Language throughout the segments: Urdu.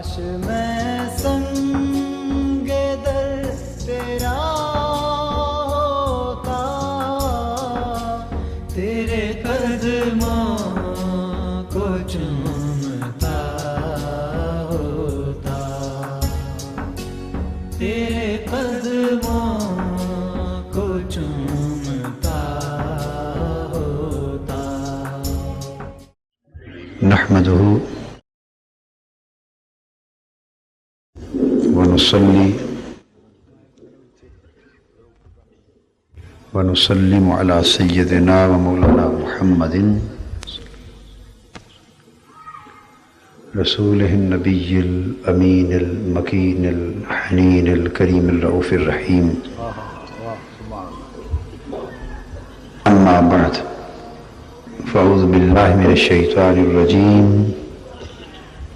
کاش میں سنگ در تیرا ہوتا، تیرے قدموں کو چومتا ہوتا، تیرے قدموں کو چومتا ہوتا۔ نحمدہ ونصلی ونسلم علی سیدنا و مولانا محمد رسولہ النبی الامین المکین الحنین الکریم الرؤوف الرحیم، اما بعد فاعوذ باللہ من الشیطان الرجیم،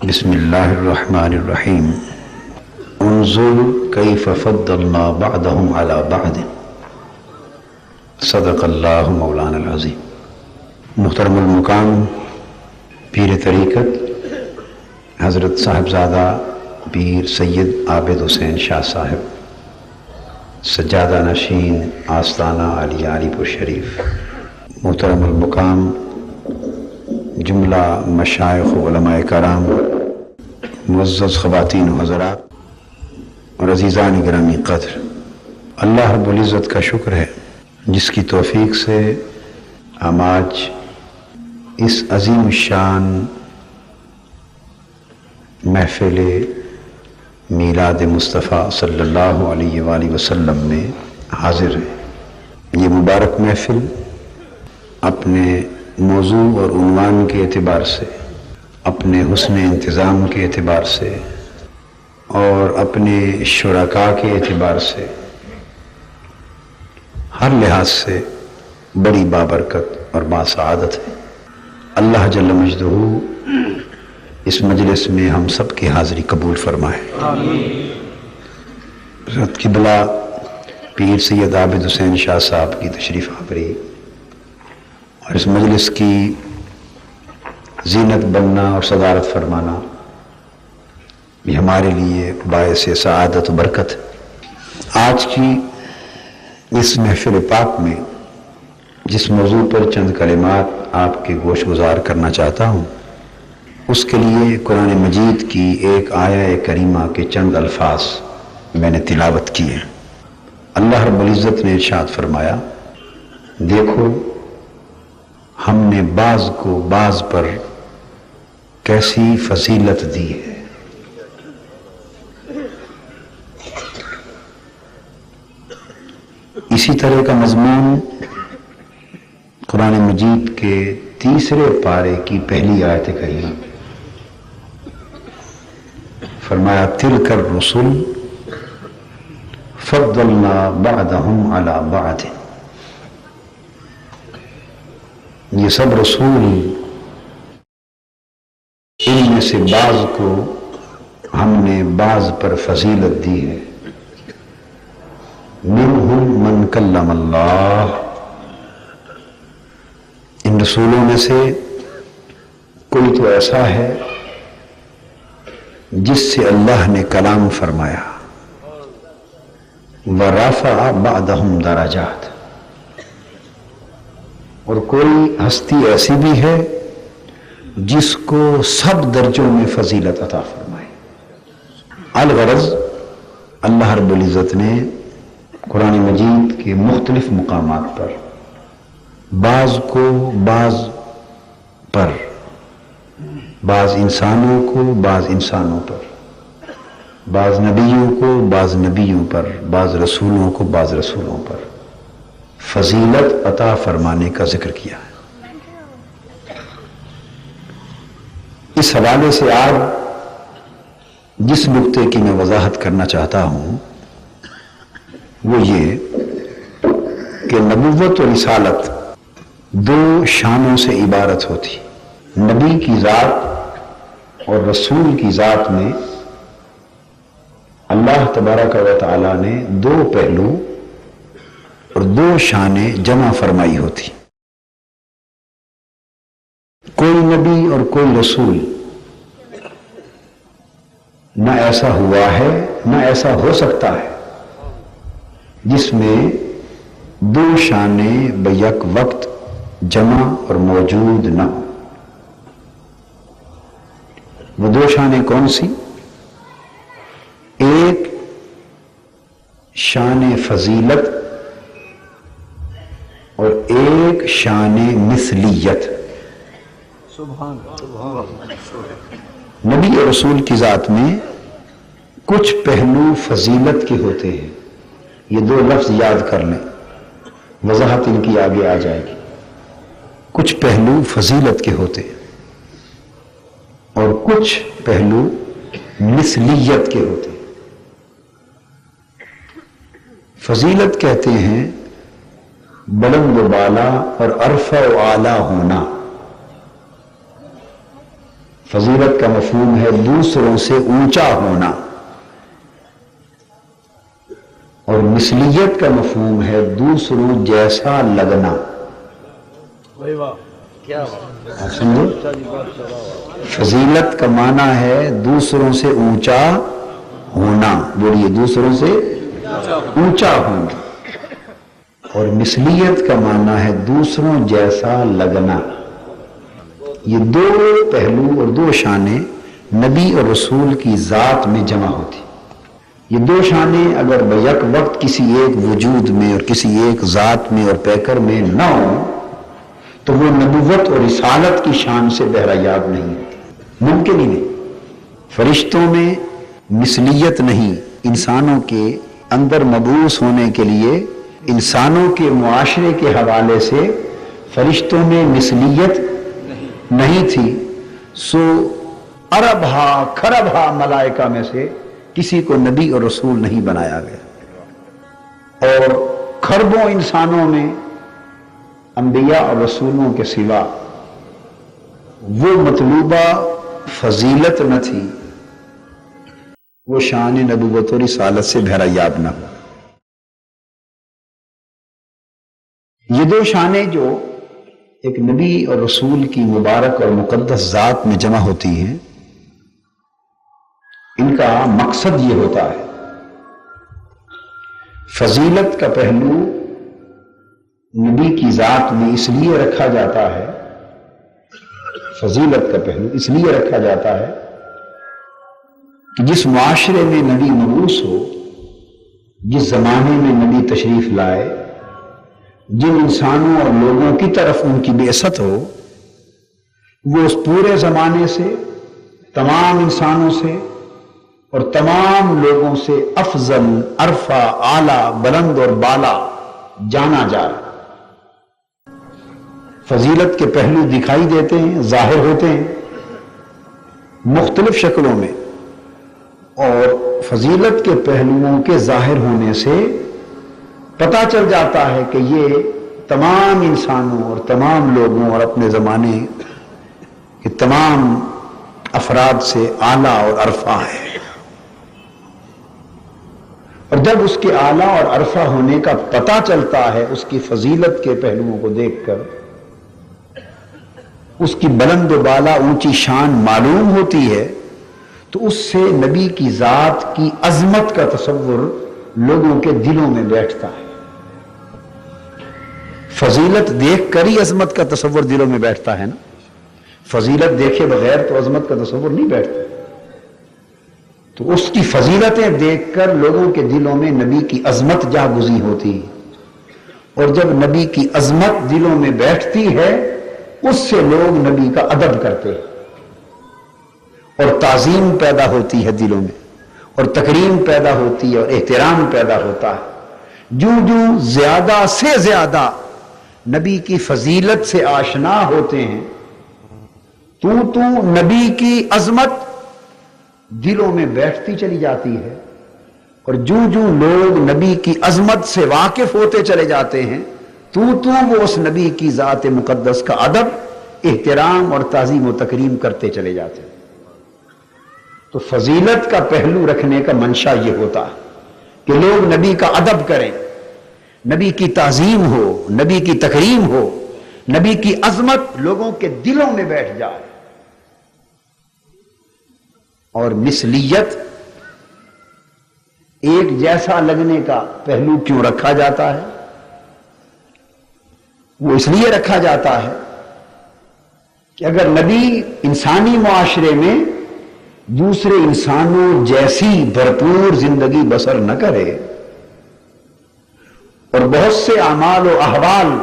بسم اللہ الرحمن الرحیم۔ انظر کیف فضلنا بعضهم علی بعض، صدق اللہ مولانا العظیم۔ محترم المقام پیر طریقت حضرت صاحبزادہ پیر سید عابد حسین شاہ صاحب، سجادہ نشین آستانہ علی علی پور شریف، محترم المقام جملہ مشائخ و علماء کرام، معزز خواتین و حضرات اور عزیزان گرامی قدر، اللہ رب العزت کا شکر ہے جس کی توفیق سے ہم آج اس عظیم الشان محفل میلاد مصطفیٰ صلی اللہ علیہ وآلہ وسلم میں حاضر ہیں۔ یہ مبارک محفل اپنے موضوع اور عنوان کے اعتبار سے، اپنے حسن انتظام کے اعتبار سے اور اپنے شرکاء کے اعتبار سے ہر لحاظ سے بڑی بابرکت اور باسعادت ہے۔ اللہ جل مجدہ اس مجلس میں ہم سب کی حاضری قبول فرمائے۔ حضرت قبلہ پیر سید عابد حسین شاہ صاحب کی تشریف آوری اور اس مجلس کی زینت بننا اور صدارت فرمانا یہ ہمارے لیے باعث سعادت و برکت ہے۔ آج کی اس محفل پاک میں جس موضوع پر چند کلمات آپ کے گوش گزار کرنا چاہتا ہوں، اس کے لیے قرآن مجید کی ایک آیہ کریمہ کے چند الفاظ میں نے تلاوت کی ہیں۔ اللہ رب العزت نے ارشاد فرمایا، دیکھو ہم نے بعض کو بعض پر کیسی فضیلت دی ہے۔ اسی طرح کا مضمون قرآن مجید کے تیسرے پارے کی پہلی آیت کریمہ، فرمایا تلک الرسل فضلنا بعضهم علی بعض، یہ سب رسول ان میں سے بعض کو ہم نے بعض پر فضیلت دی ہے۔ منہم من کلم اللہ، ان رسولوں میں سے کوئی تو ایسا ہے جس سے اللہ نے کلام فرمایا، ورفع بعضهم درجات، اور کوئی ہستی ایسی بھی ہے جس کو سب درجوں میں فضیلت عطا فرمائے۔ الغرض اللہ رب العزت نے قرآن مجید کے مختلف مقامات پر بعض کو بعض پر، بعض انسانوں کو بعض انسانوں پر، بعض نبیوں کو بعض نبیوں پر، بعض رسولوں کو بعض رسولوں پر فضیلت عطا فرمانے کا ذکر کیا ہے۔ اس حوالے سے آج جس نقطے کی میں وضاحت کرنا چاہتا ہوں وہ یہ کہ نبوت و رسالت دو شانوں سے عبارت ہوتی۔ نبی کی ذات اور رسول کی ذات میں اللہ تبارک و تعالی نے دو پہلو اور دو شانیں جمع فرمائی ہوتی۔ کوئی نبی اور کوئی رسول نہ ایسا ہوا ہے نہ ایسا ہو سکتا ہے جس میں دو شانیں بیک وقت جمع اور موجود نہ ہو۔ وہ دو شانیں کون سی؟ ایک شان فضیلت اور ایک شان مثلیت۔ نبی اور رسول کی ذات میں کچھ پہلو فضیلت کے ہوتے ہیں، یہ دو لفظ یاد کر لیں، وضاحت ان کی آگے آ جائے گی۔ کچھ پہلو فضیلت کے ہوتے ہیں اور کچھ پہلو مثلیت کے ہوتے ہیں۔ فضیلت کہتے ہیں بلند و بالا اور عرفہ و اعلیٰ ہونا۔ فضیلت کا مفہوم ہے دوسروں سے اونچا ہونا، اور مثلیت کا مفہوم ہے دوسروں جیسا لگنا۔ آپ سمجھے؟ فضیلت کا معنی ہے دوسروں سے اونچا ہونا، بولیے دوسروں سے اونچا ہونا، اور مثلیت کا معنی ہے دوسروں جیسا لگنا۔ یہ دو پہلو اور دو شانیں نبی اور رسول کی ذات میں جمع ہوتی۔ یہ دو شانیں اگر بیک وقت کسی ایک وجود میں اور کسی ایک ذات میں اور پیکر میں نہ ہوں تو وہ نبوت اور رسالت کی شان سے بہرایاب نہیں ہوتی، ممکن ہی نہیں۔ فرشتوں میں مثلیت نہیں، انسانوں کے اندر مبعوث ہونے کے لیے انسانوں کے معاشرے کے حوالے سے فرشتوں میں مثلیت نہیں تھی، سو اربہا کھربہا ملائکہ میں سے کسی کو نبی اور رسول نہیں بنایا گیا، اور کھربوں انسانوں میں انبیاء اور رسولوں کے سوا وہ مطلوبہ فضیلت نہ تھی، وہ شان نبوت و رسالت سے بہرایاب نہ ہو۔ یہ دو شانیں جو ایک نبی اور رسول کی مبارک اور مقدس ذات میں جمع ہوتی ہیں، ان کا مقصد یہ ہوتا ہے، فضیلت کا پہلو نبی کی ذات میں اس لیے رکھا جاتا ہے، فضیلت کا پہلو اس لیے رکھا جاتا ہے کہ جس معاشرے میں نبی مبعوث ہو، جس زمانے میں نبی تشریف لائے، جن انسانوں اور لوگوں کی طرف ان کی بعثت ہو، وہ اس پورے زمانے سے، تمام انسانوں سے اور تمام لوگوں سے افضل، عرفہ، اعلیٰ، بلند اور بالا جانا جائے۔ فضیلت کے پہلو دکھائی دیتے ہیں، ظاہر ہوتے ہیں مختلف شکلوں میں، اور فضیلت کے پہلوؤں کے ظاہر ہونے سے پتہ چل جاتا ہے کہ یہ تمام انسانوں اور تمام لوگوں اور اپنے زمانے کے تمام افراد سے اعلیٰ اور عرفہ ہے۔ اور جب اس کے اعلیٰ اور عرفہ ہونے کا پتہ چلتا ہے اس کی فضیلت کے پہلوؤں کو دیکھ کر، اس کی بلند و بالا اونچی شان معلوم ہوتی ہے، تو اس سے نبی کی ذات کی عظمت کا تصور لوگوں کے دلوں میں بیٹھتا ہے۔ فضیلت دیکھ کر ہی عظمت کا تصور دلوں میں بیٹھتا ہے نا، فضیلت دیکھے بغیر تو عظمت کا تصور نہیں بیٹھتا۔ تو اس کی فضیلتیں دیکھ کر لوگوں کے دلوں میں نبی کی عظمت جاگزی ہوتی، اور جب نبی کی عظمت دلوں میں بیٹھتی ہے، اس سے لوگ نبی کا ادب کرتے ہیں، اور تعظیم پیدا ہوتی ہے دلوں میں، اور تکریم پیدا ہوتی ہے، اور احترام پیدا ہوتا ہے۔ جو جو زیادہ سے زیادہ نبی کی فضیلت سے آشنا ہوتے ہیں، تو نبی کی عظمت دلوں میں بیٹھتی چلی جاتی ہے، اور جو لوگ نبی کی عظمت سے واقف ہوتے چلے جاتے ہیں، تو وہ اس نبی کی ذات مقدس کا ادب، احترام اور تعظیم و تکریم کرتے چلے جاتے ہیں۔ تو فضیلت کا پہلو رکھنے کا منشا یہ ہوتا ہے کہ لوگ نبی کا ادب کریں، نبی کی تعظیم ہو، نبی کی تکریم ہو، نبی کی عظمت لوگوں کے دلوں میں بیٹھ جائے، اور مثلیت ایک جیسا لگنے کا پہلو کیوں رکھا جاتا ہے؟ وہ اس لیے رکھا جاتا ہے کہ اگر نبی انسانی معاشرے میں دوسرے انسانوں جیسی بھرپور زندگی بسر نہ کرے اور بہت سے اعمال و احوال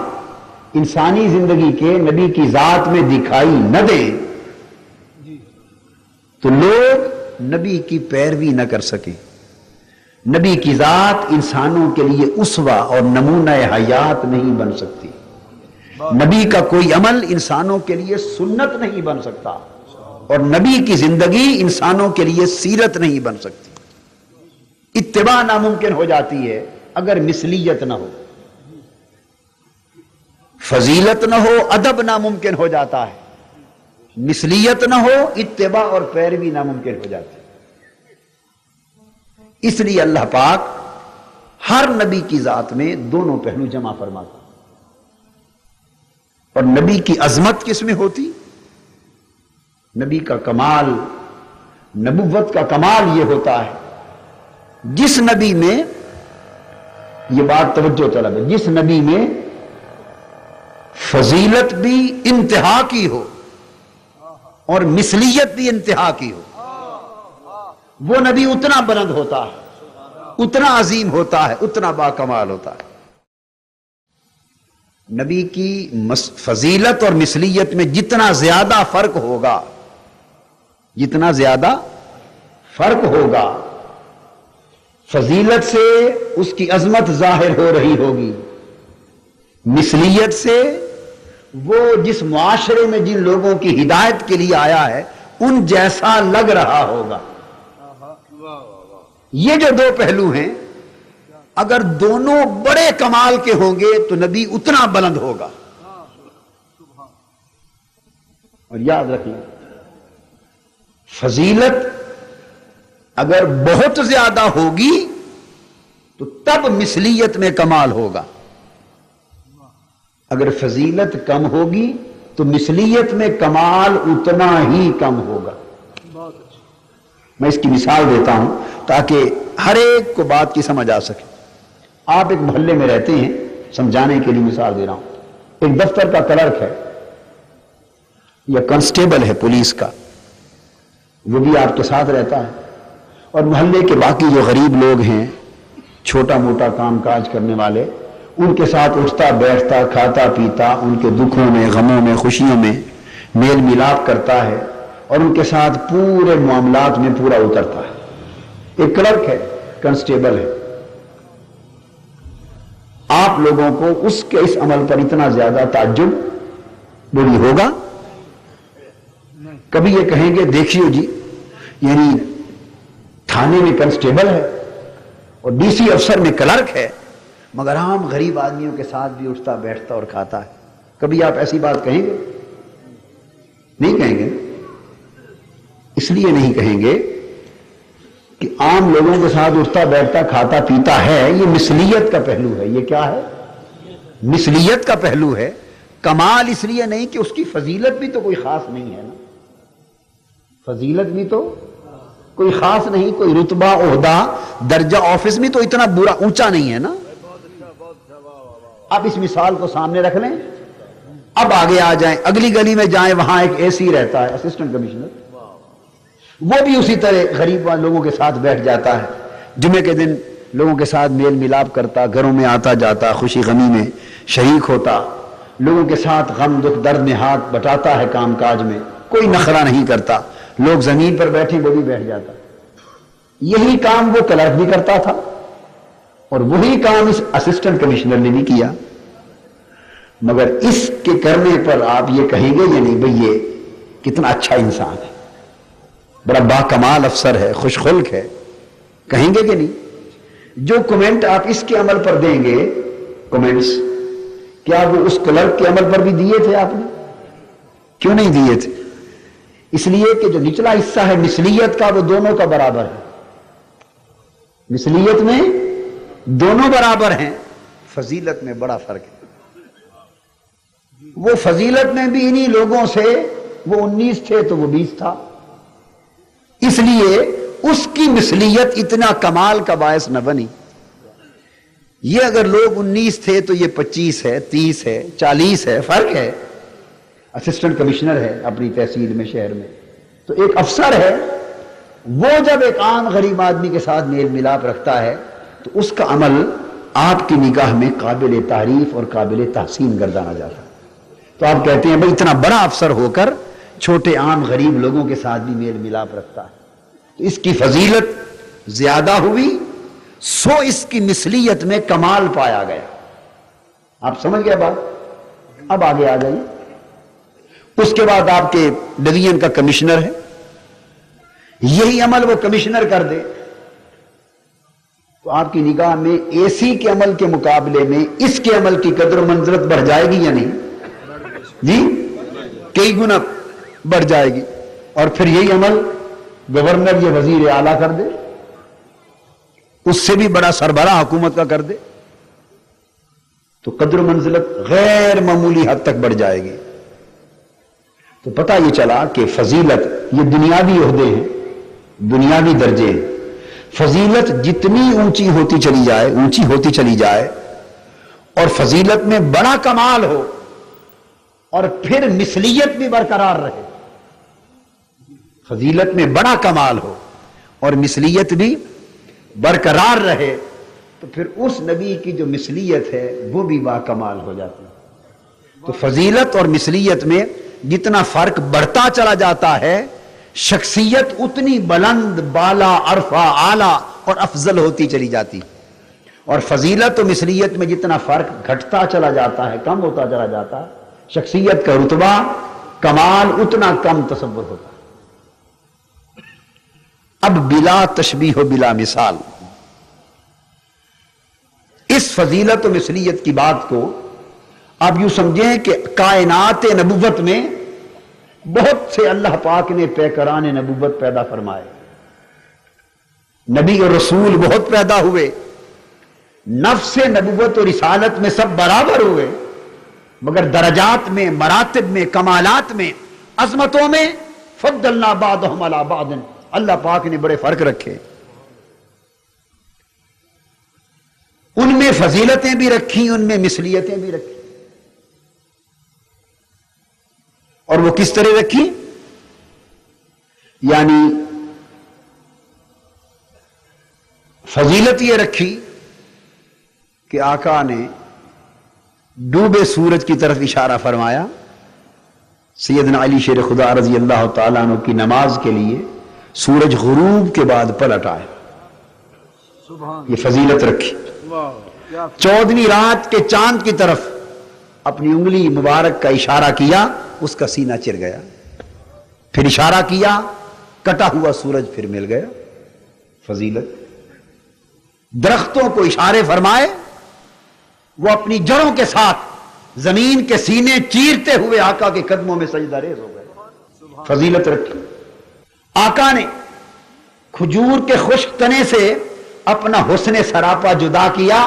انسانی زندگی کے نبی کی ذات میں دکھائی نہ دے تو لوگ نبی کی پیروی نہ کر سکیں. نبی کی ذات انسانوں کے لیے اسوہ اور نمونہ حیات نہیں بن سکتی. نبی کا کوئی عمل انسانوں کے لیے سنت نہیں بن سکتا اور نبی کی زندگی انسانوں کے لیے سیرت نہیں بن سکتی. اتباع ناممکن ہو جاتی ہے اگر مثلیت نہ ہو، فضیلت نہ ہو، ادب ناممکن ہو جاتا ہے. مثلیت نہ ہو، اتباع اور پیروی ناممکن ہو جاتی ہے. اس لیے اللہ پاک ہر نبی کی ذات میں دونوں پہلو جمع فرماتا. اور نبی کی عظمت کس میں ہوتی؟ نبی کا کمال، نبوت کا کمال یہ ہوتا ہے جس نبی میں، یہ بات توجہ طلب ہے، جس نبی میں فضیلت بھی انتہا کی ہو اور مثلیت بھی انتہا کی ہو، وہ نبی اتنا بلند ہوتا ہے، اتنا عظیم ہوتا ہے، اتنا باکمال ہوتا ہے. نبی کی فضیلت اور مثلیت میں جتنا زیادہ فرق ہوگا، جتنا زیادہ فرق ہوگا، فضیلت سے اس کی عظمت ظاہر ہو رہی ہوگی، مثلیت سے وہ جس معاشرے میں جن لوگوں کی ہدایت کے لیے آیا ہے ان جیسا لگ رہا ہوگا. یہ جو دو پہلو ہیں، اگر دونوں بڑے کمال کے ہوں گے تو نبی اتنا بلند ہوگا. اور یاد رکھیں، فضیلت اگر بہت زیادہ ہوگی تو تب مثلیت میں کمال ہوگا، اگر فضیلت کم ہوگی تو مثلیت میں کمال اتنا ہی کم ہوگا. میں اس کی مثال دیتا ہوں تاکہ ہر ایک کو بات کی سمجھ آ سکے. آپ ایک محلے میں رہتے ہیں، سمجھانے کے لیے مثال دے رہا ہوں. ایک دفتر کا کلرک ہے یا کانسٹیبل ہے پولیس کا، وہ بھی آپ کے ساتھ رہتا ہے، اور محلے کے باقی جو غریب لوگ ہیں، چھوٹا موٹا کام کاج کرنے والے، ان کے ساتھ اٹھتا بیٹھتا، کھاتا پیتا، ان کے دکھوں میں، غموں میں، خوشیوں میں میل ملاپ کرتا ہے اور ان کے ساتھ پورے معاملات میں پورا اترتا ہے. ایک کلرک ہے، کانسٹیبل ہے. آپ لوگوں کو اس کے اس عمل پر اتنا زیادہ تعجب بولی ہوگا؟ کبھی یہ کہیں گے دیکھیے جی، یعنی تھانے میں کانسٹیبل ہے اور ڈی سی افسر میں کلرک ہے مگر عام غریب آدمیوں کے ساتھ بھی اٹھتا بیٹھتا اور کھاتا ہے. کبھی آپ ایسی بات کہیں گے؟ نہیں کہیں گے. اس لیے نہیں کہیں گے کہ عام لوگوں کے ساتھ اٹھتا بیٹھتا کھاتا پیتا ہے، یہ مثلیت کا پہلو ہے. یہ کیا ہے؟ مثلیت کا پہلو ہے. کمال اس لیے نہیں کہ اس کی فضیلت بھی تو کوئی خاص نہیں ہے نا. فضیلت بھی تو کوئی خاص نہیں، کوئی رتبہ، عہدہ، درجہ آفس میں تو اتنا برا اونچا نہیں ہے نا. اب اس مثال کو سامنے رکھ لیں. اب آگے آ جائیں، اگلی گلی میں جائیں، وہاں ایک اے سی رہتا ہے، اسسٹنٹ کمشنر. وہ بھی اسی طرح غریب لوگوں کے ساتھ بیٹھ جاتا ہے، جمعے کے دن لوگوں کے ساتھ میل ملاپ کرتا، گھروں میں آتا جاتا، خوشی غمی میں شریک ہوتا، لوگوں کے ساتھ غم دکھ درد میں ہاتھ بٹاتا ہے، کام کاج میں کوئی نخرہ نہیں کرتا. لوگ زمین پر بیٹھے وہ بھی بیٹھ جاتا. یہی کام وہ کلرک بھی کرتا تھا اور وہی کام اس اسسٹنٹ کمشنر نے بھی کیا. مگر اس کے کرنے پر آپ یہ کہیں گے یا نہیں بھئی یہ کتنا اچھا انسان ہے، بڑا باکمال افسر ہے، خوش خلق ہے، کہیں گے کہ نہیں؟ جو کمنٹ آپ اس کے عمل پر دیں گے، کمنٹس، کیا وہ اس کلرک کے عمل پر بھی دیے تھے آپ نے؟ کیوں نہیں دیے تھے؟ اس لیے کہ جو نچلا حصہ ہے مثلیت کا وہ دونوں کا برابر ہے. مثلیت میں دونوں برابر ہیں، فضیلت میں بڑا فرق ہے. وہ فضیلت میں بھی انہی لوگوں سے، وہ 19 تھے تو وہ 20 تھا. اس اس لیے اس کی مثلیت اتنا کمال کا باعث نہ بنی. یہ اگر لوگ 19 تھے تو یہ 25 ہے، 30 ہے، 40 ہے، فرق ہے. اسسٹنٹ کمشنر ہے اپنی تحصیل میں، شہر میں، تو ایک افسر ہے، وہ جب ایک عام غریب آدمی کے ساتھ میل ملاپ رکھتا ہے تو اس کا عمل آپ کی نگاہ میں قابل تعریف اور قابل تحسین گردانا جاتا ہے. تو آپ کہتے ہیں بھئی اتنا بڑا افسر ہو کر چھوٹے عام غریب لوگوں کے ساتھ بھی میل ملاپ رکھتا ہے، تو اس کی فضیلت زیادہ ہوئی، سو اس کی مثلیت میں کمال پایا گیا. آپ سمجھ گئے بات؟ اب آگے آ جائیے. اس کے بعد آپ کے ڈویژن کا کمشنر ہے، یہی عمل وہ کمشنر کر دے تو آپ کی نگاہ میں اے سی کے عمل کے مقابلے میں اس کے عمل کی قدر و منزلت بڑھ جائے گی یا نہیں؟ جی کئی گنا بڑھ جائے گی. اور پھر یہی عمل گورنر یا وزیر اعلیٰ کر دے، اس سے بھی بڑا سربراہ حکومت کا کر دے، تو قدر و منزلت غیر معمولی حد تک بڑھ جائے گی. تو پتہ یہ چلا کہ فضیلت یہ دنیاوی عہدے ہیں، دنیاوی درجے ہیں. فضیلت جتنی اونچی ہوتی چلی جائے اور فضیلت میں بڑا کمال ہو اور پھر مثلیت بھی برقرار رہے، فضیلت میں بڑا کمال ہو اور مثلیت بھی برقرار رہے، تو پھر اس نبی کی جو مثلیت ہے وہ بھی با کمال ہو جاتی ہے. تو فضیلت اور مثلیت میں جتنا فرق بڑھتا چلا جاتا ہے، شخصیت اتنی بلند، بالا، عرفہ، اعلیٰ اور افضل ہوتی چلی جاتی. اور فضیلت و مثلیت میں جتنا فرق گھٹتا چلا جاتا ہے، کم ہوتا چلا جاتا ہے، شخصیت کا رتبہ، کمال اتنا کم تصور ہوتا ہے. اب بلا تشبیہ و بلا مثال اس فضیلت و مثلیت کی بات کو آپ یوں سمجھیں کہ کائنات نبوت میں بہت سے اللہ پاک نے پیکران نبوت پیدا فرمائے، نبی اور رسول بہت پیدا ہوئے، نفس نبوت اور رسالت میں سب برابر ہوئے، مگر درجات میں، مراتب میں، کمالات میں، عظمتوں میں فضلنا بعضهم علی بعض، اللہ پاک نے بڑے فرق رکھے. ان میں فضیلتیں بھی رکھی، ان میں مثلیتیں بھی رکھی. اور وہ کس طرح رکھی؟ یعنی فضیلت یہ رکھی کہ آقا نے ڈوبے سورج کی طرف اشارہ فرمایا، سیدنا علی شیر خدا رضی اللہ تعالیٰ عنہ کی نماز کے لیے سورج غروب کے بعد پلٹ آئے، یہ فضیلت رکھی. 14ویں رات کے چاند کی طرف اپنی انگلی مبارک کا اشارہ کیا، اس کا سینہ چر گیا، پھر اشارہ کیا، کٹا ہوا سورج پھر مل گیا. فضیلت. درختوں کو اشارے فرمائے، وہ اپنی جڑوں کے ساتھ زمین کے سینے چیرتے ہوئے آقا کے قدموں میں سجدہ ریز ہو گئے. فضیلت رکھی. آقا نے کھجور کے خشک تنے سے اپنا حسن سراپا جدا کیا،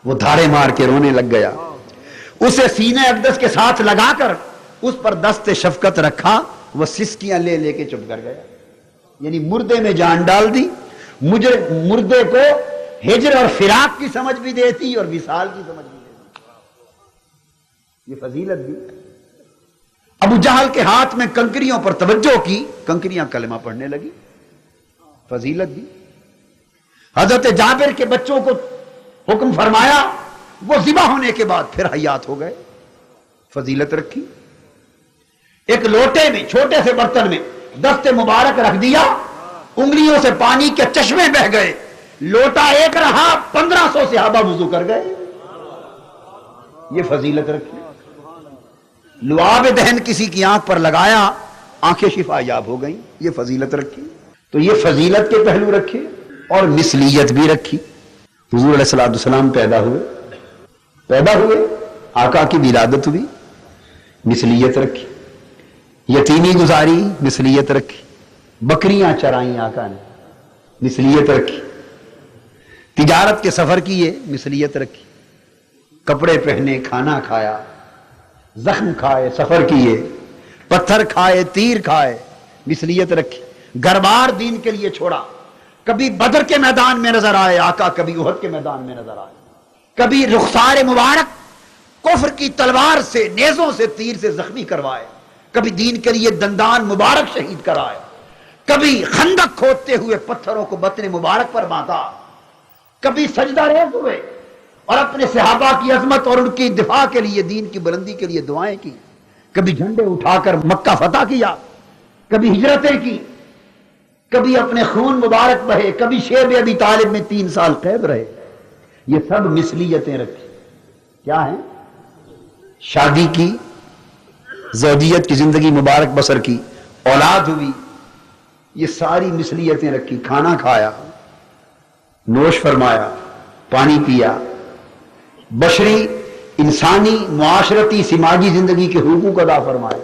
وہ دھاڑے مار کے رونے لگ گیا. اسے سینے اقدس کے ساتھ لگا کر اس پر دست شفقت رکھا، وہ سسکیاں لے لے کے چپ کر گیا. یعنی مردے میں جان ڈال دی. مجھے مردے کو ہجر اور فراق کی سمجھ بھی دیتی اور وصال کی سمجھ بھی دیتی. یہ فضیلت دی. ابو جہل کے ہاتھ میں کنکریوں پر توجہ کی، کنکریاں کلمہ پڑھنے لگی. فضیلت دی. حضرت جابر کے بچوں کو حکم فرمایا، وہ ذبح ہونے کے بعد پھر حیات ہو گئے. فضیلت رکھی. ایک لوٹے میں، چھوٹے سے برتن میں دست مبارک رکھ دیا، انگلیوں سے پانی کے چشمے بہ گئے، لوٹا ایک رہا، 1500 صحابہ وضو کر گئے. یہ فضیلت رکھی. لعاب دہن کسی کی آنکھ پر لگایا، آنکھیں شفا یاب ہو گئیں. یہ فضیلت رکھی. تو یہ فضیلت کے پہلو رکھے اور مثلیت بھی رکھی. حضور علیہ السلام پیدا ہوئے، آقا کی ولادت ہوئی، مثلیت رکھی. یتیمی گزاری، مثلیت رکھی. بکریاں چرائیں آقا نے، مثلیت رکھی. تجارت کے سفر کیے، مثلیت رکھی. کپڑے پہنے، کھانا کھایا، زخم کھائے، سفر کیے، پتھر کھائے، تیر کھائے، مثلیت رکھی. گھر بار دین کے لیے چھوڑا. کبھی بدر کے میدان میں نظر آئے آقا, کبھی احد کے میدان میں نظر آئے. کبھی رخسار مبارک کفر کی تلوار سے, نیزوں سے, تیر سے زخمی کروائے. کبھی دین کے لیے دندان مبارک شہید کرائے. کبھی خندق کھودتے ہوئے پتھروں کو بطن مبارک پر باندھا. کبھی سجدہ ریز ہوئے اور اپنے صحابہ کی عظمت اور ان کی دفاع کے لیے, دین کی بلندی کے لیے دعائیں کی. کبھی جھنڈے اٹھا کر مکہ فتح کیا, کبھی ہجرتیں کی, کبھی اپنے خون مبارک بہے, کبھی شیب ابی طالب میں 3 سال قید رہے. یہ سب مثلیتیں رکھی. کیا ہیں؟ شادی کی, زوجیت کی زندگی مبارک بسر کی, اولاد ہوئی, یہ ساری مثلیتیں رکھی. کھانا کھایا, نوش فرمایا, پانی پیا, بشری انسانی معاشرتی سماجی زندگی کے حقوق ادا فرمائے,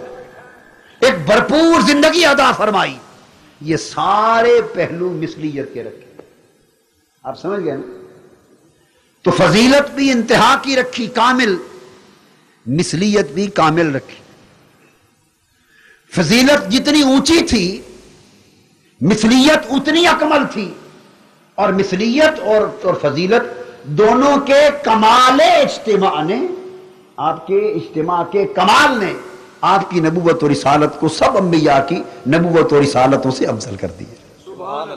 ایک بھرپور زندگی ادا فرمائی. یہ سارے پہلو مثلیت کے رکھے. آپ سمجھ گئے نا؟ تو فضیلت بھی انتہا کی رکھی کامل, مثلیت بھی کامل رکھی. فضیلت جتنی اونچی تھی مثلیت اتنی اکمل تھی, اور مثلیت اور فضیلت دونوں کے کمال اجتماع نے, آپ کے اجتماع کے کمال نے آپ کی نبوت و رسالت کو سب انبیاء کی نبوت و رسالتوں سے افضل کر دیا,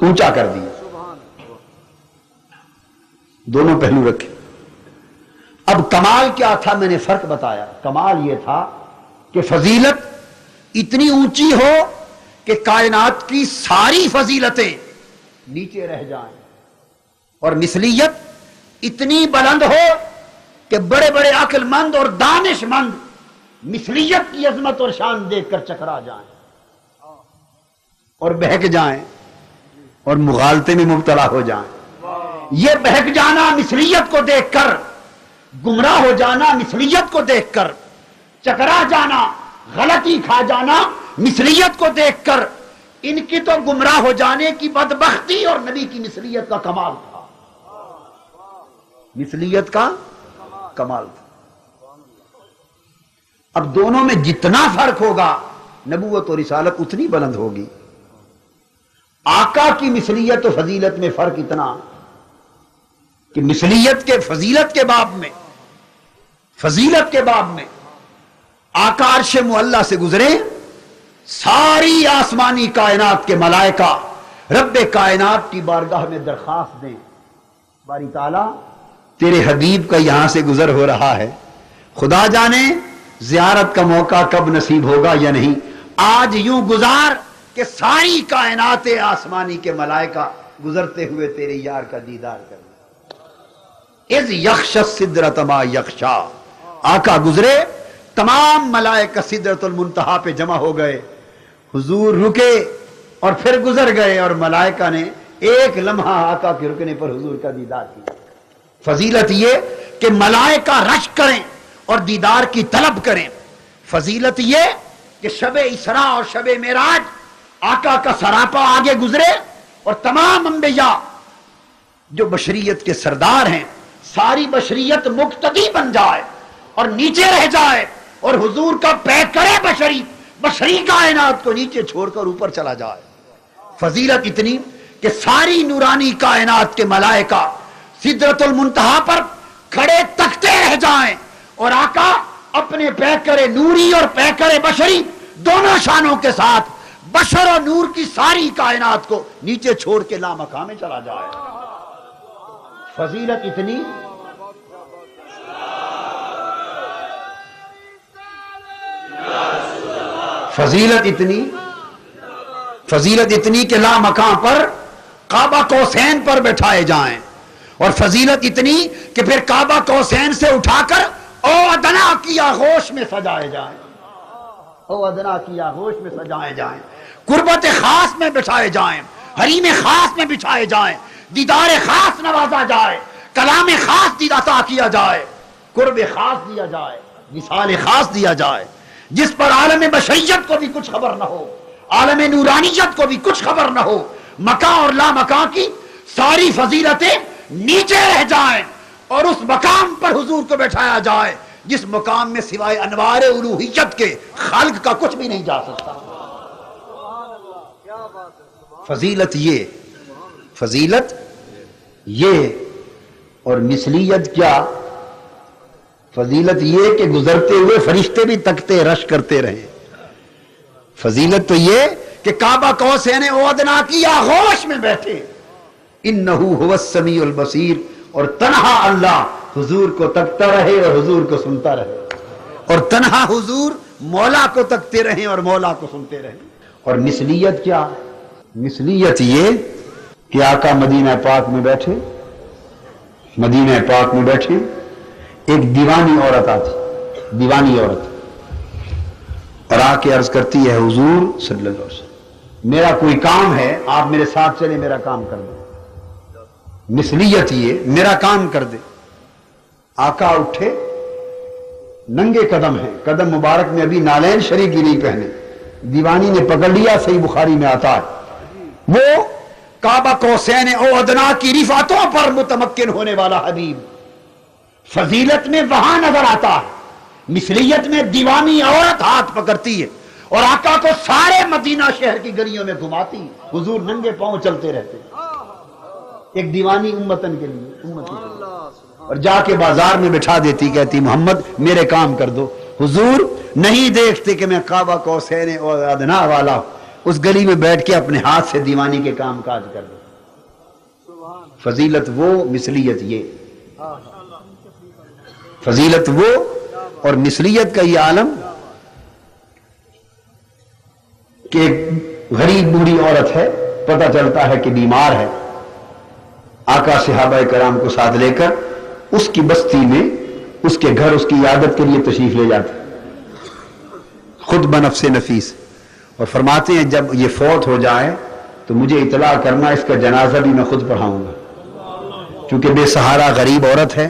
اونچا کر دیا. دونوں پہلو رکھے. اب کمال کیا تھا؟ میں نے فرق بتایا. کمال یہ تھا کہ فضیلت اتنی اونچی ہو کہ کائنات کی ساری فضیلتیں نیچے رہ جائیں, اور مثلیت اتنی بلند ہو کہ بڑے بڑے عقل مند اور دانش مند مثلیت کی عظمت اور شان دیکھ کر چکرا جائیں اور بہک جائیں اور مغالطے میں مبتلا ہو جائیں. یہ بہک جانا مثلیت کو دیکھ کر, گمراہ ہو جانا مثلیت کو دیکھ کر, چکرا جانا, غلطی کھا جانا مثلیت کو دیکھ کر, ان کی تو گمراہ ہو جانے کی بدبختی اور نبی کی مثلیت کا کمال تھا. مثلیت کا کمال تھا. اب دونوں میں جتنا فرق ہوگا نبوت و رسالت اتنی بلند ہوگی. آقا کی مثلیت و فضیلت میں فرق اتنا کہ مثلیت کے فضیلت کے باب میں, فضیلت کے باب میں آقا عرش معلی سے گزرے, ساری آسمانی کائنات کے ملائکہ رب کائنات کی بارگاہ میں درخواست دیں, باری تعالیٰ تیرے حبیب کا یہاں سے گزر ہو رہا ہے, خدا جانے زیارت کا موقع کب نصیب ہوگا یا نہیں, آج یوں گزار کہ ساری کائنات آسمانی کے ملائکہ گزرتے ہوئے تیرے یار کا دیدار کریں. اذ یخشی السدرۃ ما یخشی, آقا گزرے, تمام ملائکہ سدرۃ المنتہا پہ جمع ہو گئے, حضور رکے اور پھر گزر گئے, اور ملائکہ نے ایک لمحہ آقا کے رکنے پر حضور کا دیدار کیا. فضیلت یہ کہ ملائکہ رش کریں اور دیدار کی طلب کریں. فضیلت یہ کہ شب اسراء اور شب معراج آقا کا سراپا آگے گزرے, اور تمام انبیاء جو بشریت کے سردار ہیں ساری بشریت مقتدی بن جائے اور نیچے رہ جائے, اور حضور کا پیک کرے بشری کائنات کو نیچے چھوڑ کر اوپر چلا جائے. فضیلت اتنی کہ ساری نورانی کائنات کے ملائکہ سدرۃ المنتہا پر کھڑے تکتے رہ جائیں, اور آقا اپنے پیکر نوری اور پیکر بشری دونوں شانوں کے ساتھ بشر اور نور کی ساری کائنات کو نیچے چھوڑ کے لامکاں میں چلا جائے. فضیلت اتنی, فضیلت اتنی کہ لامکاں پر کعبہ قوسین پر بٹھائے جائیں, اور فضیلت اتنی کہ پھر کعبہ قوسین سے اٹھا کر او ادنا کی آغوش میں سجائے جائیں, او ادنا کی آغوش میں سجائے جائیں, قربت خاص میں بٹھائے جائیں, حریم خاص میں بٹھائے جائیں, دیدار خاص نوازا جائے, کلام خاص عطا کیا جائے, قرب خاص دیا جائے, وصال خاص دیا جائے, جس پر عالم بشریت کو بھی کچھ خبر نہ ہو, عالم نورانیت کو بھی کچھ خبر نہ ہو. مکاں اور لا مکاں کی ساری فضیلتیں نیچے رہ جائیں, اور اس مقام پر حضور کو بیٹھایا جائے جس مقام میں سوائے انوار الوہیت کے خالق کا کچھ بھی نہیں جا سکتا. فضیلت یہ اور مثلیت کیا؟ فضیلت یہ کہ گزرتے ہوئے فرشتے بھی تکتے رش کرتے رہے. فضیلت تو یہ کہ کعبہ قوسین او ادنا کی آغوش میں بیٹھے. انہو هو السمیع البصیر، اور تنہا اللہ حضور کو تکتا رہے اور حضور کو سنتا رہے، اور تنہا حضور مولا کو تکتے رہیں اور مولا کو سنتے رہیں. اور مثلیت کیا؟ مثلیت یہ کہ آقا مدینہ پاک میں بیٹھے، مدینہ پاک میں بیٹھے، ایک دیوانی عورت آتی، دیوانی عورت، اور آ کے عرض کرتی ہے حضور صلی اللہ علیہ وسلم میرا کوئی کام ہے، آپ میرے ساتھ چلیں، میرا کام کر دیں. مثلیت یہ میرا کام کر دے. آقا اٹھے، ننگے قدم ہیں، قدم مبارک میں ابھی نالین شریف کی نہیں پہنے، دیوانی نے پکڑ لیا. صحیح بخاری میں آتا ہے وہ کعبہ قوسین او ادنا کی رفعتوں پر متمکن ہونے والا حبیب فضیلت میں وہاں نظر آتا ہے، مثلیت میں دیوانی عورت ہاتھ پکڑتی ہے اور آقا کو سارے مدینہ شہر کی گلیوں میں گھماتی. حضور ننگے پاؤں چلتے رہتے، ایک دیوانی امتن کے لیے، امتی کے لیے، اور جا کے بازار میں بٹھا دیتی، کہتی محمد میرے کام کر دو. حضور نہیں دیکھتے کہ میں کعبہ قوسین اور ادنا والا ہوں، اس گلی میں بیٹھ کے اپنے ہاتھ سے دیوانی کے کام کاج کر دو. فضیلت وہ، مثلیت یہ. فضیلت وہ اور مثلیت کا یہ عالم کہ ایک غریب بوڑھی عورت ہے، پتہ چلتا ہے کہ بیمار ہے. آقا صحابہ کرام کو ساتھ لے کر اس کی بستی میں، اس کے گھر، اس کی عیادت کے لیے تشریف لے جاتے، خود بنفس نفیس، اور فرماتے ہیں جب یہ فوت ہو جائے تو مجھے اطلاع کرنا، اس کا جنازہ بھی میں خود پڑھاؤں گا. کیونکہ بے سہارا غریب عورت ہے.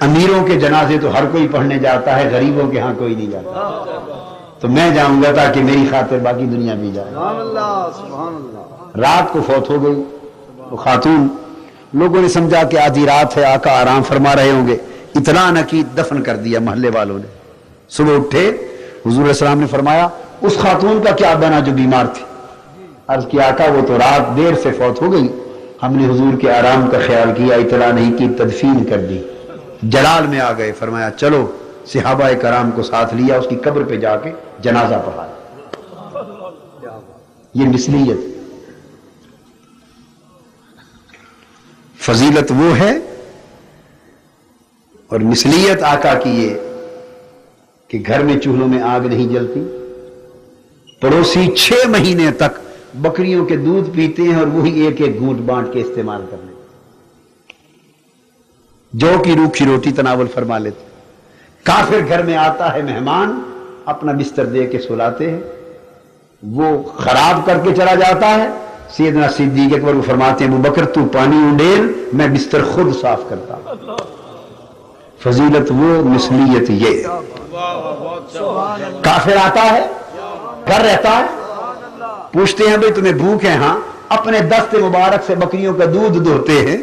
امیروں کے جنازے تو ہر کوئی پڑھنے جاتا ہے، غریبوں کے ہاں کوئی نہیں جاتا، تو میں جاؤں گا تاکہ میری خاطر باقی دنیا بھی جائے. رات کو فوت ہو گئی وہ خاتون. لوگوں نے سمجھا کہ آدھی رات ہے، آقا آرام فرما رہے ہوں گے، اطلاع نہ کی، دفن کر دیا محلے والوں نے. صبح اٹھے، حضور علیہ السلام نے فرمایا اس خاتون کا کیا بنا جو بیمار تھی؟ عرض کیا آقا وہ تو رات دیر سے فوت ہو گئی، ہم نے حضور کے آرام کا خیال کیا، اطلاع نہیں کی، تدفین کر دی. جلال میں آ گئے، فرمایا چلو، صحابہ کرام کو ساتھ لیا، اس کی قبر پہ جا کے جنازہ پڑھایا. یہ مثلیت. فضیلت وہ ہے اور مثلیت آقا کی یہ کہ گھر میں چولہوں میں آگ نہیں جلتی، پڑوسی 6 مہینے تک بکریوں کے دودھ پیتے ہیں اور وہی ایک ایک گھونٹ بانٹ کے استعمال کر لیتے، جو کی روکھی روٹی تناول فرما لیتے. کافر گھر میں آتا ہے مہمان، اپنا بستر دے کے سلاتے ہیں، وہ خراب کر کے چلا جاتا ہے. سیدنا صدیق اکبر کو فرماتے ہیں ابو بکر تو پانی انڈیل، میں بستر خود صاف کرتا ہوں. فضیلت وہ، مثلیت یہ. کافر آتا ہے، گھر رہتا ہے، پوچھتے ہیں بھئی تمہیں بھوک ہے؟ ہاں. اپنے دست مبارک سے بکریوں کا دودھ دوہتے ہیں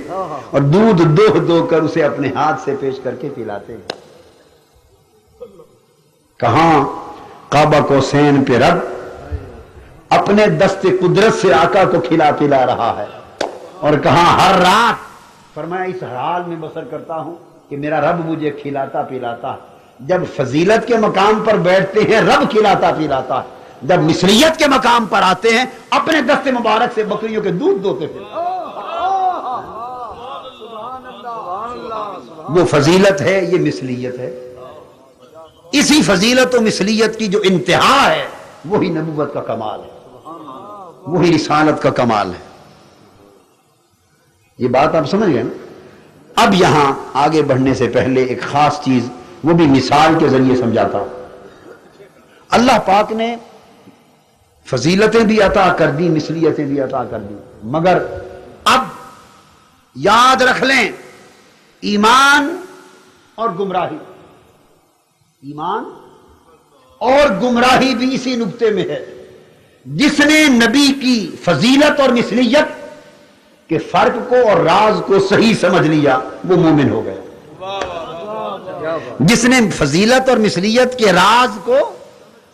اور دودھ دو کر اسے اپنے ہاتھ سے پیش کر کے پلاتے ہیں. کہاں کعبہ قوسین پہ رب اپنے دست قدرت سے آقا کو کھلا پلا رہا ہے، اور کہاں ہر رات فرمایا اس حال میں بسر کرتا ہوں کہ میرا رب مجھے کھلاتا پلاتا. جب فضیلت کے مقام پر بیٹھتے ہیں رب کھلاتا پلاتا ہے، جب مثلیت کے مقام پر آتے ہیں اپنے دست مبارک سے بکریوں کے دودھ دوتے ہیں. وہ فضیلت ہے، یہ مثلیت ہے. اسی فضیلت و مثلیت کی جو انتہا ہے وہی نبوت کا کمال ہے، وہی رسالت کا کمال ہے. یہ بات آپ سمجھ گئے نا؟ اب یہاں آگے بڑھنے سے پہلے ایک خاص چیز، وہ بھی مثال کے ذریعے سمجھاتا ہوں. اللہ پاک نے فضیلتیں بھی عطا کر دی، مثلیتیں بھی عطا کر دی، مگر اب یاد رکھ لیں ایمان اور گمراہی، ایمان اور گمراہی بھی اسی نقطے میں ہے. جس نے نبی کی فضیلت اور مثلیت کے فرق کو اور راز کو صحیح سمجھ لیا وہ مومن ہو گیا. جس نے فضیلت اور مثلیت کے راز کو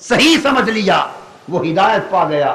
صحیح سمجھ لیا وہ ہدایت پا گیا.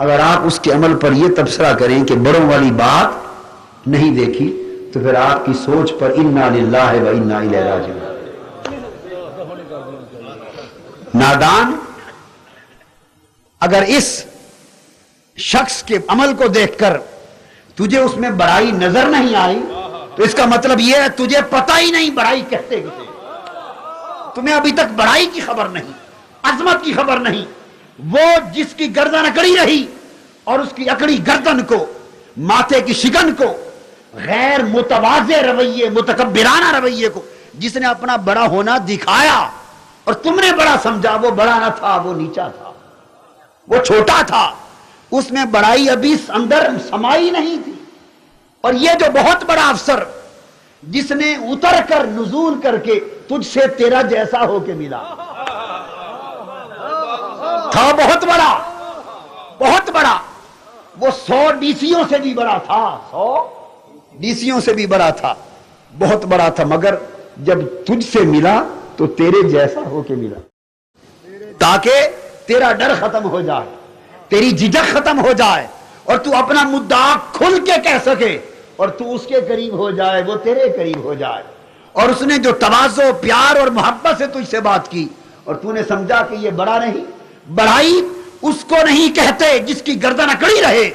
اگر آپ اس کے عمل پر یہ تبصرہ کریں کہ بڑوں والی بات نہیں دیکھی تو پھر آپ کی سوچ پر انا للہ و انا الیہ راجعون۔ نادان اگر اس شخص کے عمل کو دیکھ کر تجھے اس میں بڑائی نظر نہیں آئی تو اس کا مطلب یہ ہے تجھے پتہ ہی نہیں بڑائی کہتے کسے، تمہیں ابھی تک بڑائی کی خبر نہیں، عظمت کی خبر نہیں۔ وہ جس کی گردن اکڑی رہی اور اس کی اکڑی گردن کو، ماتھے کی شکن کو، غیر متواضع رویے، متکبرانہ رویے کو، جس نے اپنا بڑا ہونا دکھایا اور تم نے بڑا سمجھا، وہ بڑا نہ تھا، وہ نیچا تھا، وہ چھوٹا تھا، اس میں بڑائی ابھی اندر سمائی نہیں تھی۔ اور یہ جو بہت بڑا افسر جس نے اتر کر نزول کر کے تجھ سے تیرا جیسا ہو کے ملا تھا، بہت بڑا، بہت بڑا، وہ 100 ڈیسیوں سے بھی بڑا تھا، 100 ڈیسیوں سے بھی بڑا تھا، بہت بڑا تھا، مگر جب تجھ سے ملا تو تیرے جیسا ہو کے ملا، تاکہ تیرا ڈر ختم ہو جائے، تیری جھجک ختم ہو جائے اور تو اپنا مدعا کھل کے کہہ سکے اور تو اس کے قریب ہو جائے، وہ تیرے قریب ہو جائے۔ اور اس نے جو تواضع، پیار اور محبت سے تجھ سے بات کی اور تو نے سمجھا کہ یہ بڑا نہیں، بڑائی اس کو نہیں کہتے جس کی گردن اکڑی رہے،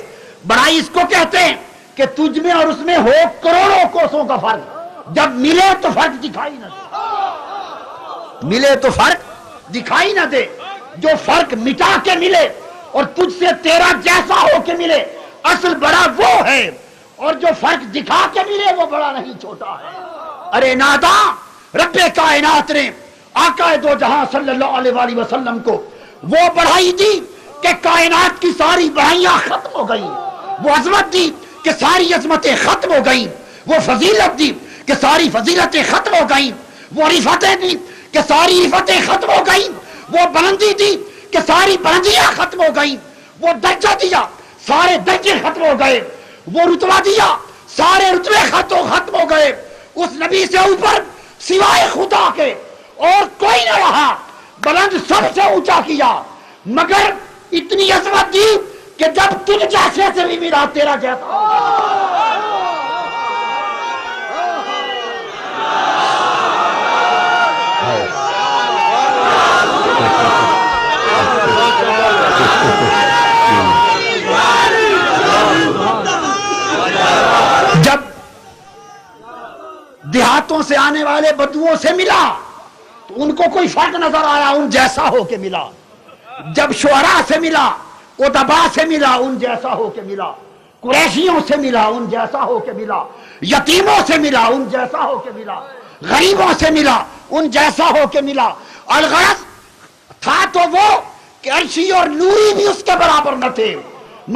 بڑائی اس کو کہتے ہیں کہ تجھ میں اور اس میں ہو کروڑوں کوسوں کا فرق، جب ملے تو فرق دکھائی نہ دے، ملے تو فرق دکھائی نہ دے، جو فرق مٹا کے ملے اور تجھ سے تیرا جیسا ہو کے ملے، اصل بڑا وہ ہے، اور جو فرق دکھا کے ملے وہ بڑا نہیں، چھوٹا ہے۔ ارے ناداں، رب کائنات نے آقا دو جہاں صلی اللہ علیہ وآلہ وسلم کو وہ بڑھائی دی کہ کائنات کی ساری بڑھائیاں ختم ہو گئیں، وہ عظمت دی کہ ساری عظمتیں ختم ہو گئیں، وہ فضیلت دی کہ ساری فضیلتیں ختم ہو گئیں، وہ رفتیں دی کہ ساری رفتیں ختم ہو گئیں، وہ بلندی دی کہ ساری بلندیاں ختم ہو گئیں، وہ درجہ دیا سارے درجے ختم ہو گئے، وہ رتبہ دیا سارے رتبے ختم ہو گئے۔ اس نبی سے اوپر سوائے خدا کے اور کوئی نہ رہا، بلند سب سے اونچا کیا، مگر اتنی عظمت دی کہ جب تجھ جیسے سے بھی ملا تیرا جیسا جب دیہاتوں سے آنے والے بدوؤں سے ملا تو ان کو کوئی فرق نظر آیا، ان جیسا ہو کے ملا۔ جب شعراء سے ملا، ادبا سے ملا، ان جیسا ہو کے ملا۔ قریشیوں سے ملا، ان جیسا ہو کے ملا۔ یتیموں سے ملا، ان جیسا ہو کے ملا۔ غریبوں سے ملا، ان جیسا ہو کے ملا۔ الغرض تھا تو وہ کہ عرشی اور نوری بھی اس کے برابر نہ تھے،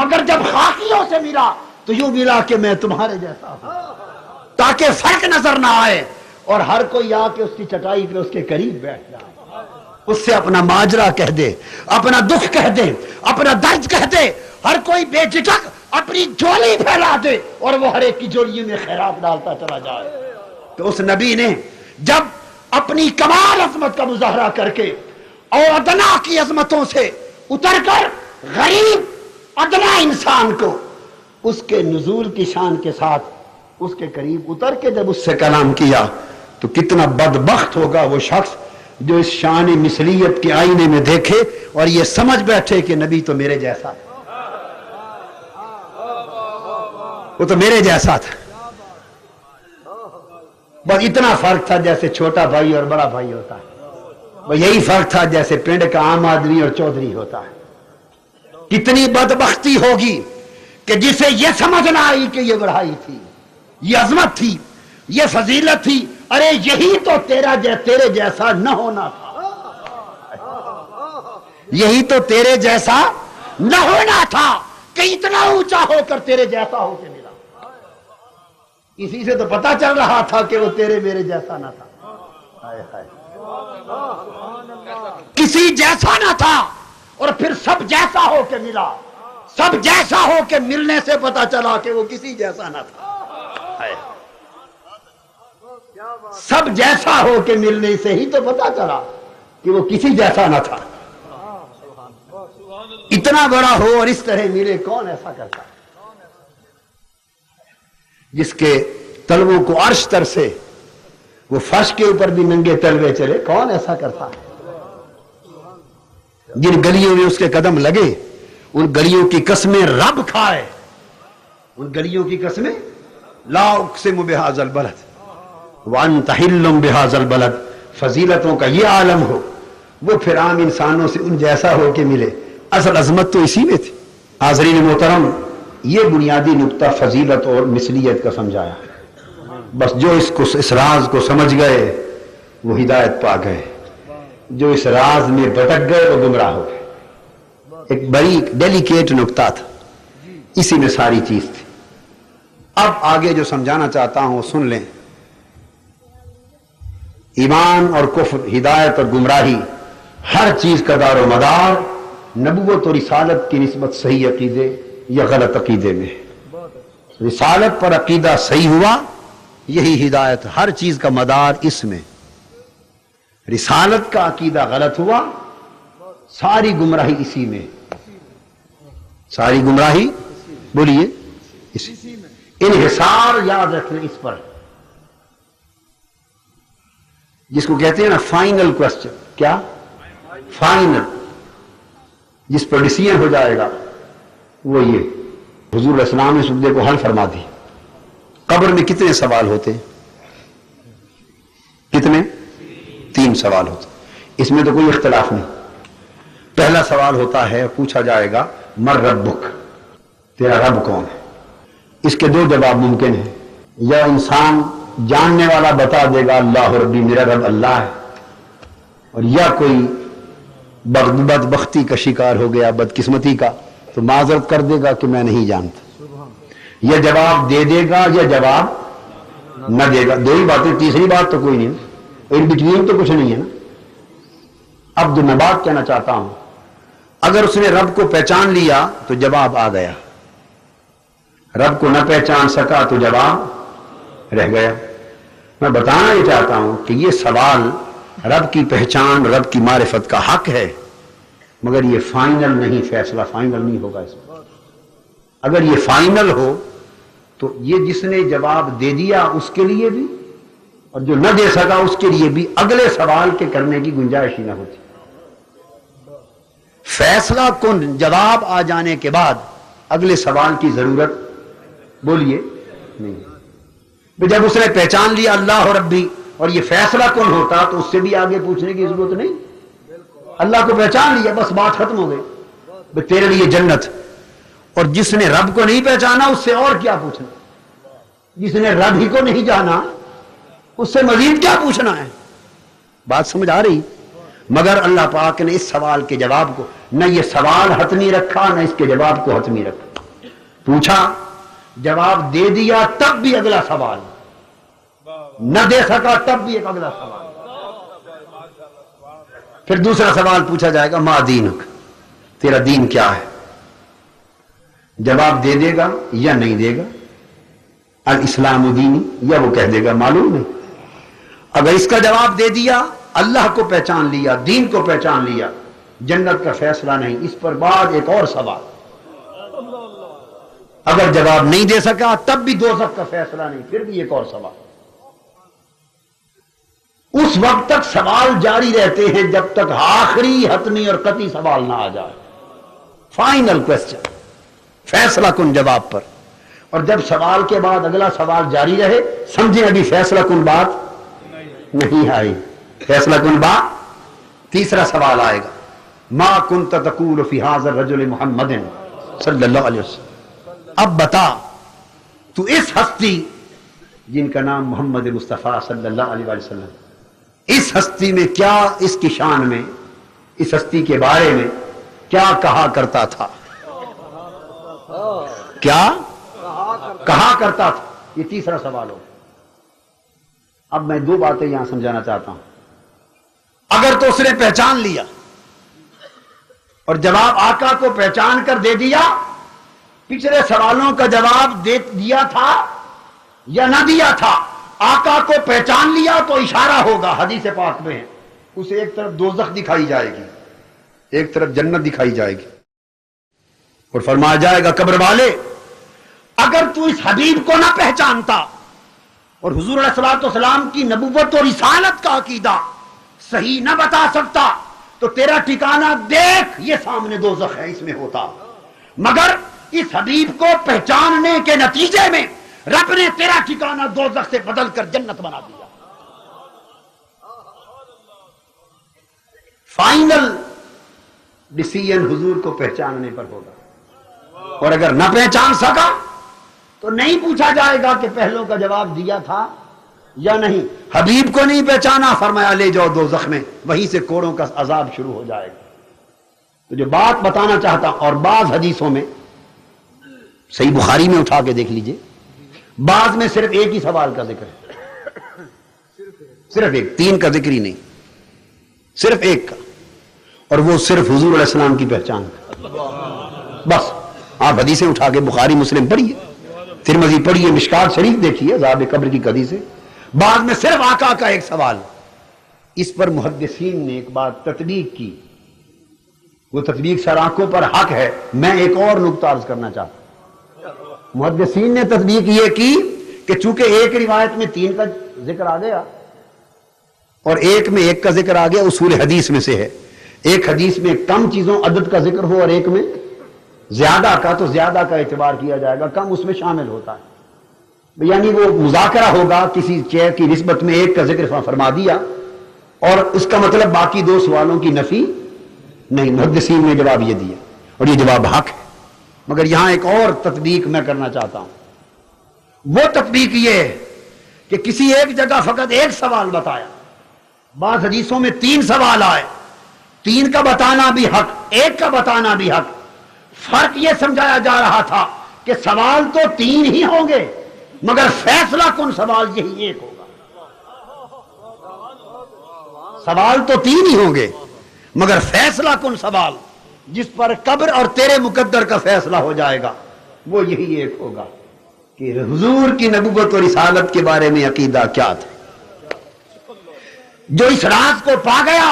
مگر جب خاکیوں سے ملا تو یوں ملا کہ میں تمہارے جیسا ہوں، تاکہ فرق نظر نہ آئے اور ہر کوئی آ کے اس کی چٹائی پہ اس کے قریب بیٹھ جائے، اس سے اپنا ماجرا کہہ دے، اپنا دکھ کہہ دے، اپنا درد کہہ دے، ہر کوئی بے جھجک اپنی جولی پھیلا دے اور وہ ہر ایک کی جولی میں خیرات ڈالتا چلا جائے۔ تو اس نبی نے جب اپنی کمال عظمت کا مظاہرہ کر کے اور ادنا کی عظمتوں سے اتر کر غریب ادنا انسان کو اس کے نزول کی شان کے ساتھ اس کے قریب اتر کے جب اس سے کلام کیا تو کتنا بدبخت ہوگا وہ شخص جو اس شان مثلیت کے آئینے میں دیکھے اور یہ سمجھ بیٹھے کہ نبی تو میرے جیسا ہے، وہ تو میرے جیسا تھا، بس اتنا فرق تھا جیسے چھوٹا بھائی اور بڑا بھائی ہوتا ہے، وہ یہی فرق تھا جیسے پنڈ کا عام آدمی اور چودھری ہوتا ہے۔ کتنی بدبختی ہوگی کہ جسے یہ سمجھ نہ آئی کہ یہ بڑائی تھی، یہ عظمت تھی، یہ فضیلت تھی، ارے یہی تو تیرے جیسا نہ ہونا تھا، یہی تو تیرے جیسا نہ ہونا تھا کہ اتنا اونچا ہو کر تیرے جیسا ہو کے ملا۔ اسی سے تو پتا چل رہا تھا کہ وہ تیرے میرے جیسا نہ تھا، ہائے ہائے، کسی جیسا نہ تھا اور پھر سب جیسا ہو کے ملا، سب جیسا ہو کے ملنے سے پتا چلا کہ وہ کسی جیسا نہ تھا، سب جیسا ہو کے ملنے سے ہی تو پتا چلا کہ وہ کسی جیسا نہ تھا۔ اتنا اتنا بڑا ہو اور اس طرح ملے، کون ایسا کرتا ہے؟ جس کے تلووں کو عرش ترسے، وہ فرش کے اوپر بھی ننگے تلوے چلے، کون ایسا کرتا ہے؟ جن گلیوں میں اس کے قدم لگے ان گلیوں کی قسمیں رب کھائے، ان گلیوں کی قسمیں، لا اقسم بہذا البلد وانت حل بہذا البلد، فضیلتوں کا یہ عالم ہو، وہ پھر عام انسانوں سے ان جیسا ہو کے ملے، اصل عظمت تو اسی میں تھی۔ حاضرین محترم، یہ بنیادی نقطہ فضیلت اور مثلیت کا سمجھایا، بس جو اس راز کو سمجھ گئے وہ ہدایت پا گئے، جو اس راز میں بھٹک گئے وہ گمراہ ہو گئے۔ ایک بڑی ڈیلیکیٹ نقطہ تھا، اسی میں ساری چیز تھی۔ اب آگے جو سمجھانا چاہتا ہوں سن لیں۔ ایمان اور کفر، ہدایت اور گمراہی، ہر چیز کا دار و مدار نبوت اور رسالت کی نسبت صحیح عقیدے یا غلط عقیدے میں۔ رسالت پر عقیدہ صحیح ہوا، یہی ہدایت، ہر چیز کا مدار اس میں۔ رسالت کا عقیدہ غلط ہوا، ساری گمراہی اسی میں، ساری گمراہی بولیے اسی میں۔ انحصار یاد رکھنا اس پر، جس کو کہتے ہیں نا فائنل کوسچن، کیا فائنل، جس پر ڈیسیژن ہو جائے گا وہ یہ۔ حضور علیہ السلام نے اس مدعے کو حل فرما دی۔ قبر میں کتنے سوال ہوتے ہیں؟ کتنے؟ 3 سوال ہوتے ہیں، اس میں تو کوئی اختلاف نہیں۔ پہلا سوال ہوتا ہے، پوچھا جائے گا من ربک، تیرا رب کون ہے؟ اس کے 2 جواب ممکن ہیں، یا انسان جاننے والا بتا دے گا اللہ ربی، میرا رب اللہ ہے، اور یا کوئی بدبختی کا شکار ہو گیا، بدقسمتی کا، تو معذرت کر دے گا کہ میں نہیں جانتا، یا جواب دے دے گا یا جواب نہ دے گا، 2 ہی باتیں، تیسری بات تو کوئی نہیں، ان بٹوین تو کچھ نہیں ہے نا۔ اب جو میں بات کہنا چاہتا ہوں، اگر اس نے رب کو پہچان لیا تو جواب آ گیا، رب کو نہ پہچان سکا تو جواب رہ گیا۔ میں بتانا یہ چاہتا ہوں کہ یہ سوال رب کی پہچان، رب کی معرفت کا حق ہے، مگر یہ فائنل نہیں، فیصلہ فائنل نہیں ہوگا اس میں۔ اگر یہ فائنل ہو تو یہ جس نے جواب دے دیا اس کے لیے بھی، اور جو نہ دے سکا اس کے لیے بھی اگلے سوال کے کرنے کی گنجائش ہی نہ ہوتی۔ فیصلہ کن جواب آ جانے کے بعد اگلے سوال کی ضرورت بولیے نہیں۔ جب اس نے پہچان لیا اللہ ربی اور یہ فیصلہ کن ہوتا تو اس سے بھی آگے پوچھنے کی ضرورت نہیں۔ اللہ کو پہچان لیا، بس بات ختم ہو گئی، تیرے لیے جنت۔ اور جس نے رب کو نہیں پہچانا اس سے اور کیا پوچھنا؟ جس نے رب ہی کو نہیں جانا اس سے مزید کیا پوچھنا ہے؟ بات سمجھ آ رہی؟ مگر اللہ پاک نے اس سوال کے جواب کو، نہ یہ سوال حتمی رکھا نہ اس کے جواب کو حتمی رکھا، پوچھا، جواب دے دیا تب بھی اگلا سوال، نہ دے سکا تب بھی ایک اگلا سوال، پھر دوسرا سوال پوچھا جائے گا ما دینک، تیرا دین کیا ہے؟ جواب دے دے گا یا نہیں دے گا، الاسلام دینی، یا وہ کہہ دے گا معلوم نہیں۔ اگر اس کا جواب دے دیا، اللہ کو پہچان لیا، دین کو پہچان لیا، جنت کا فیصلہ نہیں، اس پر بعد ایک اور سوال۔ اگر جواب نہیں دے سکا تب بھی دوزخ کا فیصلہ نہیں، پھر بھی ایک اور سوال۔ اس وقت تک سوال جاری رہتے ہیں جب تک آخری حتمی اور قطعی سوال نہ آ جائے، فائنل کوسچن، فیصلہ کن جواب پر۔ اور جب سوال کے بعد اگلا سوال جاری رہے، سمجھیں ابھی فیصلہ کن بات نہیں آئی، فیصلہ کن بات، تیسرا سوال آئے گا، ما کنت تقول فی ھذا الرجل محمد صلی اللہ علیہ وسلم، اب بتا تو اس ہستی جن کا نام محمد مصطفیٰ صلی اللہ علیہ وسلم، اس ہستی میں کیا، اس کی شان میں، اس ہستی کے بارے میں کیا کہا کرتا تھا؟ کیا کہا کرتا تھا؟ یہ تیسرا سوال ہو۔ اب میں 2 باتیں یہاں سمجھانا چاہتا ہوں۔ اگر تو اس نے پہچان لیا اور جواب آقا کو پہچان کر دے دیا، پچھلے سوالوں کا جواب دے دیا تھا یا نہ دیا تھا، آقا کو پہچان لیا تو اشارہ ہوگا، حدیث پاک میں ہے، اسے ایک طرف دوزخ دکھائی جائے گی، ایک طرف جنت دکھائی جائے گی۔ اور فرمایا جائے گا قبر والے اگر تو اس حبیب کو نہ پہچانتا اور حضور علیہ الصلوۃ والسلام کی نبوت اور رسالت کا عقیدہ صحیح نہ بتا سکتا تو تیرا ٹھکانہ دیکھ یہ سامنے دوزخ ہے اس میں ہوتا، مگر اس حبیب کو پہچاننے کے نتیجے میں رب نے تیرا ٹھکانہ دوزخ سے بدل کر جنت بنا دیا۔ فائنل ڈیسیژن حضور کو پہچاننے پر ہوگا، اور اگر نہ پہچان سکا تو نہیں پوچھا جائے گا کہ پہلوں کا جواب دیا تھا یا نہیں۔ حبیب کو نہیں پہچانا، فرمایا لے جاؤ دوزخ میں، وہیں سے کوڑوں کا عذاب شروع ہو جائے گا۔ تو جو بات بتانا چاہتا، اور بعض حدیثوں میں صحیح بخاری میں اٹھا کے دیکھ لیجئے، بعض میں صرف ایک ہی سوال کا ذکر ہے، صرف ایک، تین کا ذکر ہی نہیں، صرف ایک کا، اور وہ صرف حضور علیہ السلام کی پہچان کا۔ بس آپ حدیثیں اٹھا کے بخاری مسلم پڑھیے، ترمذی پڑھیے، مشکات شریف دیکھیے، عذاب قبر کی حدیث ہے، بعد میں صرف آقا کا ایک سوال۔ اس پر محدثین نے ایک بات تطبیق کی، وہ تطبیق سر آنکھوں پر حق ہے۔ میں ایک اور نقطہ عرض کرنا چاہتا ہوں، محدثین نے تطبیق یہ کی کہ چونکہ ایک روایت میں تین کا ذکر آ گیا اور ایک میں ایک کا ذکر آ گیا، اصول حدیث میں سے ہے، ایک حدیث میں کم چیزوں عدد کا ذکر ہو اور ایک میں زیادہ کا، تو زیادہ کا اعتبار کیا جائے گا، کم اس میں شامل ہوتا ہے، یعنی وہ مذاکرہ ہوگا، کسی چیز کی نسبت میں ایک کا ذکر فرما دیا اور اس کا مطلب باقی دو سوالوں کی نفی نہیں۔ محدثین نے جواب یہ دیا اور یہ جواب حق ہے، مگر یہاں ایک اور تطبیق میں کرنا چاہتا ہوں۔ وہ تطبیق یہ ہے کہ کسی ایک جگہ فقط ایک سوال بتایا، بعض حدیثوں میں تین سوال آئے، تین کا بتانا بھی حق، ایک کا بتانا بھی حق۔ فرق یہ سمجھایا جا رہا تھا کہ سوال تو تین ہی ہوں گے مگر فیصلہ کن سوال یہی ایک ہوگا۔ سوال تو تین ہی ہوں گے مگر فیصلہ کن سوال جس پر قبر اور تیرے مقدر کا فیصلہ ہو جائے گا وہ یہی ایک ہوگا کہ حضور کی نبوت اور رسالت کے بارے میں عقیدہ کیا تھا۔ جو اس راز کو پا گیا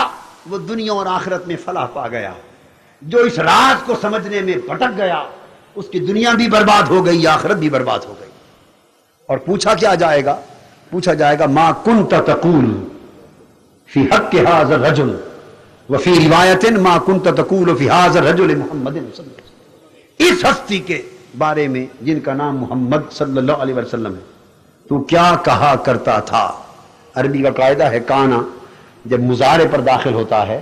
وہ دنیا اور آخرت میں فلاح پا گیا، جو اس راز کو سمجھنے میں بھٹک گیا اس کی دنیا بھی برباد ہو گئی، آخرت بھی برباد ہو گئی۔ اور پوچھا کیا جائے گا؟ پوچھا جائے گا ما کنت تقول فی حق ھذا الرجل وفی روایت ما کنت تقول فی ھذا الرجل محمد صلی اللہ علیہ وسلم، اس ہستی کے بارے میں جن کا نام محمد صلی اللہ علیہ وسلم ہے تو کیا کہا کرتا تھا۔ عربی کا قاعدہ ہے کانا جب مضارع پر داخل ہوتا ہے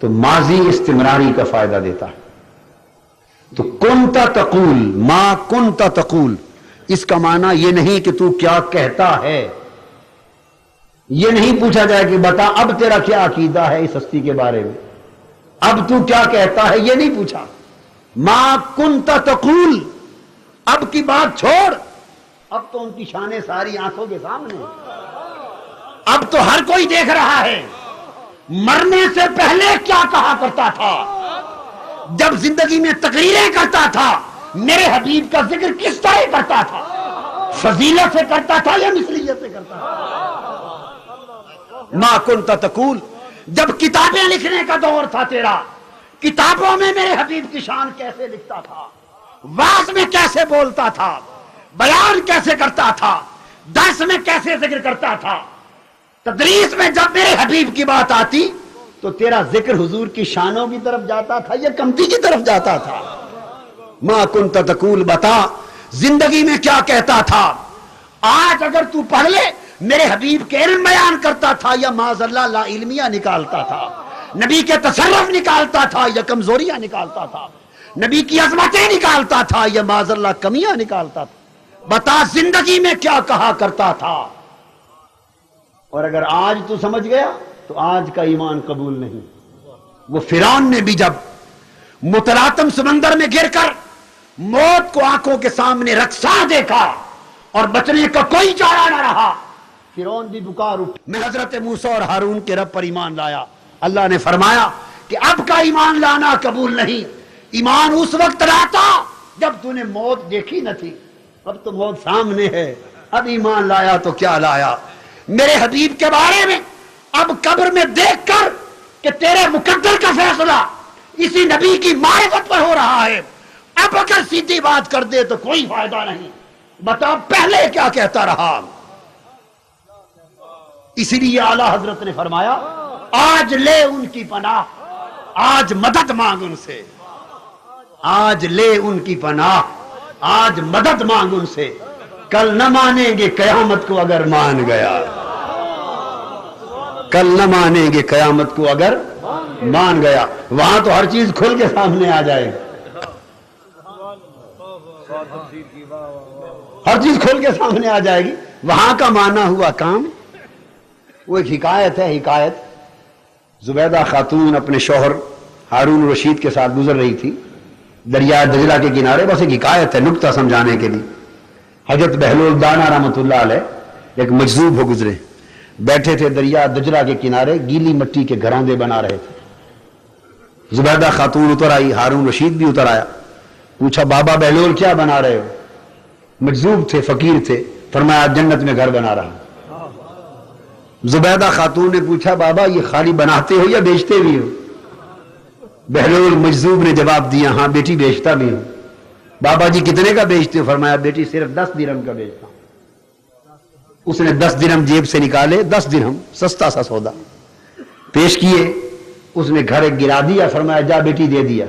تو ماضی استمراری کا فائدہ دیتا ہے، تو کنت تقول، ما کنت تقول، اس کا معنی یہ نہیں کہ تو کیا کہتا ہے، یہ نہیں پوچھا جائے کہ بتا اب تیرا کیا عقیدہ ہے اس ہستی کے بارے میں، اب تو کیا کہتا ہے، یہ نہیں پوچھا۔ ما کنت تقول، اب کی بات چھوڑ، اب تو ان کی شانیں ساری آنکھوں کے سامنے، اب تو ہر کوئی دیکھ رہا ہے مرنے سے پہلے کیا کہا کرتا تھا، جب زندگی میں تقریریں کرتا تھا میرے حبیب کا ذکر کس طرح کرتا تھا، فضیلت سے کرتا تھا یا مثلیت سے کرتا تھا۔ ما کنت تقول، جب کتابیں لکھنے کا دور تھا تیرا، کتابوں میں میرے حبیب کی شان کیسے لکھتا تھا، واعظ میں کیسے بولتا تھا، بیان کیسے کرتا تھا، درس میں کیسے ذکر کرتا تھا، تدریس میں جب میرے حبیب کی بات آتی تو تیرا ذکر حضور کی شانوں کی طرف جاتا تھا یا کمتی کی طرف جاتا تھا۔ ما کنت تقول، بتا زندگی میں کیا کہتا تھا۔ آج اگر تو پڑھ لے میرے حبیب کے علم بیان کرتا تھا یا معاذ اللہ لا علمیہ نکالتا تھا، نبی کے تصرف نکالتا تھا یا کمزوریاں نکالتا تھا، نبی کی عظمتیں نکالتا تھا یا معاذ اللہ کمیاں نکالتا تھا، بتا زندگی میں کیا کہا کرتا تھا۔ اور اگر آج تو سمجھ گیا تو آج کا ایمان قبول نہیں۔ وہ فرعون نے بھی جب متلاطم سمندر میں گر کر موت کو آنکھوں کے سامنے رقصا دیکھا اور بچنے کا کوئی چارہ نہ رہا، فرعون بھی پکار اٹھا، میں حضرت موسیٰ اور ہارون کے رب پر ایمان لایا۔ اللہ نے فرمایا کہ اب کا ایمان لانا قبول نہیں، ایمان اس وقت لاتا جب تو نے موت دیکھی نہ تھی، اب تو موت سامنے ہے، اب ایمان لایا تو کیا لایا۔ میرے حبیب کے بارے میں اب قبر میں دیکھ کر کہ تیرے مقدر کا فیصلہ اسی نبی کی معرفت پر ہو رہا ہے، اب اگر سیدھی بات کر دے تو کوئی فائدہ نہیں، بتا پہلے کیا کہتا رہا۔ اسی لیے اعلی حضرت نے فرمایا آج لے ان کی پناہ، آج مدد مانگ ان سے، آج لے ان کی پناہ، آج مدد مانگ ان سے، کل نہ مانیں گے قیامت کو اگر مان گیا، کل نہ مانیں گے قیامت کو اگر مان گیا۔ وہاں تو ہر چیز کھل کے سامنے آ جائے گی، ہر چیز کھل کے سامنے آ جائے گی۔ وہاں کا مانا ہوا کام، وہ ایک حکایت ہے، حکایت زبیدہ خاتون اپنے شوہر ہارون رشید کے ساتھ گزر رہی تھی دریا دجلہ کے کنارے، بس ایک حکایت ہے نکتہ سمجھانے کے لیے۔ حضرت بہلول دانا رحمۃ اللہ علیہ ایک مجذوب ہو گزرے، بیٹھے تھے دریا دجلہ کے کنارے، گیلی مٹی کے گھروندے بنا رہے تھے۔ زبیدہ خاتون اتر آئی، ہارون رشید بھی اتر آیا، پوچھا بابا بہلول کیا بنا رہے ہو؟ مجذوب تھے، فقیر تھے، فرمایا جنت میں گھر بنا رہا۔ زبیدہ خاتون نے پوچھا بابا یہ خالی بناتے ہو یا بیچتے بھی ہو؟ بہلول مجذوب نے جواب دیا ہاں بیٹی بیچتا بھی ہوں۔ بابا جی کتنے کا بیچتے ہو؟ فرمایا بیٹی صرف 10 درہم کا بیچتا ہوں۔ اس نے 10 درہم جیب سے نکالے، 10 درہم سستا سا سودا پیش کیے، اس نے گھر ایک گرا دیا، فرمایا جا بیٹی دے دیا،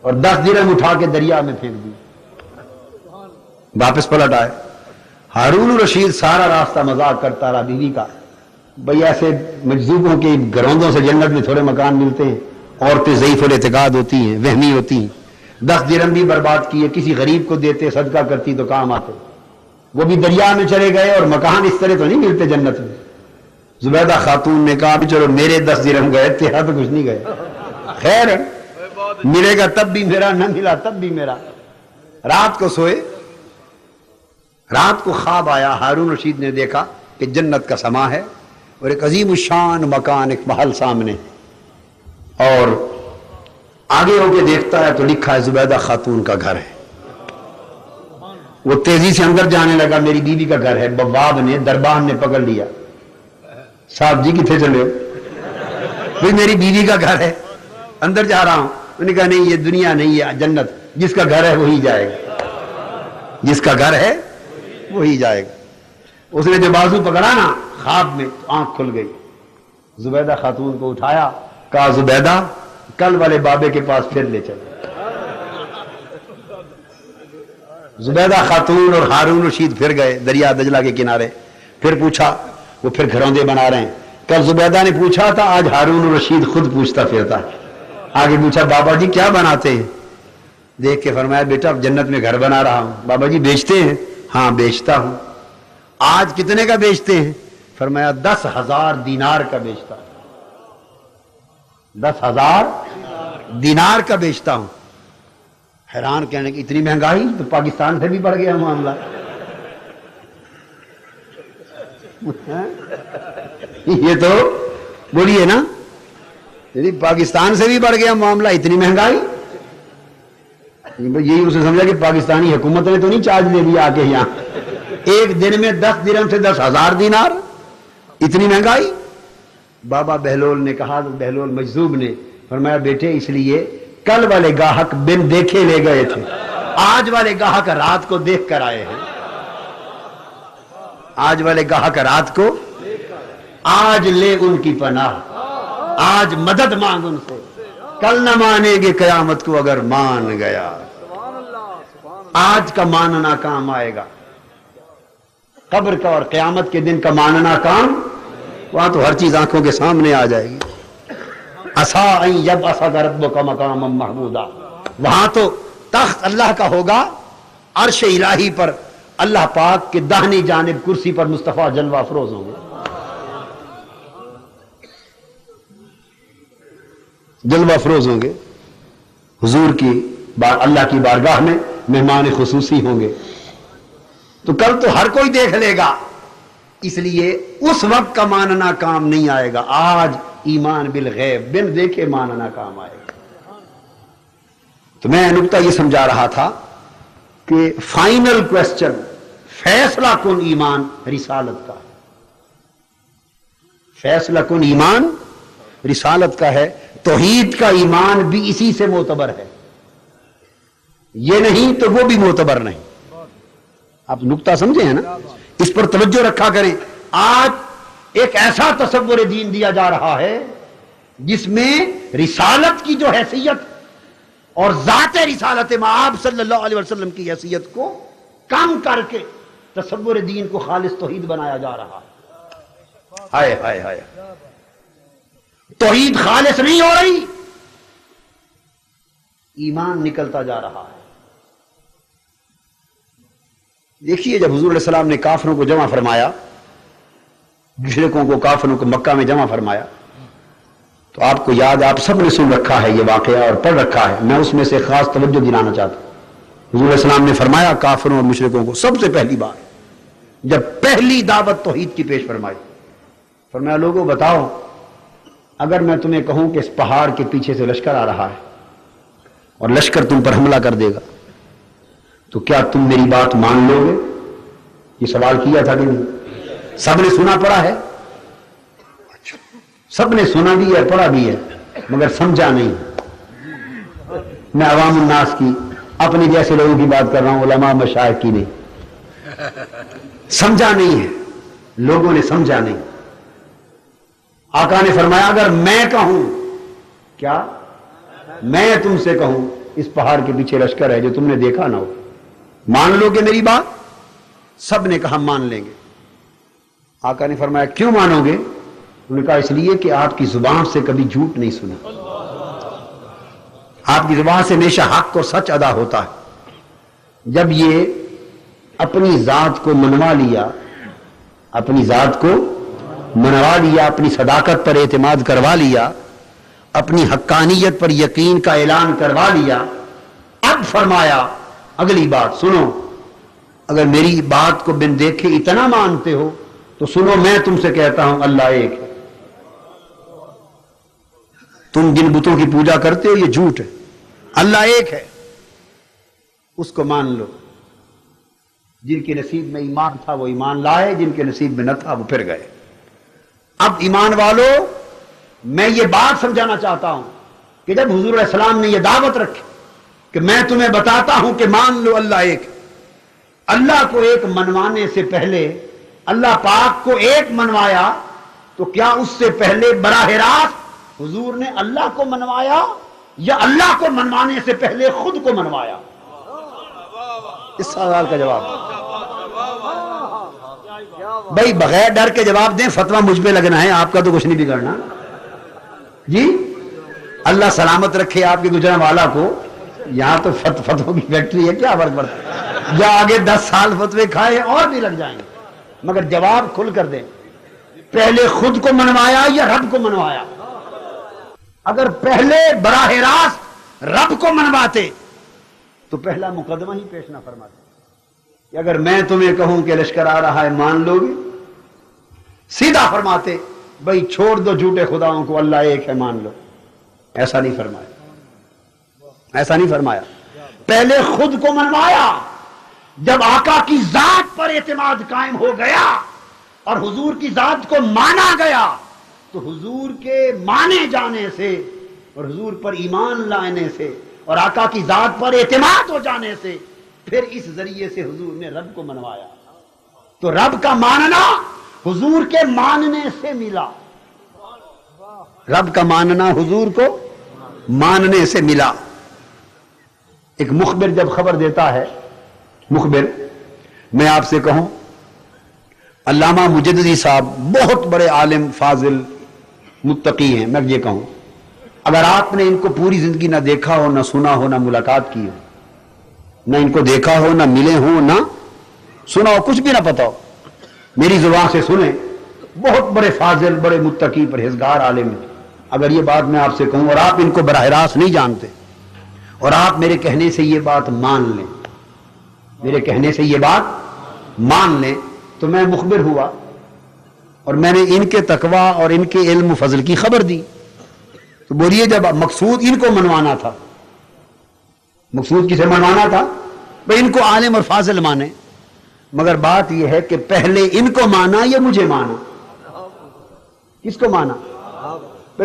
اور 10 درہم اٹھا کے دریا میں پھینک دی۔ واپس پلٹ آئے، ہارون رشید سارا راستہ مذاق کرتا رہا بیوی کا، بھئی ایسے مجذوبوں کے گروندوں سے جنت میں تھوڑے مکان ملتے ہیں، عورتیں ضعیف الاعتقاد ہوتی ہیں، وہمی ہوتی ہیں، 10 درہم بھی برباد کیے، کسی غریب کو دیتے صدقہ کرتی تو کام آتے، وہ بھی دریا میں چلے گئے، اور مکان اس طرح تو نہیں ملتے جنت میں۔ زبیدہ خاتون نے کہا چلو میرے 10 درہم گئے، تیرا تو کچھ نہیں گئے، خیر ملے گا تب بھی میرا، نہ ملا تب بھی میرا۔ رات کو سوئے، رات کو خواب آیا، ہارون رشید نے دیکھا کہ جنت کا سما ہے اور ایک عظیم الشان مکان، ایک محل سامنے، اور آگے ہو کے دیکھتا ہے تو لکھا ہے زبیدہ خاتون کا گھر ہے۔ وہ تیزی سے اندر جانے لگا، میری بیوی کا گھر ہے۔ بواب نے، دربان نے پکڑ لیا، صاحب جی کتنے چلے ہو؟ بھئی میری بیوی کا گھر ہے، اندر جا رہا ہوں۔ انہوں نے کہا نہیں یہ دنیا نہیں ہے جنت، جس کا گھر ہے وہی جائے گا، جس کا گھر ہے وہی جائے گا۔ اس نے جو بازو پکڑا نا خواب میں تو آنکھ کھل گئی، زبیدہ خاتون کو اٹھایا، کہا زبیدہ کل والے بابے کے پاس پھر لے چلے۔ زبیدہ خاتون اور ہارون رشید پھر گئے دریا دجلہ کے کنارے، پھر پوچھا، وہ پھر گھروندے بنا رہے ہیں۔ کل زبیدہ نے پوچھا تھا، آج ہارون رشید خود پوچھتا پھرتا۔ آگے پوچھا بابا جی کیا بناتے ہیں؟ دیکھ کے فرمایا بیٹا جنت میں گھر بنا رہا ہوں۔ بابا جی بیچتے ہیں؟ ہاں بیچتا ہوں۔ آج کتنے کا بیچتے ہیں؟ فرمایا 10,000 دینار کا بیچتا ہوں، 10,000 دینار کا بیچتا ہوں۔ حیران کہنے کہ اتنی مہنگائی، تو پاکستان سے بھی بڑھ گیا معاملہ۔ یہ تو بولیے نا، پاکستان سے بھی بڑھ گیا معاملہ، اتنی مہنگائی۔ یہی اسے سمجھا کہ پاکستانی حکومت نے تو نہیں چارج دے دیا آ کے یہاں، ایک دن میں 10 درہم سے 10,000 دینار، اتنی مہنگائی۔ بابا بہلول نے کہا، بہلول مجذوب نے فرمایا بیٹے اس لیے کل والے گاہک بن دیکھے لے گئے تھے، آج والے گاہک رات کو دیکھ کر آئے ہیں، آج والے گاہک رات کو، آج لے ان کی پناہ، آج مدد مانگ ان سے، کل نہ مانیں گے قیامت کو اگر مان گیا۔ آج کا ماننا کام آئے گا، قبر کا اور قیامت کے دن کا ماننا کام، وہاں تو ہر چیز آنکھوں کے سامنے آ جائے گی۔ عسیٰ ان یبعثک ربک مقاما محمودا، وہاں تو تخت اللہ کا ہوگا، عرش الہی پر اللہ پاک کے داہنی جانب کرسی پر مصطفیٰ جلوہ افروز ہوں گے، جلوہ افروز ہوں گے، حضور کی اللہ کی بارگاہ میں مہمان خصوصی ہوں گے۔ تو کل تو ہر کوئی دیکھ لے گا، اس لیے اس وقت کا ماننا کام نہیں آئے گا، آج ایمان بالغیب بن دیکھے ماننا کام آئے گا۔ تو میں نکتہ یہ سمجھا رہا تھا کہ فائنل کوسچن، فیصلہ کن ایمان رسالت کا ہے، فیصلہ کن ایمان رسالت کا ہے۔ توحید کا ایمان بھی اسی سے معتبر ہے، یہ نہیں تو وہ بھی معتبر نہیں. آپ نقطہ سمجھے ہیں نا, اس پر توجہ رکھا کریں. آج ایک ایسا تصور دین دیا جا رہا ہے جس میں رسالت کی جو حیثیت اور ذات رسالت مآب صلی اللہ علیہ وسلم کی حیثیت کو کم کر کے تصور دین کو خالص توحید بنایا جا رہا ہے. ہائے ہائے ہائے, توحید خالص نہیں ہو رہی, ایمان نکلتا جا رہا ہے. دیکھیے جب حضور علیہ السلام نے کافروں کو جمع فرمایا, مشرکوں کو کافروں کو مکہ میں جمع فرمایا, تو آپ کو یاد, آپ سب نے سن رکھا ہے یہ واقعہ اور پڑھ رکھا ہے, میں اس میں سے خاص توجہ دلانا چاہتا ہوں. حضور علیہ السلام نے فرمایا کافروں اور مشرکوں کو سب سے پہلی بار جب پہلی دعوت توحید کی پیش فرمائی, فرمایا لوگوں بتاؤ, اگر میں تمہیں کہوں کہ اس پہاڑ کے پیچھے سے لشکر آ رہا ہے اور لشکر تم پر حملہ کر دے گا, تو کیا تم میری بات مان لو گے؟ یہ سوال کیا تھا کہ نہیں؟ سب نے سنا پڑھا ہے, سب نے سنا بھی ہے پڑھا بھی ہے, مگر سمجھا نہیں. میں عوام الناس کی, اپنے جیسے لوگوں کی بات کر رہا ہوں, علماء مشائخ کی نہیں. سمجھا نہیں ہے, لوگوں نے سمجھا نہیں. آقا نے فرمایا اگر میں کہوں, کیا میں تم سے کہوں اس پہاڑ کے پیچھے لشکر ہے جو تم نے دیکھا نہ ہو, مان لو گے میری بات؟ سب نے کہا مان لیں گے. آقا نے فرمایا کیوں مانو گے؟ انہوں نے کہا اس لیے کہ آپ کی زبان سے کبھی جھوٹ نہیں سنا, آپ کی زبان سے ہمیشہ حق اور سچ ادا ہوتا ہے. جب یہ اپنی ذات کو منوا لیا, اپنی ذات کو منوا لیا, اپنی صداقت پر اعتماد کروا لیا, اپنی حقانیت پر یقین کا اعلان کروا لیا, اب فرمایا اگلی بات سنو, اگر میری بات کو بن دیکھے اتنا مانتے ہو تو سنو, میں تم سے کہتا ہوں اللہ ایک ہے. تم جن بتوں کی پوجا کرتے ہو یہ جھوٹ ہے, اللہ ایک ہے, اس کو مان لو. جن کے نصیب میں ایمان تھا وہ ایمان لائے, جن کے نصیب میں نہ تھا وہ پھر گئے. اب ایمان والو, میں یہ بات سمجھانا چاہتا ہوں کہ جب حضور علیہ السلام نے یہ دعوت رکھی کہ میں تمہیں بتاتا ہوں کہ مان لو اللہ ایک, اللہ کو ایک منوانے سے پہلے اللہ پاک کو ایک منوایا, تو کیا اس سے پہلے براہ راست حضور نے اللہ کو منوایا یا اللہ کو منوانے سے پہلے خود کو منوایا؟ اس سوال کا جواب بھائی بغیر ڈر کے جواب دیں, فتویٰ مجھ پہ لگنا ہے, آپ کا تو کچھ نہیں بگڑنا. جی اللہ سلامت رکھے آپ کے گجران والا کو, یہاں تو فتووں کی فیکٹری ہے, کیا فرق پڑتا ہے, یا آگے 10 سال فتوے کھائے اور بھی لگ جائیں گے, مگر جواب کھل کر دیں, پہلے خود کو منوایا یا رب کو منوایا؟ اگر پہلے براہ راست رب کو منواتے تو پہلا مقدمہ ہی پیش نہ فرماتے کہ اگر میں تمہیں کہوں کہ لشکر آ رہا ہے مان لو گے؟ سیدھا فرماتے بھائی چھوڑ دو جھوٹے خداؤں کو, اللہ ایک ہے مان لو. ایسا نہیں فرمایا, ایسا نہیں فرمایا. پہلے خود کو منوایا. جب آقا کی ذات پر اعتماد قائم ہو گیا اور حضور کی ذات کو مانا گیا, تو حضور کے مانے جانے سے اور حضور پر ایمان لانے سے اور آقا کی ذات پر اعتماد ہو جانے سے پھر اس ذریعے سے حضور نے رب کو منوایا. تو رب کا ماننا حضور کے ماننے سے ملا, رب کا ماننا حضور کو ماننے سے ملا. ایک مخبر جب خبر دیتا ہے, مخبر, میں آپ سے کہوں علامہ مجددی صاحب بہت بڑے عالم فاضل متقی ہیں, میں یہ کہوں اگر آپ نے ان کو پوری زندگی نہ دیکھا ہو, نہ سنا ہو, نہ ملاقات کی ہو, نہ ان کو دیکھا ہو, نہ ملے ہو, نہ سنا ہو, کچھ بھی نہ پتا ہو, میری زبان سے سنیں, بہت بڑے فاضل, بڑے متقی, پرہیزگار عالم ہیں. اگر یہ بات میں آپ سے کہوں اور آپ ان کو براہ راست نہیں جانتے اور آپ میرے کہنے سے یہ بات مان لیں, میرے کہنے سے یہ بات مان لیں, تو میں مخبر ہوا اور میں نے ان کے تقوی اور ان کے علم و فضل کی خبر دی. تو بولیے جب مقصود ان کو منوانا تھا, مقصود کسے منوانا تھا؟ بھئی ان کو عالم اور فاضل مانے, مگر بات یہ ہے کہ پہلے ان کو مانا یا مجھے مانا؟ کس کو مانا؟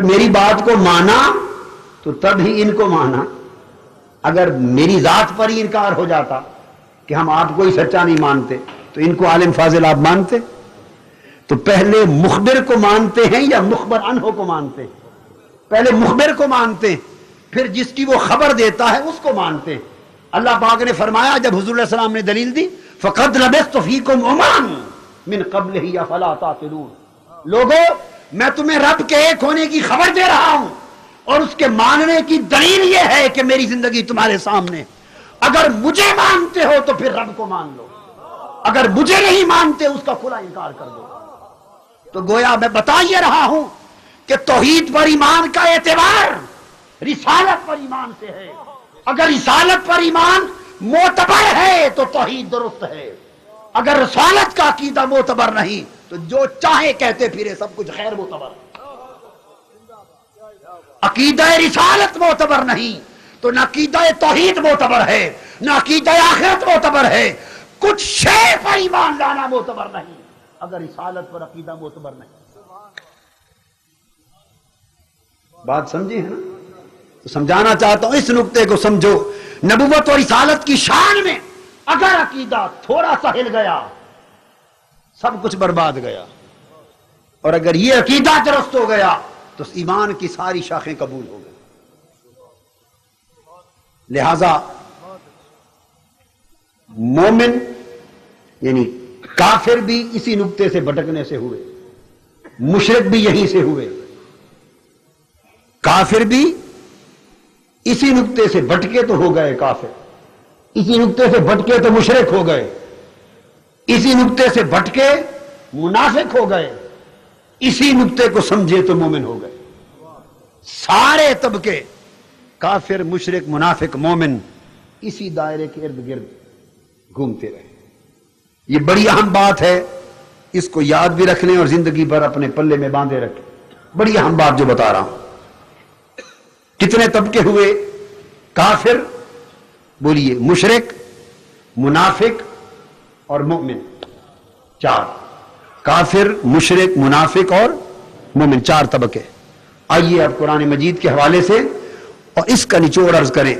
میری بات کو مانا تو تب ہی ان کو مانا, اگر میری ذات پر ہی انکار ہو جاتا کہ ہم آپ کو ہی سچا نہیں مانتے تو ان کو عالم فاضل آپ مانتے؟ تو پہلے مخبر کو مانتے ہیں یا مخبر عنہ کو مانتے ہیں؟ پہلے مخبر کو مانتے ہیں، پھر جس کی وہ خبر دیتا ہے اس کو مانتے ہیں۔ اللہ پاک نے فرمایا جب حضور علیہ السلام نے دلیل دی فَقَدْ لَبِثْتُ فِيكُمْ أُمَمًا مِّن قَبْلِهِ أَفَلَا تَعْقِلُونَ، لوگوں میں تمہیں رب کے ایک ہونے کی خبر دے رہا ہوں اور اس کے ماننے کی دلیل یہ ہے کہ میری زندگی تمہارے سامنے، اگر مجھے مانتے ہو تو پھر رب کو مان لو، اگر مجھے نہیں مانتے اس کا کھلا انکار کر دو۔ تو گویا میں بتا یہ رہا ہوں کہ توحید پر ایمان کا اعتبار رسالت پر ایمان سے ہے، اگر رسالت پر ایمان معتبر ہے تو توحید درست ہے، اگر رسالت کا عقیدہ معتبر نہیں تو جو چاہے کہتے پھرے سب کچھ غیر معتبر۔ عقیدہ رسالت معتبر نہیں تو نہ عقیدہ توحید معتبر ہے، نہ عقیدہ آخرت معتبر ہے، کچھ شے پر ایمان لانا معتبر نہیں اگر رسالت پر عقیدہ معتبر نہیں۔ بات سمجھے ہے نا؟ تو سمجھانا چاہتا ہوں اس نقطے کو سمجھو، نبوت اور رسالت کی شان میں اگر عقیدہ تھوڑا سا ہل گیا سب کچھ برباد گیا، اور اگر یہ عقیدہ درست ہو گیا تو ایمان کی ساری شاخیں قبول ہو گئی۔ لہذا مومن یعنی کافر بھی اسی نقطے سے بھٹکنے سے ہوئے، مشرک بھی یہیں سے ہوئے، کافر بھی اسی نقطے سے بھٹکے تو ہو گئے کافر، اسی نقطے سے بھٹکے تو مشرک ہو گئے، اسی نقطے سے بھٹکے منافق ہو گئے، اسی نقطے کو سمجھے تو مومن ہو گئے۔ سارے طبقے کافر، مشرک، منافق، مومن اسی دائرے کے ارد گرد گھومتے رہے۔ یہ بڑی اہم بات ہے، اس کو یاد بھی رکھ لیں اور زندگی بھر اپنے پلے میں باندھے رکھیں۔ بڑی اہم بات جو بتا رہا ہوں۔ کتنے طبقے ہوئے؟ کافر، بولیے، مشرک، منافق اور مومن، چار۔ کافر، مشرک، منافق اور مومن، چار طبقے۔ آئیے اب قرآن مجید کے حوالے سے اور اس کا نچوڑ عرض کریں۔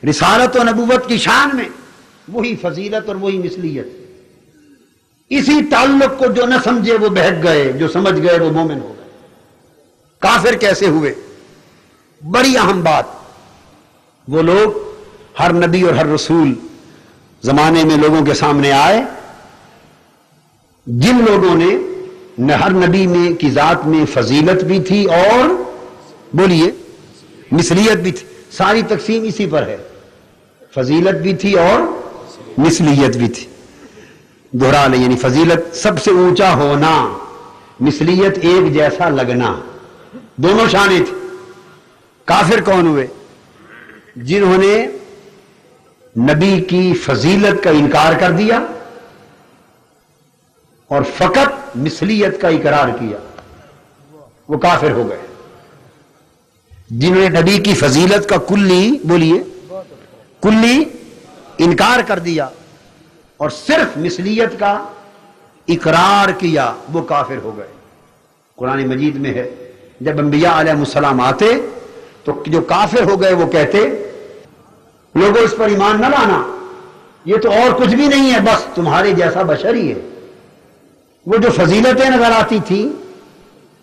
رسالت و نبوت کی شان میں وہی فضیلت اور وہی مثلیت، اسی تعلق کو جو نہ سمجھے وہ بہک گئے، جو سمجھ گئے وہ مومن ہو گئے۔ کافر کیسے ہوئے؟ بڑی اہم بات، وہ لوگ ہر نبی اور ہر رسول زمانے میں لوگوں کے سامنے آئے، جن لوگوں نے ہر نبی میں کی ذات میں فضیلت بھی تھی اور بولیے مثلیت بھی تھی، ساری تقسیم اسی پر ہے، فضیلت بھی تھی اور مثلیت بھی تھی۔ دہرا لیں، یعنی فضیلت سب سے اونچا ہونا، مثلیت ایک جیسا لگنا، دونوں شانیں تھی۔ کافر کون ہوئے؟ جنہوں نے نبی کی فضیلت کا انکار کر دیا اور فقط مثلیت کا اقرار کیا، وہ کافر ہو گئے۔ جنہوں نے نبی کی فضیلت کا کلی، بولیے، کلی انکار کر دیا اور صرف مثلیت کا اقرار کیا، وہ کافر ہو گئے۔ قرآن مجید میں ہے جب انبیاء علیہ السلام آتے تو جو کافر ہو گئے وہ کہتے لوگوں اس پر ایمان نہ لانا، یہ تو اور کچھ بھی نہیں ہے، بس تمہارے جیسا بشر ہی ہے۔ وہ جو فضیلتیں نظر آتی تھی،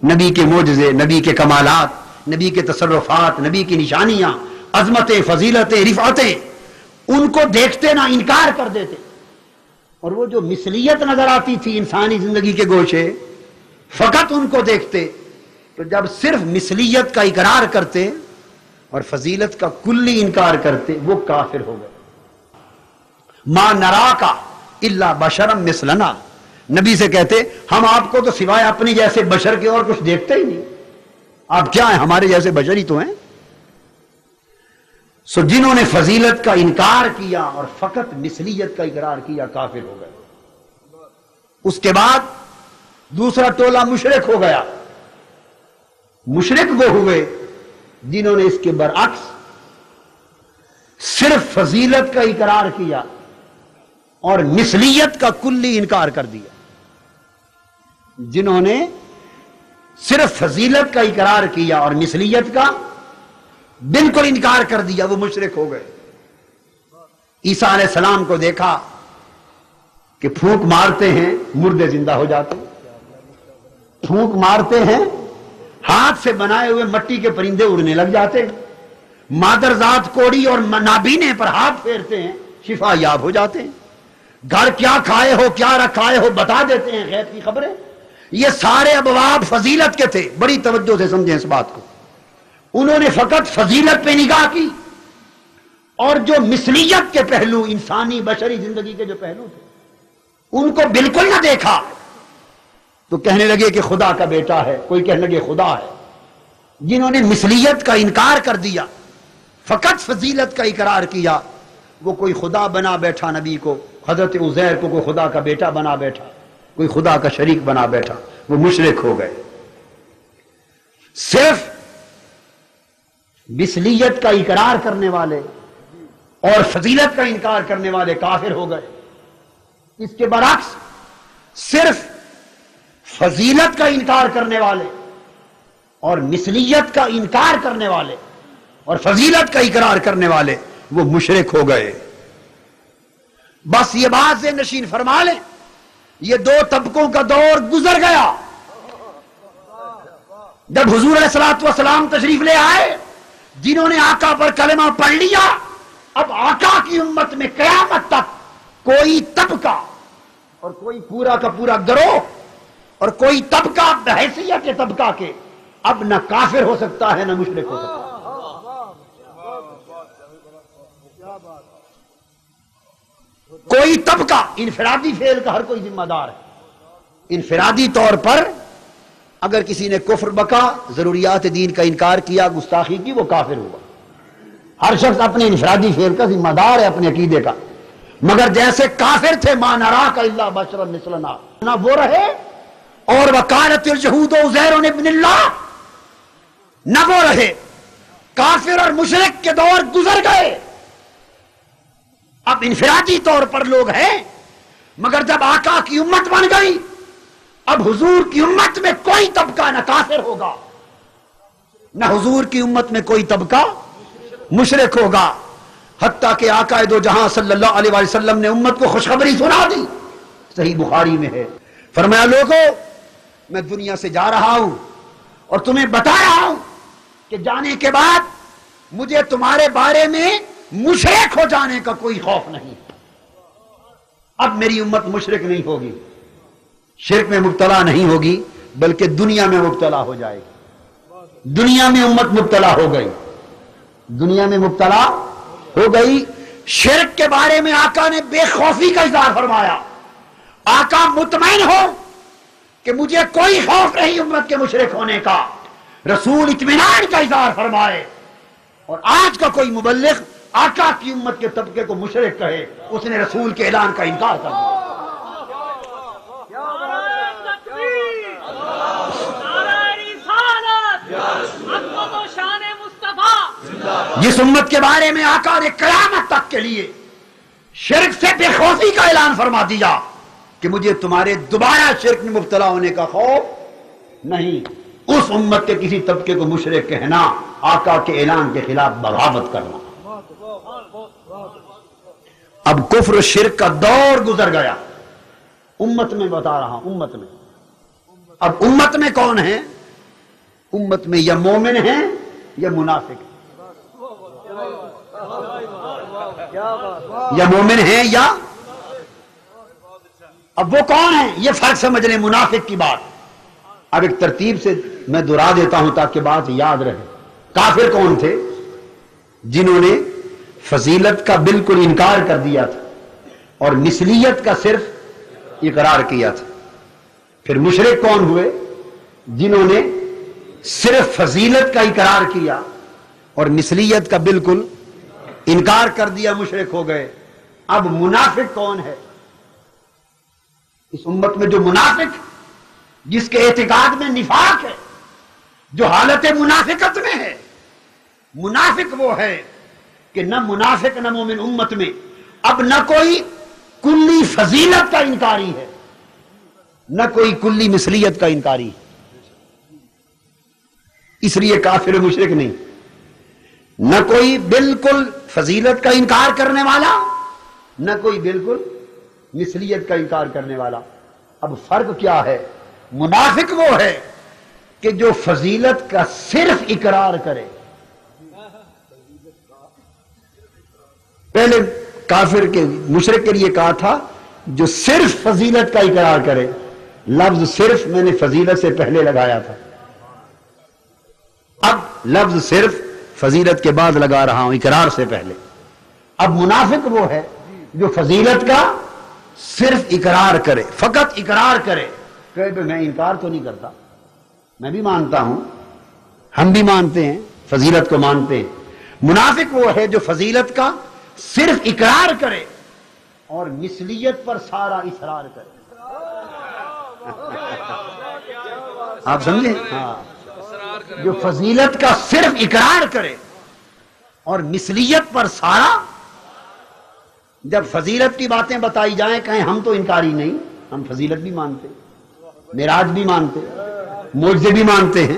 نبی کے معجزے، نبی کے کمالات، نبی کے تصرفات، نبی کی نشانیاں، عظمتیں، فضیلتیں، رفعتیں، ان کو دیکھتے نہ انکار کر دیتے، اور وہ جو مثلیت نظر آتی تھی انسانی زندگی کے گوشے، فقط ان کو دیکھتے۔ تو جب صرف مثلیت کا اقرار کرتے اور فضیلت کا کلی انکار کرتے، وہ کافر ہو گئے۔ ما نراکا الا بشرا مثلنا، نبی سے کہتے ہم آپ کو تو سوائے اپنی جیسے بشر کے اور کچھ دیکھتے ہی نہیں، آپ کیا ہیں، ہمارے جیسے بشر ہی تو ہیں۔ سو جنہوں نے فضیلت کا انکار کیا اور فقط مثلیت کا اقرار کیا، کافر ہو گئے۔ اس کے بعد دوسرا ٹولہ مشرک ہو گیا۔ مشرک وہ ہوئے جنہوں نے اس کے برعکس صرف فضیلت کا اقرار کیا اور مثلیت کا کلی انکار کر دیا۔ جنہوں نے صرف فضیلت کا اقرار کیا اور مثلیت کا بالکل انکار کر دیا، وہ مشرک ہو گئے۔ عیسیٰ علیہ السلام کو دیکھا کہ پھونک مارتے ہیں مردے زندہ ہو جاتے ہیں، پھونک مارتے ہیں ہاتھ سے بنائے ہوئے مٹی کے پرندے اڑنے لگ جاتے ہیں، مادر ذات کوڑی اور نابینے پر ہاتھ پھیرتے ہیں شفا یاب ہو جاتے ہیں، گھر کیا کھائے ہو کیا رکھائے ہو بتا دیتے ہیں غیب کی خبریں۔ یہ سارے ابواب فضیلت کے تھے، بڑی توجہ سے سمجھیں اس بات کو۔ انہوں نے فقط فضیلت پہ نگاہ کی اور جو مثلیت کے پہلو، انسانی بشری زندگی کے جو پہلو تھے ان کو بالکل نہ دیکھا، تو کہنے لگے کہ خدا کا بیٹا ہے، کوئی کہنے لگے خدا ہے۔ جنہوں نے مثلیت کا انکار کر دیا، فقط فضیلت کا اقرار کیا، وہ کوئی خدا بنا بیٹھا نبی کو، حضرت عزیر کو کوئی خدا کا بیٹا بنا بیٹھا، کوئی خدا کا شریک بنا بیٹھا، وہ مشرک ہو گئے۔ صرف مثلیت کا اقرار کرنے والے اور فضیلت کا انکار کرنے والے کافر ہو گئے۔ اس کے برعکس صرف فضیلت کا انکار کرنے والے اور مثلیت کا انکار کرنے والے اور فضیلت کا اقرار کرنے والے وہ مشرک ہو گئے۔ بس یہ بات ذہن نشین فرما لیں، یہ دو طبقوں کا دور گزر گیا۔ جب حضور علیہ الصلوۃ والسلام تشریف لے آئے، جنہوں نے آقا پر کلمہ پڑھ لیا، اب آقا کی امت میں قیامت تک کوئی طبقہ اور کوئی پورا کا پورا گروہ اور کوئی طبقہ بحیثیت کے طبقہ کے اب نہ کافر ہو سکتا ہے نہ مشرک ہو سکتا ہے۔ کوئی طبقہ، انفرادی فعل کا ہر کوئی ذمہ دار ہے۔ انفرادی طور پر اگر کسی نے کفر بکا، ضروریات دین کا انکار کیا، گستاخی کی، وہ کافر ہوا۔ ہر شخص اپنے انفرادی فعل کا ذمہ دار ہے، اپنے عقیدے کا۔ مگر جیسے کافر تھے ما نراک الا بشرا مثلنا، نہ وہ رہے، اور وقالت اليہود عزیر ابن اللہ، نہ وہ رہے۔ کافر اور مشرک کے دور گزر گئے، اب انفرادی طور پر لوگ ہیں، مگر جب آقا کی امت بن گئی، اب حضور کی امت میں کوئی طبقہ نہ کافر ہوگا نہ حضور کی امت میں کوئی طبقہ مشرک ہوگا۔ حتیٰ کہ آقا دو جہاں صلی اللہ علیہ وآلہ وسلم نے امت کو خوشخبری سنا دی، صحیح بخاری میں ہے، فرمایا لوگو میں دنیا سے جا رہا ہوں اور تمہیں بتا رہا ہوں کہ جانے کے بعد مجھے تمہارے بارے میں مشرک ہو جانے کا کوئی خوف نہیں۔ اب میری امت مشرک نہیں ہوگی، شرک میں مبتلا نہیں ہوگی، بلکہ دنیا میں مبتلا ہو جائے گی۔ دنیا میں امت مبتلا ہو گئی، دنیا میں مبتلا ہو گئی۔ شرک کے بارے میں آقا نے بے خوفی کا اظہار فرمایا۔ آقا مطمئن ہو کہ مجھے کوئی خوف نہیں امت کے مشرک ہونے کا، رسول اطمینان کا اظہار فرمائے۔ اور آج کا کوئی مبلغ آقا کی امت کے طبقے کو مشرک کہے، اس نے رسول کے اعلان کا انکار کر دیا۔ جس امت کے بارے میں آقا نے قیامت تک کے لیے شرک سے بے خوفی کا اعلان فرما دیا کہ مجھے تمہارے دوبارہ شرک میں مبتلا ہونے کا خوف نہیں، اس امت کے کسی طبقے کو مشرک کہنا آقا کے اعلان کے خلاف بغاوت کرنا۔ اب کفر و شرک کا دور گزر گیا، امت میں بتا رہا ہوں، امت میں۔ اب امت میں کون ہے؟ امت میں یا مومن ہیں یا منافق ہیں، یا مومن ہیں یا، اب وہ کون ہیں یہ فرق سمجھ لیں منافق کی بات۔ اب ایک ترتیب سے میں دہرا دیتا ہوں تاکہ بات یاد رہے۔ کافر کون تھے؟ جنہوں نے فضیلت کا بالکل انکار کر دیا تھا اور مثلیت کا صرف اقرار کیا تھا۔ پھر مشرک کون ہوئے؟ جنہوں نے صرف فضیلت کا اقرار کیا اور مثلیت کا بالکل انکار کر دیا، مشرک ہو گئے۔ اب منافق کون ہے؟ اس امت میں جو منافق، جس کے اعتقاد میں نفاق ہے، جو حالت منافقت میں ہے، منافق وہ ہے کہ نہ منافق نہ مومن امت میں اب نہ کوئی کلی فضیلت کا انکاری ہے نہ کوئی کلی مثلیت کا انکاری ہے۔ اس لیے کافر و مشرک نہیں، نہ کوئی بالکل فضیلت کا انکار کرنے والا نہ کوئی بالکل مثلیت کا انکار کرنے والا۔ اب فرق کیا ہے؟ منافق وہ ہے کہ جو فضیلت کا صرف اقرار کرے۔ پہلے کافر کے مشرک کے لیے کہا تھا جو صرف فضیلت کا اقرار کرے، لفظ صرف میں نے فضیلت سے پہلے لگایا تھا، اب لفظ صرف فضیلت کے بعد لگا رہا ہوں، اقرار سے پہلے۔ اب منافق وہ ہے جو فضیلت کا صرف اقرار کرے، فقط اقرار کرے، کہ میں انکار تو نہیں کرتا، میں بھی مانتا ہوں، ہم بھی مانتے ہیں، فضیلت کو مانتے ہیں۔ منافق وہ ہے جو فضیلت کا صرف اقرار کرے اور مثلیت پر سارا اصرار کرے۔ آپ سمجھیں؟ ہاں، جو فضیلت کا صرف اقرار کرے اور مثلیت پر سارا، جب فضیلت کی باتیں بتائی جائیں کہیں ہم تو انکاری نہیں، ہم فضیلت بھی مانتے ہیں، معراج بھی مانتے ہیں، معجزے بھی مانتے ہیں،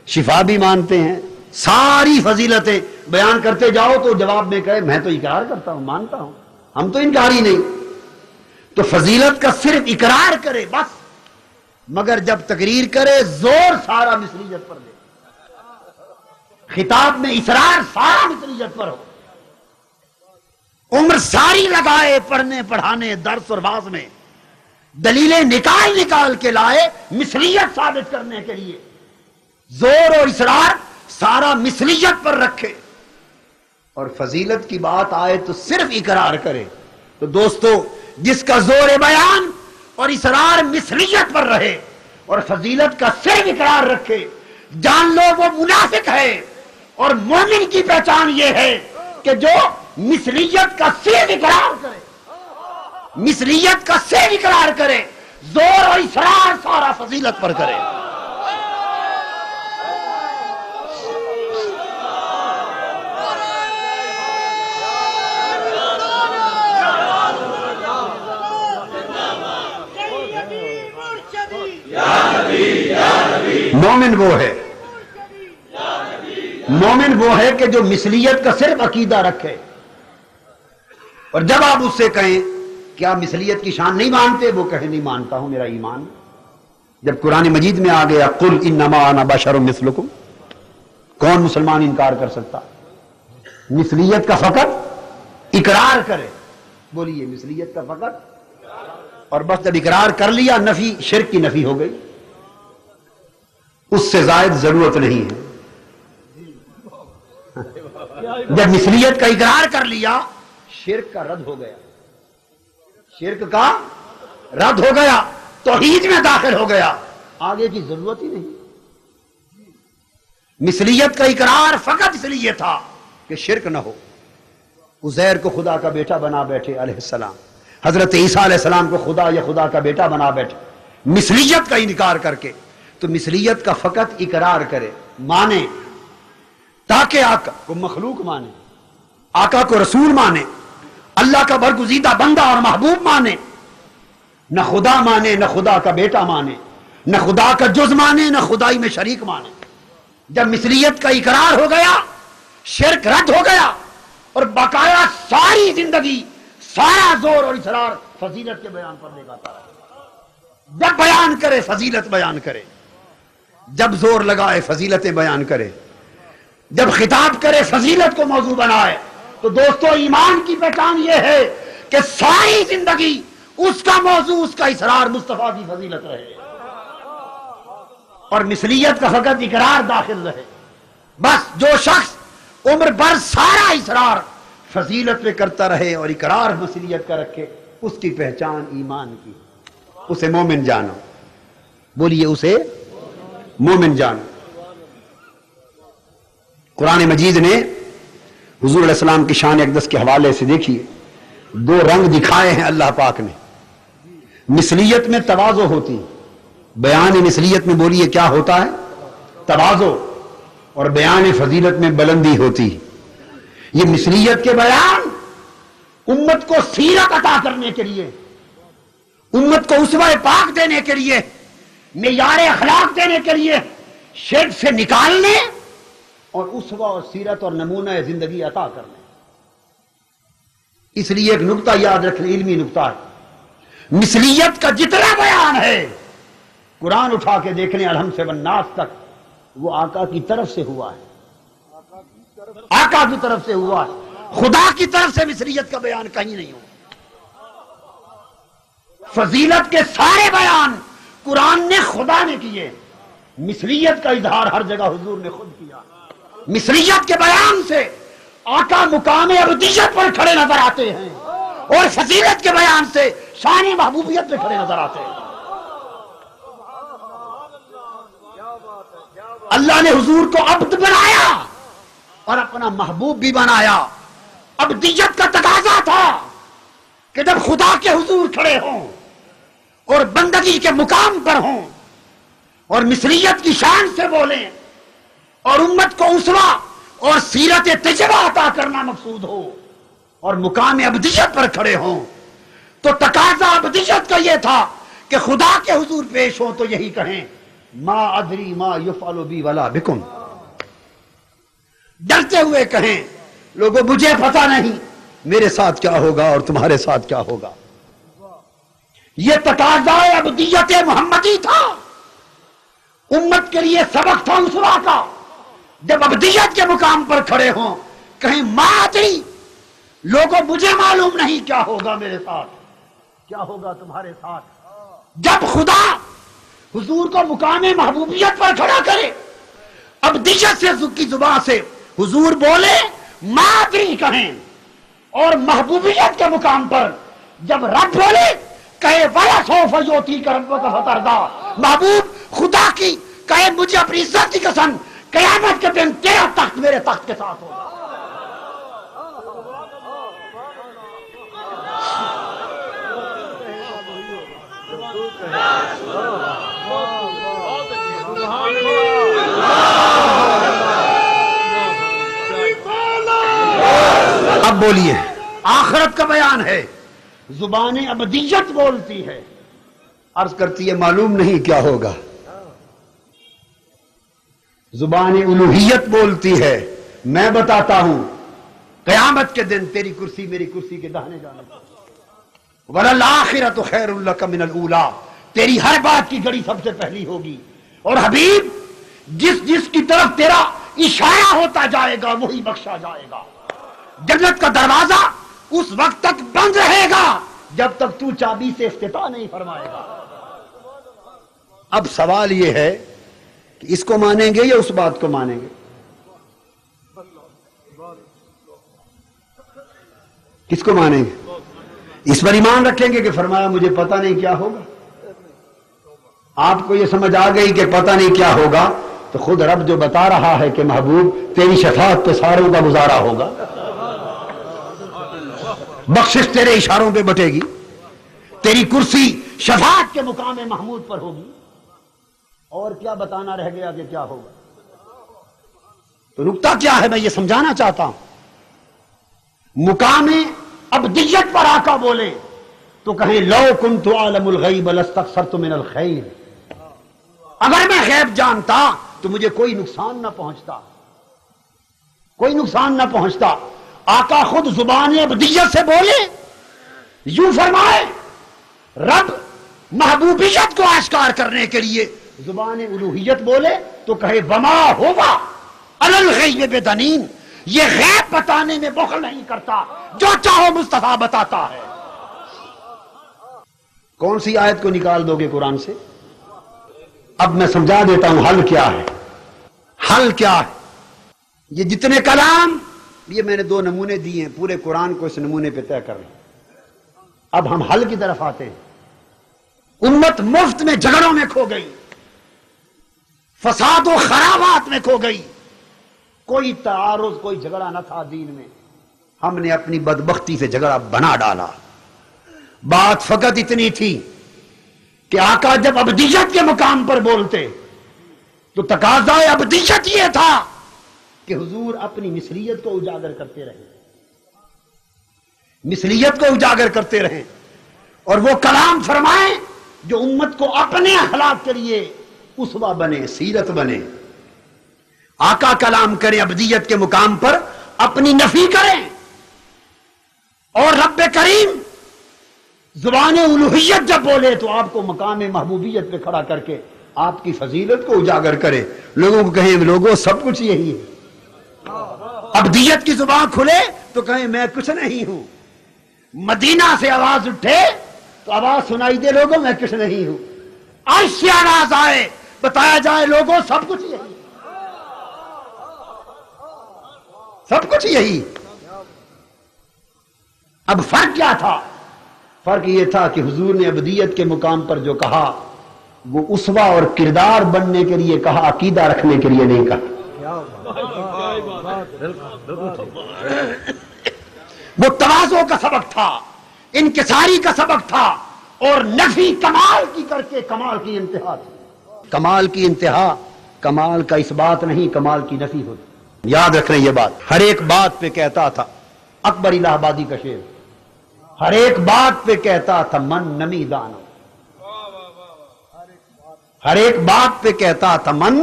شفا بھی مانتے ہیں، ساری فضیلتیں بیان کرتے جاؤ تو جواب میں کہے میں تو اقرار کرتا ہوں، مانتا ہوں، ہم تو انکاری نہیں۔ تو فضیلت کا صرف اقرار کرے بس، مگر جب تقریر کرے زور سارا مثلیت پر دے، خطاب میں اصرار سارا مثلیت پر ہو، عمر ساری لگائے پڑھنے پڑھانے درس اور واعظ میں، دلیلیں نکال نکال کے لائے مثلیت ثابت کرنے کے لیے، زور اور اصرار سارا مثلیت پر رکھے، اور فضیلت کی بات آئے تو صرف اقرار کرے۔ تو دوستو، جس کا زور بیان اور اصرار مثلیت پر رہے اور فضیلت کا صرف اقرار رکھے، جان لو وہ منافق ہے، اور مومن کی پہچان یہ ہے کہ جو مثلیت کا صرف اقرار کرے، مثلیت کا صرف اقرار کرے، زور اور اصرار سارا فضیلت پر کرے۔ مومن وہ ہے، مومن وہ ہے کہ جو مثلیت کا صرف عقیدہ رکھے، اور جب آپ اس سے کہیں کیا مثلیت کی شان نہیں مانتے، وہ کہے نہیں مانتا ہوں، میرا ایمان۔ جب قرآن مجید میں آ گیا قل انما انا بشر مثلکم، کون مسلمان انکار کر سکتا؟ مثلیت کا فقط اقرار کرے، بولیے مثلیت کا فقط، اور بس جب اقرار کر لیا نفی، شرک کی نفی ہو گئی، اس سے زائد ضرورت نہیں ہے۔ جب مثلیت کا اقرار کر لیا شرک کا رد ہو گیا، شرک کا رد ہو گیا، توحید میں داخل ہو گیا، آگے کی ضرورت ہی نہیں۔ مثلیت کا اقرار فقط اس لیے تھا کہ شرک نہ ہو۔ عزیر کو خدا کا بیٹا بنا بیٹھے علیہ السلام، حضرت عیسیٰ علیہ السلام کو خدا یا خدا کا بیٹا بنا بیٹھے، مثلیت کا انکار کر کے۔ تو مثلیت کا فقط اقرار کرے، مانے، تاکہ آقا کو مخلوق مانے، آقا کو رسول مانے، اللہ کا برگزیدہ بندہ اور محبوب مانے، نہ خدا مانے، نہ خدا کا بیٹا مانے، نہ خدا کا جز مانے، نہ خدائی میں شریک مانے۔ جب مثلیت کا اقرار ہو گیا، شرک رد ہو گیا، اور باقاعدہ ساری زندگی سارا زور اور اصرار فضیلت کے بیان پر لگاتا رہا۔ جب بیان کرے فضیلت بیان کرے، جب زور لگائے فضیلتیں بیان کرے، جب خطاب کرے فضیلت کو موضوع بنائے۔ تو دوستو، ایمان کی پہچان یہ ہے کہ ساری زندگی اس کا موضوع، اس کا اصرار مصطفیٰ کی فضیلت رہے، اور مثلیت کا فقط اقرار داخل رہے۔ بس جو شخص عمر بھر سارا اصرار فضیلت پہ کرتا رہے اور اقرار مثلیت کا رکھے، اس کی پہچان ایمان کی، اسے مومن جانو۔ بولیے اسے مومن جانو۔ قرآن مجید نے حضور علیہ السلام کی شان اقدس کے حوالے سے دیکھیے، دو رنگ دکھائے ہیں اللہ پاک نے۔ مثلیت میں تواضع ہوتی، بیان مثلیت میں بولیے کیا ہوتا ہے؟ تواضع، اور بیان فضیلت میں بلندی ہوتی۔ یہ مثلیت کے بیان امت کو سیرت عطا کرنے کے لیے، امت کو اسوہ پاک دینے کے لیے، معیار اخلاق دینے کے لیے، شرک سے نکالنے اور اسوہ اور سیرت اور نمونہ زندگی عطا کرنے۔ اس لیے ایک نقطہ یاد رکھنا، علمی نقطہ ہے، مثلیت کا جتنا بیان ہے قرآن اٹھا کے دیکھنے الحم سے والناس تک، وہ آقا کی طرف سے ہوا ہے، آقا کی طرف سے ہوا ہے، خدا کی طرف سے مثلیت کا بیان کہیں نہیں ہوا۔ فضیلت کے سارے بیان قرآن نے خدا نے کیے، مثلیت کا اظہار ہر جگہ حضور نے خود کیا۔ مثلیت کے بیان سے آقا مقام عبودیت پر کھڑے نظر آتے ہیں، اور فضیلت کے بیان سے شان محبوبیت پہ کھڑے نظر آتے ہیں۔ اللہ نے حضور کو عبد بنایا اور اپنا محبوب بھی بنایا۔ عبدیت کا تقاضا تھا کہ جب خدا کے حضور کھڑے ہوں اور بندگی کے مقام پر ہوں اور مثلیت کی شان سے بولیں اور امت کو اسوہ اور سیرت تجربہ عطا کرنا مقصود ہو اور مقام عبدیت پر کھڑے ہوں، تو تقاضا عبدیت کا یہ تھا کہ خدا کے حضور پیش ہوں تو یہی کہیں ما ادری ما یفعل بی ولا بکم، ڈرتے ہوئے کہیں لوگوں مجھے پتہ نہیں میرے ساتھ کیا ہوگا اور تمہارے ساتھ کیا ہوگا۔ یہ تقاضا عبدیت محمدی تھا، امت کے لیے سبق تھا اسوہ کا۔ جب عبدیت کے مقام پر کھڑے ہوں کہیں ما ادری، لوگوں مجھے معلوم نہیں کیا ہوگا میرے ساتھ، کیا ہوگا تمہارے ساتھ۔ جب خدا حضور کو مقام محبوبیت پر کھڑا کرے، عبدیت سے کی زبان سے حضور بولے ما ادری کہیں، اور محبوبیت کے مقام پر جب رب بولے کہے وَلَا سَوْفَ يُعْطِيكَ رَبُّكَ فَتَرْضَىٰ، محبوب خدا کی کہے مجھے اپنی عزت کی قسم قیامت کے دن تیرا تخت میرے تخت کے ساتھ ہوگا۔ اب بولیے، آخرت کا بیان ہے، زبان ابدیت بولتی ہے، عرض کرتی ہے معلوم نہیں کیا ہوگا۔ زبان الوہیت بولتی ہے میں بتاتا ہوں، قیامت کے دن تیری کرسی میری کرسی کے داہنے جانے کو، وَلَلْآخِرَةُ خَيْرٌ لَكَ مِنَ الْأُولَىٰ، تیری ہر بات کی گھڑی سب سے پہلی ہوگی۔ اور حبیب جس جس کی طرف تیرا اشارہ ہوتا جائے گا وہی بخشا جائے گا۔ جنت کا دروازہ اس وقت تک بند رہے گا جب تک تو چابی سے افتتاح نہیں فرمائے گا۔ اب سوال یہ ہے کہ اس کو مانیں گے یا اس بات کو مانیں گے؟ کس کو مانیں گے؟ اس پر ایمان رکھیں گے کہ فرمایا مجھے پتہ نہیں کیا ہوگا؟ آپ کو یہ سمجھ آ گئی کہ پتہ نہیں کیا ہوگا، تو خود رب جو بتا رہا ہے کہ محبوب تیری شفاعت پہ ساروں کا گزارا ہوگا، بخشش تیرے اشاروں پہ بٹے گی، تیری کرسی شفاعت کے مقام محمود پر ہوگی، اور کیا بتانا رہ گیا کہ کیا ہوگا؟ تو نقطہ کیا ہے میں یہ سمجھانا چاہتا ہوں، مقام ابدیت پر آقا بولے تو کہیں لو کنت عالم الغیب لاستکثرت من الخیر، اگر میں غیب جانتا تو مجھے کوئی نقصان نہ پہنچتا، کوئی نقصان نہ پہنچتا۔ آقا خود زبان ابدیت سے بولے، یوں فرمائے، رب محبوبیت کو آشکار کرنے کے لیے زبان الوہیت بولے تو کہے وما ہوا علی الغیب بدنین، یہ غیب بتانے میں بخل نہیں کرتا، جو چاہو مصطفیٰ بتاتا ہے۔ کون سی آیت کو نکال دو گے قرآن سے؟ اب میں سمجھا دیتا ہوں حل کیا ہے۔ حل کیا ہے؟ یہ جتنے کلام، یہ میں نے دو نمونے دیے ہیں، پورے قرآن کو اس نمونے پہ طے کر لیں۔ اب ہم حل کی طرف آتے ہیں۔ امت مفت میں جھگڑوں میں کھو گئی، فساد و خرابات میں کھو گئی، کوئی تعارض کوئی جھگڑا نہ تھا دین میں، ہم نے اپنی بدبختی سے جھگڑا بنا ڈالا۔ بات فقط اتنی تھی کہ آقا جب ابدیت کے مقام پر بولتے تو تقاضا ابدیت یہ تھا کہ حضور اپنی مثلیت کو اجاگر کرتے رہیں، مثلیت کو اجاگر کرتے رہیں، اور وہ کلام فرمائیں جو امت کو اپنے اخلاق کے لیے اسوہ بنے، سیرت بنے۔ آقا کلام کریں ابدیت کے مقام پر، اپنی نفی کریں، اور رب کریم زبان الوہیت جب بولے تو آپ کو مقام محبوبیت پہ کھڑا کر کے آپ کی فضیلت کو اجاگر کرے، لوگوں کو کہیں لوگوں سب کچھ یہی ہے۔ عبدیت کی زبان کھلے تو کہیں میں کچھ نہیں ہوں، مدینہ سے آواز اٹھے تو آواز سنائی دے لوگوں میں کچھ نہیں ہوں، عرش سے آواز آئے بتایا جائے لوگوں سب کچھ یہی، سب کچھ یہی۔ اب فرق کیا تھا؟ فرق یہ تھا کہ حضور نے عبدیت کے مقام پر جو کہا وہ اسوہ اور کردار بننے کے لیے کہا، عقیدہ رکھنے کے لیے نہیں کہا۔ وہ تواضع کا سبق تھا، انکساری کا سبق تھا، اور نفی کمال کی کر کے کمال کی انتہا تھی۔ کمال کی انتہا کمال کا اس بات نہیں، کمال کی نفی ہوتی۔ یاد رکھیں یہ بات، ہر ایک بات پہ کہتا تھا اکبر الہ آبادی کا شعر، ہر ایک بات پہ کہتا تھا من نمی دانم، ہر ایک بات پہ کہتا تھا من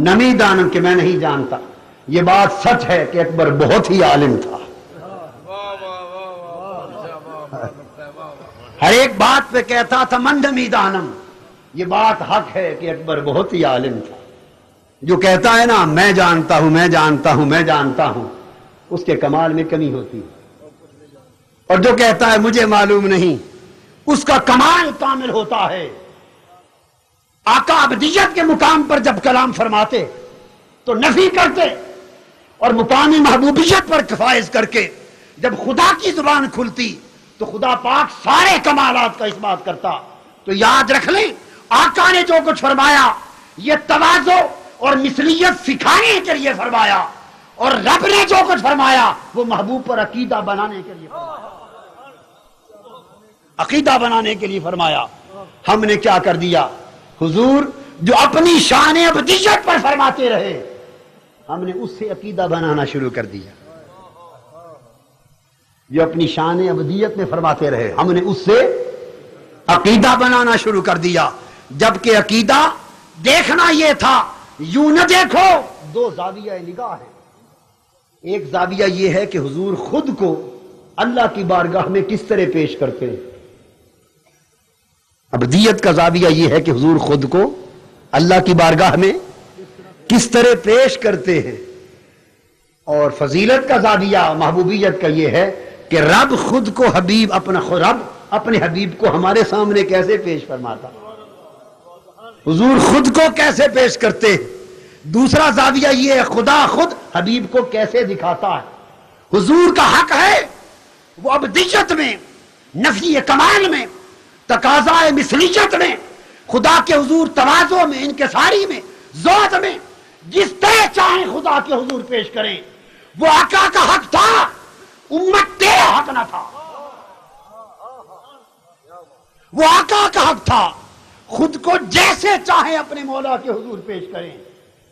نمی دانم کہ میں نہیں جانتا۔ یہ بات سچ ہے کہ اکبر بہت ہی عالم تھا، ہر ایک بات پہ کہتا تھا من نمی دانم، یہ بات حق ہے کہ اکبر بہت ہی عالم تھا۔ جو کہتا ہے نا میں جانتا ہوں میں جانتا ہوں میں جانتا ہوں، اس کے کمال میں کمی ہوتی ہے، اور جو کہتا ہے مجھے معلوم نہیں، اس کا کمال کامل ہوتا ہے۔ آقا عبدیت کے مقام پر جب کلام فرماتے تو نفی کرتے، اور مقامی محبوبیت پر فائز کر کے جب خدا کی زبان کھلتی تو خدا پاک سارے کمالات کا اس بات کرتا۔ تو یاد رکھ لیں آقا نے جو کچھ فرمایا یہ تواضع اور مثلیت سکھانے کے لیے فرمایا، اور رب نے جو کچھ فرمایا وہ محبوب پر عقیدہ بنانے کے لیے فرمایا، عقیدہ بنانے کے لیے فرمایا۔ ہم نے کیا کر دیا؟ حضور جو اپنی شان عبدیت پر فرماتے رہے ہم نے اس سے عقیدہ بنانا شروع کر دیا، جو اپنی شان عبدیت میں فرماتے رہے ہم نے اس سے عقیدہ بنانا شروع کر دیا۔ جبکہ عقیدہ دیکھنا یہ تھا، یوں نہ دیکھو، دو زاویہ نگاہ ہے۔ ایک زاویہ یہ ہے کہ حضور خود کو اللہ کی بارگاہ میں کس طرح پیش کرتے ہیں، عبدیت کا زاویہ یہ ہے کہ حضور خود کو اللہ کی بارگاہ میں کس طرح پیش کرتے ہیں، اور فضیلت کا زاویہ محبوبیت کا یہ ہے کہ رب خود کو حبیب رب اپنے حبیب کو ہمارے سامنے کیسے پیش فرماتا، حضور خود کو کیسے پیش کرتے۔ دوسرا زاویہ یہ ہے خدا خود حبیب کو کیسے دکھاتا ہے۔ حضور کا حق ہے وہ عبدیت میں، نفی کمال میں، تقاضا مثلیت میں، خدا کے حضور تواضع میں، انکساری میں، ذات میں، جس طرح چاہیں خدا کے حضور پیش کریں۔ وہ آقا کا حق تھا، امت تیرا حق نہ تھا۔ وہ آقا کا حق تھا، خود کو جیسے چاہیں اپنے مولا کے حضور پیش کریں،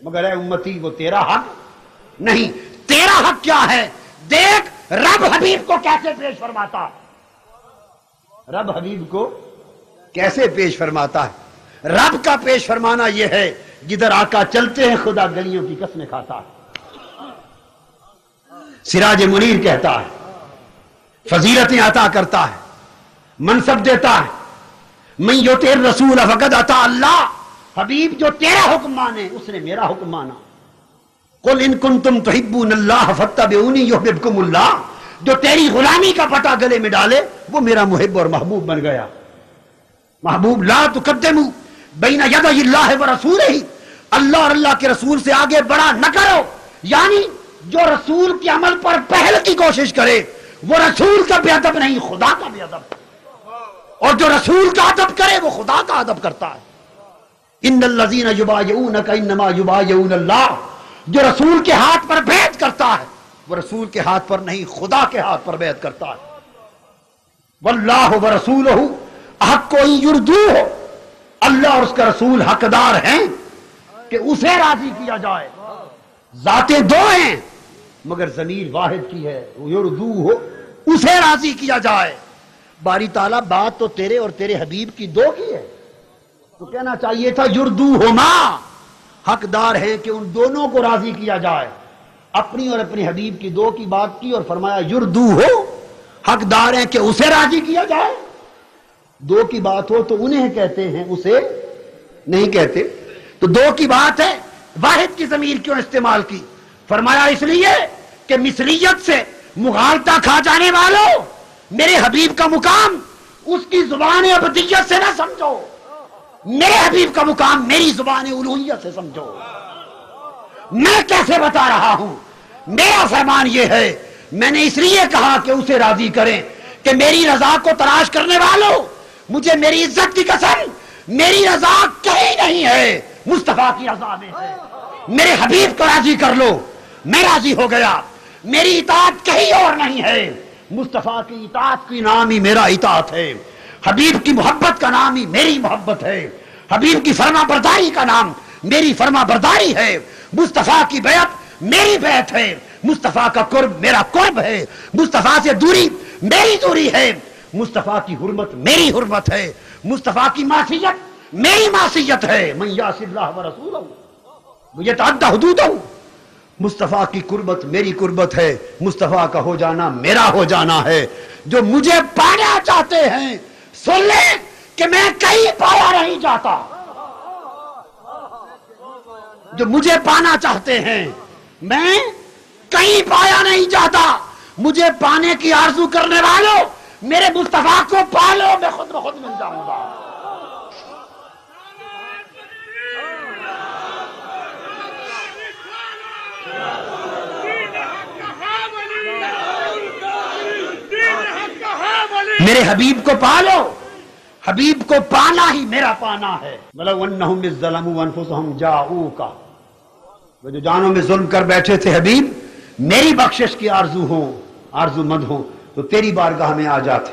مگر اے امتی وہ تیرا حق نہیں۔ تیرا حق کیا ہے؟ دیکھ رب حبیب کو کیسے پیش فرماتا ہے، رب حبیب کو کیسے پیش فرماتا ہے۔ رب کا پیش فرمانا یہ ہے جدھر آقا چلتے ہیں خدا گلیوں کی قسمیں کھاتا ہے۔ سراج منیر کہتا ہے، فضیلتیں عطا کرتا ہے، منصب دیتا ہے، من یطع الرسول فقد اطاع اللہ، حبیب جو تیرا حکم مانے اس نے میرا حکم مانا۔ قل ان کنتم تحبون اللہ فاتبعونی یحببکم اللہ، جو تیری غلامی کا پٹا گلے میں ڈالے وہ میرا محب اور محبوب بن گیا۔ محبوب لا تقدموا بین یدی اللہ ورسولہ، اللہ اور اللہ کے رسول سے آگے بڑھا نہ کرو، یعنی جو رسول کے عمل پر پہل کی کوشش کرے وہ رسول کا بے ادب نہیں، خدا کا بے ادب، اور جو رسول کا ادب کرے وہ خدا کا ادب کرتا ہے۔ ان الذین یبایعونک انما یبایعون اللہ، جو رسول کے ہاتھ پر بیعت کرتا ہے وہ رسول کے ہاتھ پر نہیں خدا کے ہاتھ پر بیعت کرتا ہے۔ واللہ ورسولہ احق ان یرضوہ، اللہ اور اس کا رسول حقدار ہیں کہ اسے راضی کیا جائے۔ ذاتیں دو ہیں مگر ضمیر واحد کی ہے، یرضوہ، اسے راضی کیا جائے۔ باری تعالیٰ بات تو تیرے اور تیرے حبیب کی دو کی ہے، تو کہنا چاہیے تھا یرضوہما، حقدار ہیں کہ ان دونوں کو راضی کیا جائے۔ اپنی اور اپنے حبیب کی دو کی بات کی اور فرمایا یرضوہ، حقدار ہیں کہ اسے راضی کیا جائے. دو کی بات ہو تو انہیں کہتے ہیں, اسے نہیں کہتے. تو دو کی بات ہے, واحد کی ضمیر کیوں استعمال کی؟ فرمایا اس لیے کہ مثلیت سے مغالطہ کھا جانے والوں, میرے حبیب کا مقام اس کی زبان ابدیت سے نہ سمجھو, میرے حبیب کا مقام میری زبان الوہیت سے سمجھو. میں کیسے بتا رہا ہوں؟ میرا فرمان یہ ہے, میں نے اس لیے کہا کہ اسے راضی کریں کہ میری رضا کو تلاش کرنے والوں, مجھے میری عزت کی قسم, میری رضا کہیں نہیں ہے, مصطفیٰ کی رضا میں ہے. میرے حبیب کو راضی کر لو, میں راضی ہو گیا. میری اطاعت کہیں اور نہیں ہے, مصطفیٰ کی اطاعت کی نام ہی میرا اطاعت ہے. حبیب کی محبت کا نام ہی میری محبت ہے. حبیب کی فرما برداری کا نام میری فرما برداری ہے. مصطفیٰ کی بیعت میری بیعت ہے. مصطفیٰ کا قرب میرا قرب ہے. مصطفیٰ سے دوری میری دوری ہے. مصطفیٰ کی حرمت میری حرمت ہے. مصطفیٰ کی معصیت میری معصیت ہے. من یعص اللہ ورسولہ یتعدی حدودہ. مصطفیٰ کی قربت میری قربت ہے. مصطفیٰ کا ہو جانا میرا ہو جانا ہے. جو مجھے پانا چاہتے ہیں سن لیں کہ میں کہیں پایا نہیں جاتا. جو مجھے پانا چاہتے ہیں میں کہیں پایا نہیں جاتا. مجھے پانے کی آرزو کرنے والوں, میرے مصطفیٰ کو پالو, میں خود بخود مل جاؤں گا. میرے حبیب کو پالو, حبیب کو پانا ہی میرا پانا ہے. وَلَوْ أَنَّهُمْ إِذْ ظَلَمُوا أَنفُسَهُمْ جَاءُوكَ, وہ جو جانوں میں ظلم کر بیٹھے تھے حبیب, میری بخشش کی آرزو مند ہوں تو تیری بارگاہ میں آ جاتے.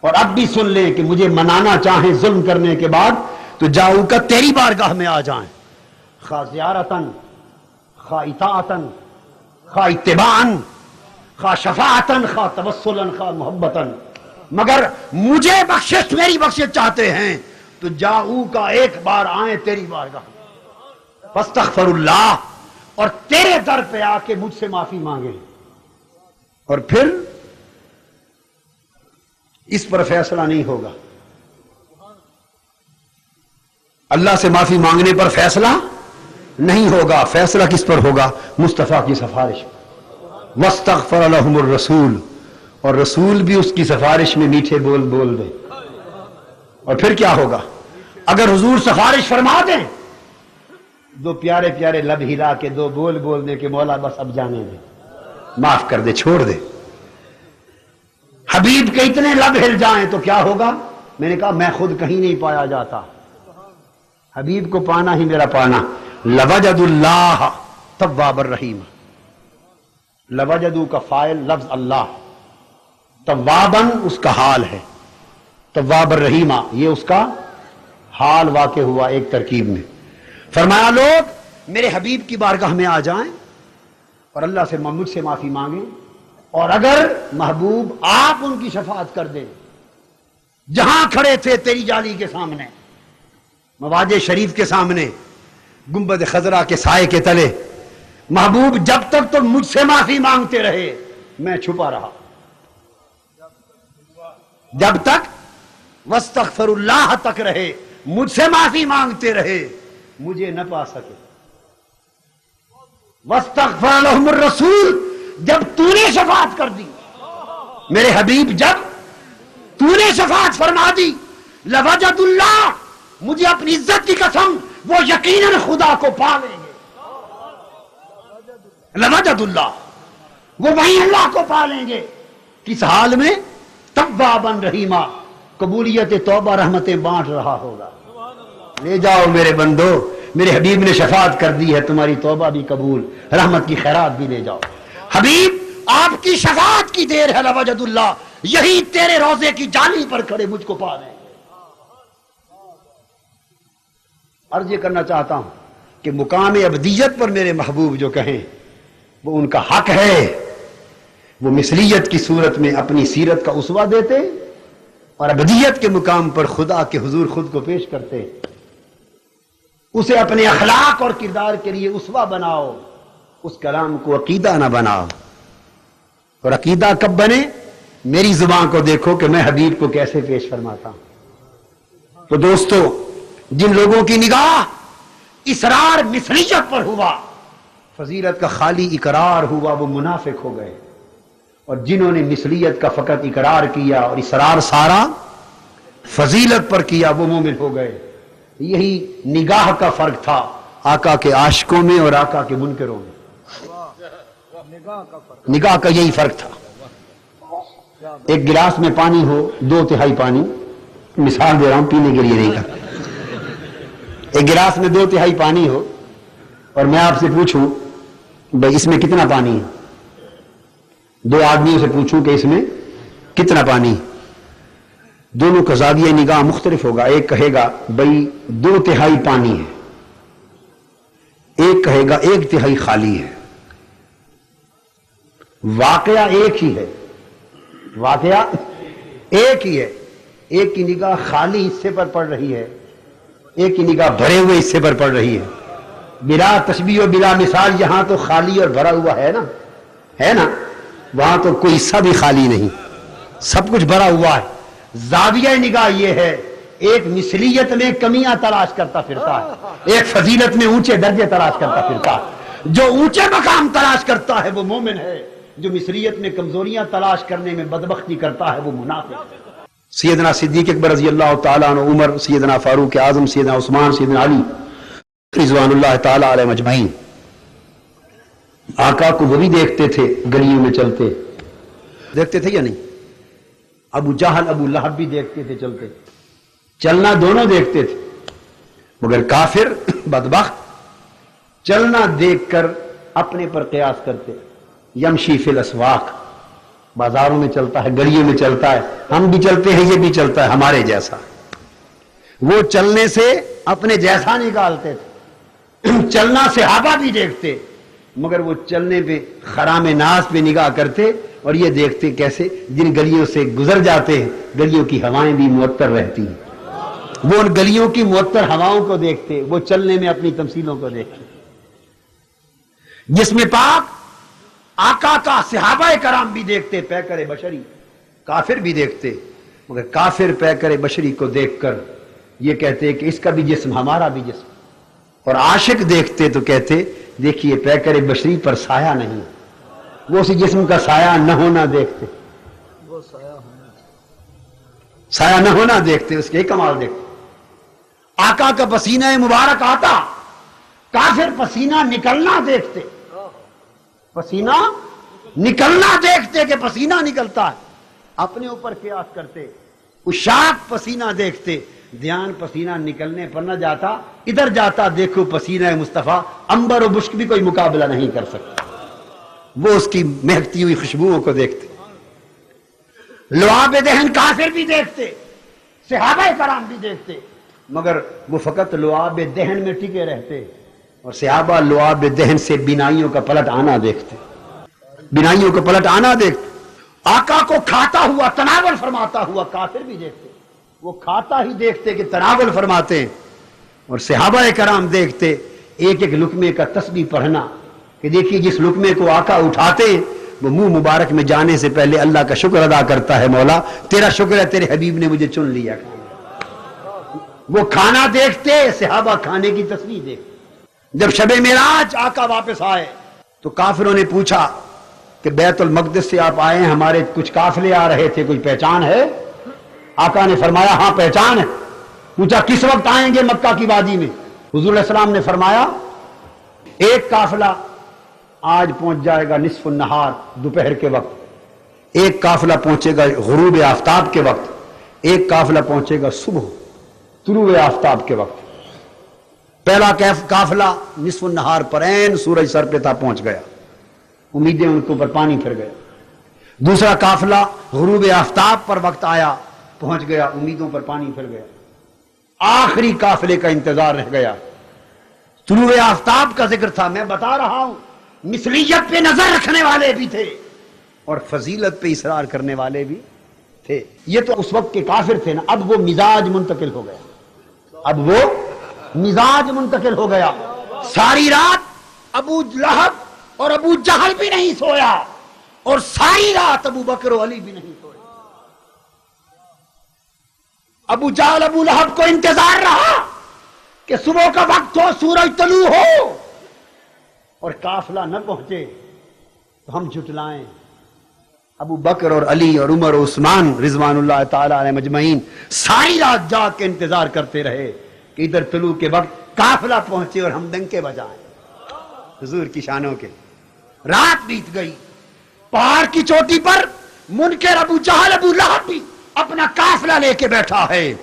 اور اب بھی سن لیں کہ مجھے منانا چاہیں ظلم کرنے کے بعد تو جاؤ کا تیری بارگاہ میں آ جائیں. خواہ زیارتاً, خواہ اطاعتاً, خواہ اتباعاً, خواہ شفاعتاً, خواہ توسلاً, خواہ محبتاً, مگر مجھے بخشش, میری بخشش چاہتے ہیں تو جاؤ کا ایک بار آئیں تیری بارگاہ. فاستغفر اللہ, اور تیرے در پہ آ کے مجھ سے معافی مانگے. اور پھر اس پر فیصلہ نہیں ہوگا. اللہ سے معافی مانگنے پر فیصلہ نہیں ہوگا. فیصلہ کس پر ہوگا؟ مصطفیٰ کی سفارش. واستغفر لهم الرسول, اور رسول بھی اس کی سفارش میں میٹھے بول بول دے. اور پھر کیا ہوگا؟ اگر حضور سفارش فرما دیں, دو پیارے پیارے لب ہلا کے دو بول بول دے کہ مولا بس اب جانے دے, معاف کر دے, چھوڑ دے. حبیب کے اتنے لب ہل جائیں تو کیا ہوگا؟ میں نے کہا میں خود کہیں نہیں پایا جاتا, حبیب کو پانا ہی میرا پانا. لوجد اللہ تواب الرحیم. لوجدو کا فاعل لفظ اللہ, توابن اس کا حال ہے, تواب الرحیمہ یہ اس کا حال واقع ہوا ایک ترکیب میں. فرمایا لوگ میرے حبیب کی بارگاہ میں آ جائیں اور اللہ سے مجھ سے معافی مانگیں, اور اگر محبوب آپ ان کی شفاعت کر دیں. جہاں کھڑے تھے تیری جالی کے سامنے, مواج شریف کے سامنے, گنبد خضرا کے سائے کے تلے, محبوب جب تک تو مجھ سے معافی مانگتے رہے میں چھپا رہا, جب تک واستغفر اللہ تک رہے, مجھ سے معافی مانگتے رہے, مجھے نہ پا سکے. واستغفر لهم الرسول, جب تو نے شفاعت کر دی میرے حبیب, جب تو نے شفاعت فرما دی, لوجد اللہ, مجھے اپنی عزت کی قسم وہ یقیناً خدا کو پا لیں گے. لوجد اللہ, وہ وہیں اللہ کو پا لیں گے. کس حال میں؟ توابا رحیمہ, قبولیت توبہ رحمتیں بانٹ رہا ہوگا. لے جاؤ میرے بندو, میرے حبیب نے شفاعت کر دی ہے, تمہاری توبہ بھی قبول, رحمت کی خیرات بھی لے جاؤ. حبیب آپ کی شفاعت کی دیر ہے. لوجد اللہ, یہی تیرے روزے کی جالی پر کھڑے مجھ کو پا لیں گے. عرض یہ کرنا چاہتا ہوں کہ مقام ابدیت پر میرے محبوب جو کہیں وہ ان کا حق ہے. وہ مثلیت کی صورت میں اپنی سیرت کا اسوہ دیتے اور ابدیت کے مقام پر خدا کے حضور خود کو پیش کرتے. اسے اپنے اخلاق اور کردار کے لیے اسوہ بناؤ, اس کلام کو عقیدہ نہ بناؤ. اور عقیدہ کب بنے؟ میری زبان کو دیکھو کہ میں حبیب کو کیسے پیش فرماتا ہوں۔ تو دوستو، جن لوگوں کی نگاہ اسرار مثلیت پر ہوا، فضیلت کا خالی اقرار ہوا، وہ منافق ہو گئے، اور جنہوں نے مثلیت کا فقط اقرار کیا اور اسرار سارا فضیلت پر کیا، وہ مومن ہو گئے۔ یہی نگاہ کا فرق تھا آقا کے عاشقوں میں اور آقا کے منکروں میں، نگاہ کا یہی فرق تھا۔ ایک گلاس میں پانی ہو، 2/3 پانی، مثال دے رہا ہوں پینے کے لیے نہیں کہا، ایک گلاس میں 2/3 پانی ہو اور میں آپ سے پوچھوں بھائی اس میں کتنا پانی ہے، 2 آدمیوں سے پوچھوں کہ اس میں کتنا پانی، دونوں کا زاویہ نگاہ مختلف ہوگا۔ ایک کہے گا بھائی 2/3 پانی ہے، ایک کہے گا 1/3 خالی ہے۔ واقعہ ایک ہی ہے، واقعہ ایک ہی ہے، ایک کی نگاہ خالی حصے پر پڑ رہی ہے، ایک کی نگاہ بھرے ہوئے حصے پر پڑ رہی ہے۔ بلا تشبیہ و بلا مثال، یہاں تو خالی اور بھرا ہوا ہے نا، وہاں تو کوئی حصہ بھی خالی نہیں، سب کچھ بھرا ہوا ہے۔ زاویہ نگاہ یہ ہے، ایک مثلیت میں کمیاں تلاش کرتا پھرتا ہے، ایک فضیلت میں اونچے درجے تلاش کرتا پھرتا ہے۔ جو اونچے مقام تلاش کرتا ہے وہ مومن ہے، جو مثلیت میں کمزوریاں تلاش کرنے میں بدبختی کرتا ہے وہ منافق ہے۔ سیدنا صدیق اکبر رضی اللہ تعالیٰ عنہ، عمر، سیدنا فاروق اعظم، سیدنا عثمان، سیدنا علی رضوان اللہ تعالیٰ علیہ مجمعین، آقا کو وہ بھی دیکھتے تھے، گلیوں میں چلتے دیکھتے تھے یا نہیں؟ ابو جہل، ابو لہب بھی دیکھتے تھے چلتے، چلنا دونوں دیکھتے تھے، مگر کافر بدبخت چلنا دیکھ کر اپنے پر قیاس کرتے۔ یمشی فی الاسواق، بازاروں میں چلتا ہے، گلیوں میں چلتا ہے، ہم بھی چلتے ہیں، یہ بھی چلتا ہے ہمارے جیسا۔ وہ چلنے سے اپنے جیسا نکالتے تھے، چلنا صحابہ بھی دیکھتے، مگر وہ چلنے پہ خرام ناز پہ نگاہ کرتے اور یہ دیکھتے کیسے جن گلیوں سے گزر جاتے ہیں گلیوں کی ہوائیں بھی معطر رہتی ہیں، وہ ان گلیوں کی معطر ہواؤں کو دیکھتے، وہ چلنے میں اپنی تمثیلوں کو دیکھتے۔ جس میں پاک آقا کا صحابہ کرام بھی دیکھتے، پیکر بشری، کافر بھی دیکھتے، مگر کافر پیکر بشری کو دیکھ کر یہ کہتے کہ اس کا بھی جسم ہمارا بھی جسم، اور عاشق دیکھتے تو کہتے دیکھیے پیکر بشری پر سایہ نہیں، وہ اسی جسم کا سایہ نہ ہونا دیکھتے، سایہ نہ ہونا دیکھتے، اس کے کمال دیکھتے۔ آقا کا پسینہ مبارک آتا، کافر پسینہ نکلنا دیکھتے، پسینہ نکلنا دیکھتے کہ پسینہ نکلتا ہے، اپنے اوپر قیاس کرتے، عشاق پسینہ دیکھتے، دھیان پسینہ نکلنے پر نہ جاتا، ادھر جاتا دیکھو پسینہ مصطفیٰ، عنبر و مشک بھی کوئی مقابلہ نہیں کر سکتا، وہ اس کی مہکتی ہوئی خوشبوؤں کو دیکھتے۔ لعاب دہن کافر بھی دیکھتے، صحابہ کرام بھی دیکھتے، مگر وہ فقط لعاب دہن میں ٹکے رہتے، اور صحابہ لعاب دہن سے بینائیوں کا پلٹ آنا دیکھتے، بینائیوں کا پلٹ آنا دیکھتے۔ آقا کو کھاتا ہوا تناول فرماتا ہوا کافر بھی دیکھتے، وہ کھاتا ہی دیکھتے کہ تناول فرماتے ہیں، اور صحابہ کرام دیکھتے ایک ایک لقمے کا تسبیح پڑھنا، کہ دیکھیے جس لقمے کو آقا اٹھاتے ہیں وہ منہ مبارک میں جانے سے پہلے اللہ کا شکر ادا کرتا ہے، مولا تیرا شکر ہے تیرے حبیب نے مجھے چن لیا۔ وہ کھانا دیکھتے، صحابہ کھانے کی تسبیح دیکھتے۔ جب شب معراج آقا واپس آئے تو کافروں نے پوچھا کہ بیت المقدس سے آپ آئے ہیں، ہمارے کچھ قافلے آ رہے تھے، کوئی پہچان ہے؟ آقا نے فرمایا ہاں پہچان ہے۔ پوچھا کس وقت آئیں گے مکہ کی وادی میں؟ حضور علیہ السلام نے فرمایا ایک قافلہ آج پہنچ جائے گا نصف النہار، دوپہر کے وقت، ایک قافلہ پہنچے گا غروب آفتاب کے وقت، ایک قافلہ پہنچے گا صبح طلوع آفتاب کے وقت۔ پہلا قافلہ نصف النہار پر عین سورج سر پہ تھا، پہنچ گیا، امیدیں ان کے اوپر پانی پھر گیا۔ دوسرا قافلہ غروب آفتاب پر وقت آیا، پہنچ گیا، امیدوں پر پانی پھر گیا۔ آخری قافلے کا انتظار رہ گیا، طلوع آفتاب کا ذکر تھا۔ میں بتا رہا ہوں مثلیت پہ نظر رکھنے والے بھی تھے اور فضیلت پہ اصرار کرنے والے بھی تھے۔ یہ تو اس وقت کے کافر تھے نا، اب وہ مزاج منتقل ہو گیا، اب وہ مزاج منتقل ہو گیا۔ ساری رات ابو لہب اور ابو جہل بھی نہیں سویا، اور ساری رات ابو بکر و علی بھی نہیں سویا۔ ابو جہل ابو لہب کو انتظار رہا کہ صبح کا وقت ہو، سورج طلوع ہو اور قافلہ نہ پہنچے تو ہم جھٹلائیں۔ ابو بکر اور علی اور عمر اور عثمان رضوان اللہ تعالی علیہ مجمعین ساری رات جاگ کے انتظار کرتے رہے کہ ادھر طلوع کے وقت قافلہ پہنچے اور ہم ڈنکے بجائیں حضور کی شانوں کے۔ رات بیت گئی، پہاڑ کی چوٹی پر منکر ابو جہل ابو لہب بھی اپنا قافلہ لے کے بیٹھا ہے،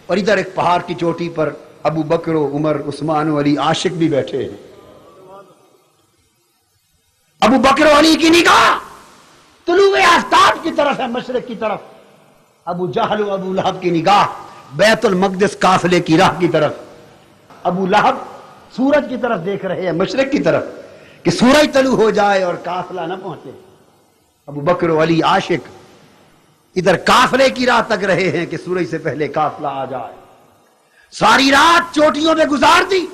اور ادھر ایک پہاڑ کی چوٹی پر ابو بکر و عمر عثمان و علی عاشق بھی بیٹھے ہیں۔ ابو بکر و علی کی نگاہ طلوع آفتاب کی طرف ہے، مشرق کی طرف۔ ابو جہل و ابو لہب کی نگاہ بیت المقدس قافلے کی راہ کی طرف۔ ابو لہب سورج کی طرف دیکھ رہے ہیں، مشرق کی طرف، کہ سورج طلوع ہو جائے اور قافلہ نہ پہنچے۔ ابو بکر و علی عاشق ادھر قافلے کی راہ تک رہے ہیں کہ سورج سے پہلے قافلہ آ جائے۔ ساری رات چوٹیوں میں گزار دی،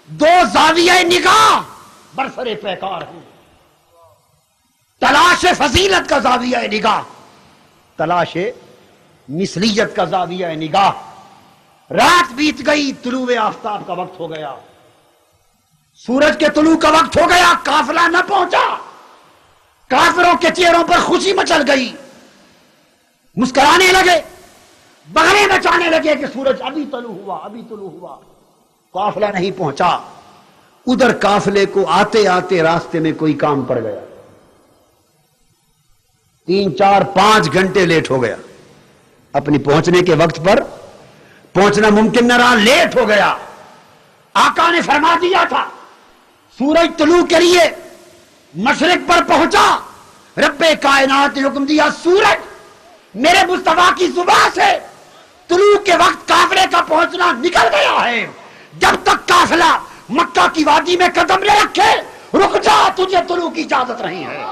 دو زاویہ نگاہ برسر پیکار ہیں۔ تلاش فضیلت کا زاویہ نگاہ، تلاش مثلیت کا زاویہ نگاہ۔ رات بیت گئی، طلوع آفتاب کا وقت ہو گیا، سورج کے طلوع کا وقت ہو گیا، قافلہ نہ پہنچا۔ کافروں کے چہروں پر خوشی مچل گئی، مسکرانے لگے، بغلے مچانے لگے کہ سورج ابھی طلوع ہوا، ابھی طلوع ہوا، قافلہ نہیں پہنچا۔ ادھر قافلے کو آتے آتے راستے میں کوئی کام پڑ گیا، 3 4 5 گھنٹے لیٹ ہو گیا، اپنی پہنچنے کے وقت پر پہنچنا ممکن نہ رہا، لیٹ ہو گیا۔ آقا نے فرما دیا تھا سورج طلوع کے لیے مشرق پر پہنچا، رب کائنات نے حکم دیا سورج میرے مصطفیٰ کی زبان سے طلوع کے وقت قافلے کا پہنچنا نکل گیا ہے، جب تک قافلہ مکہ کی وادی میں قدم نہ رکھے رک جا، تجھے طلوع کی اجازت نہیں ہے۔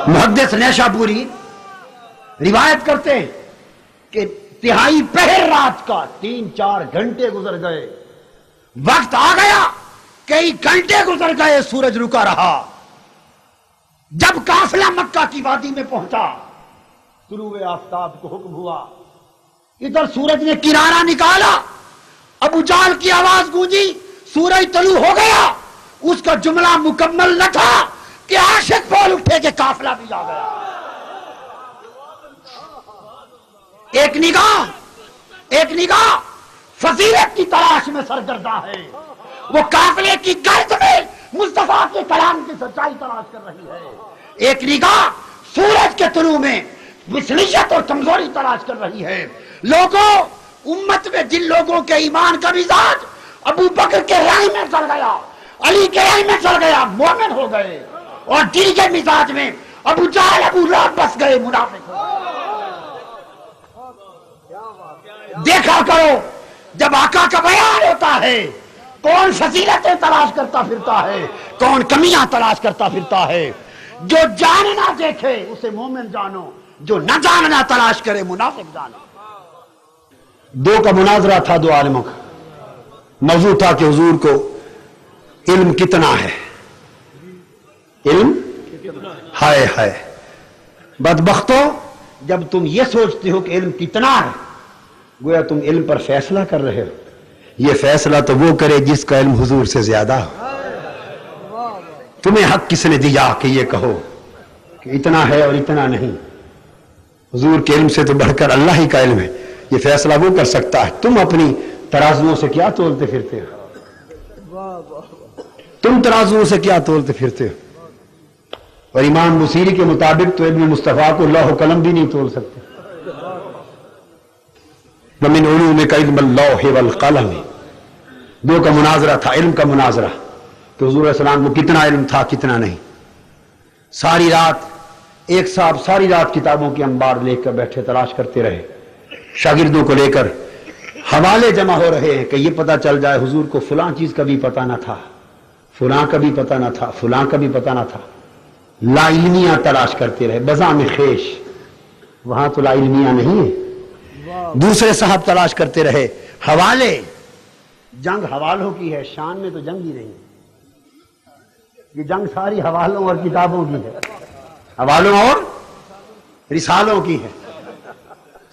محدث نیشاپوری روایت کرتے ہیں کہ تہائی پہر رات کا 3 4 گھنٹے گزر گئے، وقت آ گیا، کئی گھنٹے گزر گئے، سورج رکا رہا۔ جب قافلہ مکہ کی وادی میں پہنچا، طلوع آفتاب کو حکم ہوا، ادھر سورج نے کنارہ نکالا، ابو جہل کی آواز گونجی سورج طلوع ہو گیا، اس کا جملہ مکمل نہ تھا کہ عاشق بول اٹھے کہ قافلہ بھی آ گیا۔ ایک نگاہ فضیلت کی تلاش میں سرگرداں ہے، وہ قافلے کی گرد میں مصطفیٰ کے کلام کی سچائی تلاش کر رہی ہے۔ ایک نگاہ سورج کے طلوع میں مثلیت اور کمزوری تلاش کر رہی ہے۔ لوگوں، امت میں جن لوگوں کے ایمان کا مزاج ابو بکر کے رائے میں چل گیا، علی کے رائے میں چل گیا، مومن ہو گئے، اور دل کے مزاج میں ابو جہل ابو لہب بس گئے، منافق ہو گئے۔ دیکھا کرو جب آقا کا بیان ہوتا ہے کون فضیلتیں تلاش کرتا پھرتا ہے، کون کمیاں تلاش کرتا پھرتا ہے۔ جو جاننا دیکھے اسے مومن جانو، جو نہ جاننا تلاش کرے منافق جانو۔ دو کا مناظرہ تھا، دو عالموں کا موضوع تھا کہ حضور کو علم کتنا ہے، علم ہائے ہائے بدبختو، جب تم یہ سوچتے ہو کہ علم کتنا ہے، گویا تم علم پر فیصلہ کر رہے ہو۔ یہ فیصلہ تو وہ کرے جس کا علم حضور سے زیادہ ہو۔ تمہیں حق کس نے دیا کہ یہ کہو کہ اتنا ہے اور اتنا نہیں؟ حضور کے علم سے تو بڑھ کر اللہ ہی کا علم ہے، یہ فیصلہ وہ کر سکتا ہے۔ تم اپنی ترازوؤں سے کیا تولتے پھرتے ہو؟ تم ترازوؤں سے کیا تولتے پھرتے ہو؟ اور امام بصیری کے مطابق تو ابن مصطفیٰ کو لوح و قلم بھی نہیں تول سکتے۔ وَمِنْ عُلُومِكَ عِلْمَ اللَّوْحِ وَالْقَلَمِ، دو کا مناظرہ تھا، علم کا مناظرہ، کہ حضور علیہ السلام کو کتنا علم تھا کتنا نہیں۔ ساری رات ایک صاحب ساری رات کتابوں کے انبار لے کر بیٹھے، تلاش کرتے رہے، شاگردوں کو لے کر حوالے جمع ہو رہے ہیں کہ یہ پتہ چل جائے حضور کو فلاں چیز کا بھی پتہ نہ تھا، فلاں کا بھی پتہ نہ تھا، فلاں کا بھی پتہ نہ تھا۔ لا علمیاں تلاش کرتے رہے بزام خیش، وہاں تو لا علمیاں نہیں ہے۔ دوسرے صاحب تلاش کرتے رہے، حوالے جنگ حوالوں کی ہے، شان میں تو جنگ ہی نہیں. یہ جنگ ساری حوالوں اور کتابوں کی ہے، حوالوں اور رسالوں کی ہے،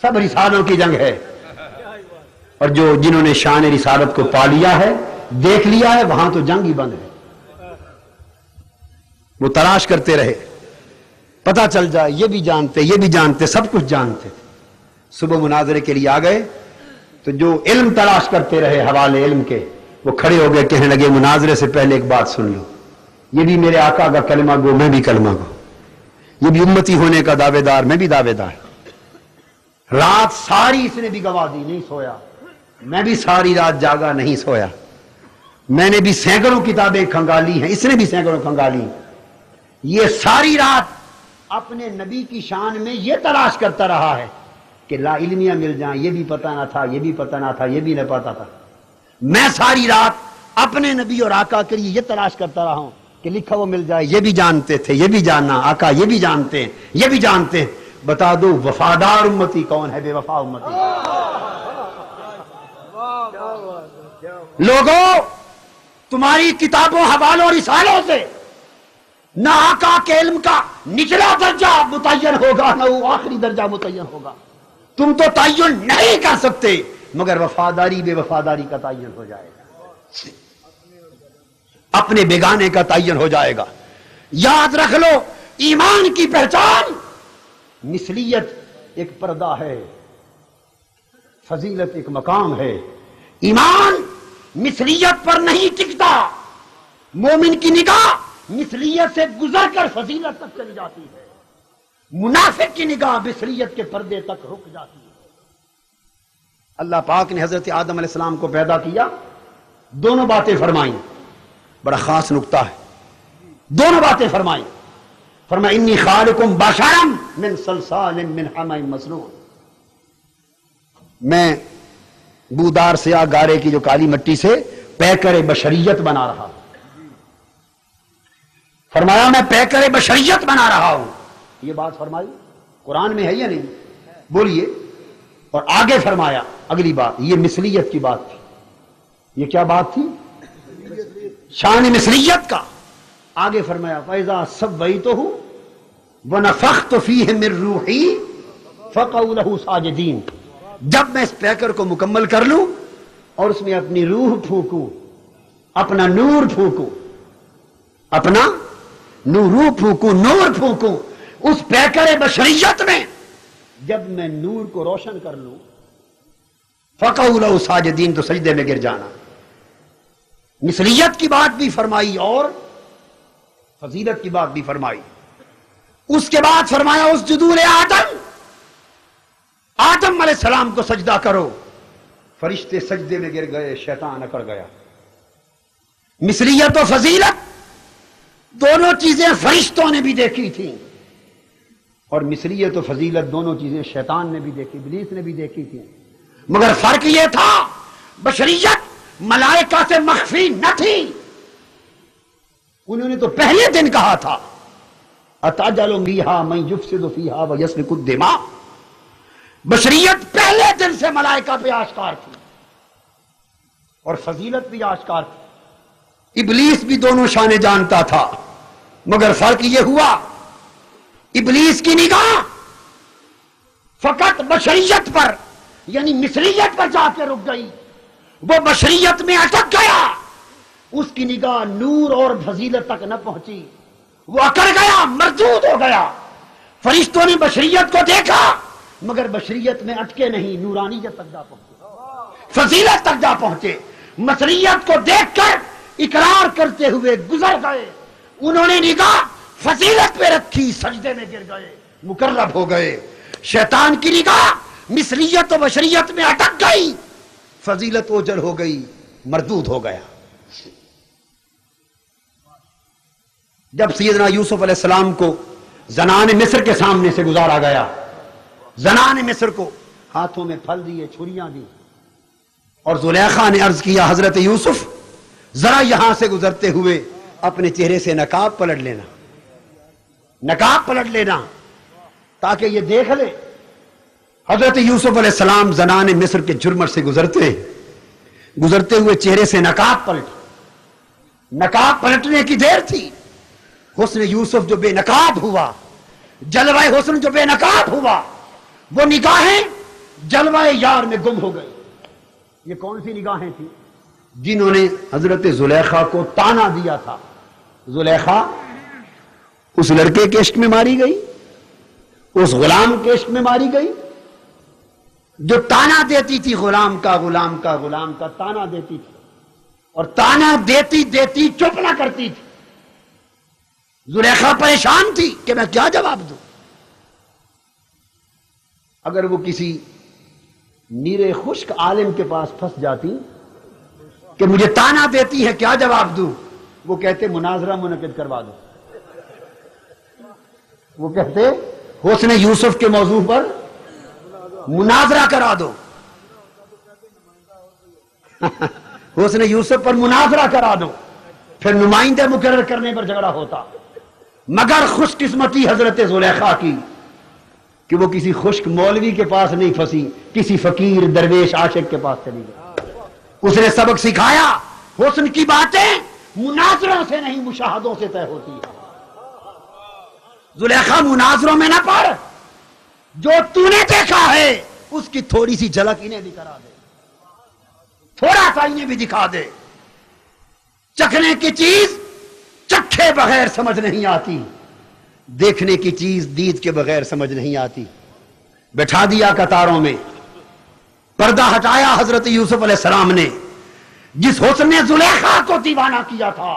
سب رسالوں کی جنگ ہے. اور جنہوں نے شان رسالت کو پا لیا ہے، دیکھ لیا ہے، وہاں تو جنگ ہی بند ہے. وہ تلاش کرتے رہے، پتہ چل جائے، یہ بھی جانتے، یہ بھی جانتے، سب کچھ جانتے. صبح مناظرے کے لیے آ گئے تو جو علم تلاش کرتے رہے حوالے علم کے، وہ کھڑے ہو گئے، کہنے لگے مناظرے سے پہلے ایک بات سن لو، یہ بھی میرے آقا کا کلمہ گو، میں بھی کلمہ گو، یہ بھی امتی ہونے کا دعوے دار، میں بھی دعوے دار. رات ساری اس نے بھی گوا دی، نہیں سویا. میں بھی ساری رات جاگا، نہیں سویا. میں نے بھی سینکڑوں کتابیں کھنگالی ہیں، اس نے بھی سینکڑوں کھنگالی. یہ ساری رات اپنے نبی کی شان میں یہ تلاش کرتا رہا ہے کہ لا علمیہ مل جائیں، یہ بھی پتہ نہ تھا، یہ بھی پتہ نہ تھا، یہ بھی نہ پتا تھا. میں ساری رات اپنے نبی اور آقا کے لیے یہ تلاش کرتا رہا ہوں کہ لکھا وہ مل جائے، یہ بھی جانتے تھے، یہ بھی جاننا، آقا یہ بھی جانتے ہیں، یہ بھی جانتے ہیں. بتا دو وفادار امتی کون ہے، بے وفا امتی. لوگوں، تمہاری کتابوں، حوالوں اور رسالوں سے نہ آقا کے علم کا نچلا درجہ متعین ہوگا، نہ وہ آخری درجہ متعین ہوگا. تم تو تعین نہیں کر سکتے، مگر وفاداری بے وفاداری کا تعین ہو جائے گا، اپنے بیگانے کا تعین ہو جائے گا. یاد رکھ لو، ایمان کی پہچان مثلیت ایک پردہ ہے، فضیلت ایک مقام ہے. ایمان مثلیت پر نہیں ٹکتا. مومن کی نگاہ مثلیت سے گزر کر فضیلت تک چلی جاتی ہے، منافق کی نگاہ مثلیت کے پردے تک رک جاتی ہے. اللہ پاک نے حضرت آدم علیہ السلام کو پیدا کیا، دونوں باتیں فرمائیں، بڑا خاص نقطہ ہے. دونوں باتیں فرمائیں. فرمایا انی خالقکم بشرا من صلصال من حمأ مسنون، میں بودار سے گارے کی جو کالی مٹی سے پیکر بشریت بنا رہا ہوں. فرمایا میں پیکر بشریت بنا رہا ہوں. یہ بات فرمائی قرآن میں ہے یا نہیں؟ بولیے. اور آگے فرمایا اگلی بات، یہ مثلیت کی بات تھی. یہ کیا بات تھی؟ شان مثلیت کا. آگے فرمایا فَإِذَا سَوَّيْتُهُ وَنَفَخْتُ فِيهِ مِن رُوحِي فَقَعُوا لَهُ سَاجِدِينَ. جب میں اس پیکر کو مکمل کر لوں اور اس میں اپنی روح پھونکوں، اپنا نور پھونکوں، اپنا روح پھونکوں، نور پھونکوں اس پیکر بشریت میں، جب میں نور کو روشن کر لوں فَقَعُوا لَهُ سَاجِدِينَ، تو سجدے میں گر جانا. مثلیت کی بات بھی فرمائی اور فضیلت کی بات بھی فرمائی. اس کے بعد فرمایا اسجدوا لآدم، آدم علیہ السلام کو سجدہ کرو. فرشتے سجدے میں گر گئے، شیطان اکڑ گیا. مثلیت و فضیلت دونوں چیزیں فرشتوں نے بھی دیکھی تھیں، اور مثلیت و فضیلت دونوں چیزیں شیطان نے بھی دیکھی، ابلیس نے بھی دیکھی تھی. مگر فرق یہ تھا بشریت ملائکہ سے مخفی نہ تھی. انہوں نے تو پہلے دن کہا تھا اتجعل فیہا من یفسد فیہا ویسفک الدماء. بشریت پہلے دن سے ملائکہ پہ آشکار تھی اور فضیلت بھی آشکار تھی. ابلیس بھی دونوں شانے جانتا تھا، مگر فرق یہ ہوا ابلیس کی نگاہ فقط بشریت پر یعنی مثلیت پر جا کے رک گئی، وہ بشریت میں اٹک گیا، اس کی نگاہ نور اور فضیلت تک نہ پہنچی، وہ اکڑ گیا، مردود ہو گیا. فرشتوں نے بشریت کو دیکھا مگر بشریت میں اٹکے نہیں، نورانیت تک جا پہنچے، فضیلت تک جا پہنچے. مثلیت کو دیکھ کر اقرار کرتے ہوئے گزر گئے، انہوں نے نگاہ فضیلت پہ رکھی، سجدے میں گر گئے، مقرب ہو گئے. شیطان کی نگاہ مثلیت و بشریت میں اٹک گئی، فضیلت اوجل ہو گئی، مردود ہو گیا. جب سیدنا یوسف علیہ السلام کو زنان مصر کے سامنے سے گزارا گیا، زنان مصر کو ہاتھوں میں پھل دیے، چھریاں دی، اور زلیخا نے عرض کیا حضرت یوسف ذرا یہاں سے گزرتے ہوئے اپنے چہرے سے نقاب پلٹ لینا، نقاب پلٹ لینا تاکہ یہ دیکھ لے. حضرت یوسف علیہ السلام زنان مصر کے جرمٹ سے گزرتے، گزرتے ہوئے چہرے سے نقاب پلٹ، نقاب پلٹنے کی دیر تھی، حسن یوسف جو بے نقاب ہوا، جلوہ حسن جو بے نقاب ہوا، وہ نگاہیں جلوہ یار میں گم ہو گئی۔ یہ کون سی نگاہیں تھیں؟ جنہوں نے حضرت زلیخا کو تانا دیا تھا۔ زلیخا اس لڑکے کے عشق میں ماری گئی، اس غلام کے عشق میں ماری گئی، جو تانا دیتی تھی، غلام کا غلام کا غلام کا تانا دیتی تھی، اور تانا دیتی دیتی چپ نہ کرتی تھی۔ زلیخا پریشان تھی کہ میں کیا جواب دوں۔ اگر وہ کسی نیرے خشک عالم کے پاس پھنس جاتی کہ مجھے تانا دیتی ہے کیا جواب دوں، وہ کہتے مناظرہ منعقد کروا دو، وہ کہتے حسن یوسف کے موضوع پر مناظرہ کرا دو، حسن یوسف پر مناظرہ کرا دو، پھر نمائندے مقرر کرنے پر جھگڑا ہوتا۔ مگر خوش قسمتی حضرت زلیخا کی کہ وہ کسی خشک مولوی کے پاس نہیں پھنسی، کسی فقیر درویش عاشق کے پاس چلی گئی۔ اس نے سبق سکھایا، حسن کی باتیں مناظروں سے نہیں مشاہدوں سے طے ہوتی ہے۔ زلیخا مناظروں میں نہ پڑھ، جو تو نے دیکھا ہے اس کی تھوڑی سی جھلک انہیں بھی کرا دے، تھوڑا سا انہیں بھی دکھا دے۔ چکھنے کی چیز چکھے بغیر سمجھ نہیں آتی، دیکھنے کی چیز دید کے بغیر سمجھ نہیں آتی۔ بٹھا دیا قطاروں میں، پردہ ہٹایا حضرت یوسف علیہ السلام نے۔ جس حسن نے زلیخا کو دیوانہ کیا تھا،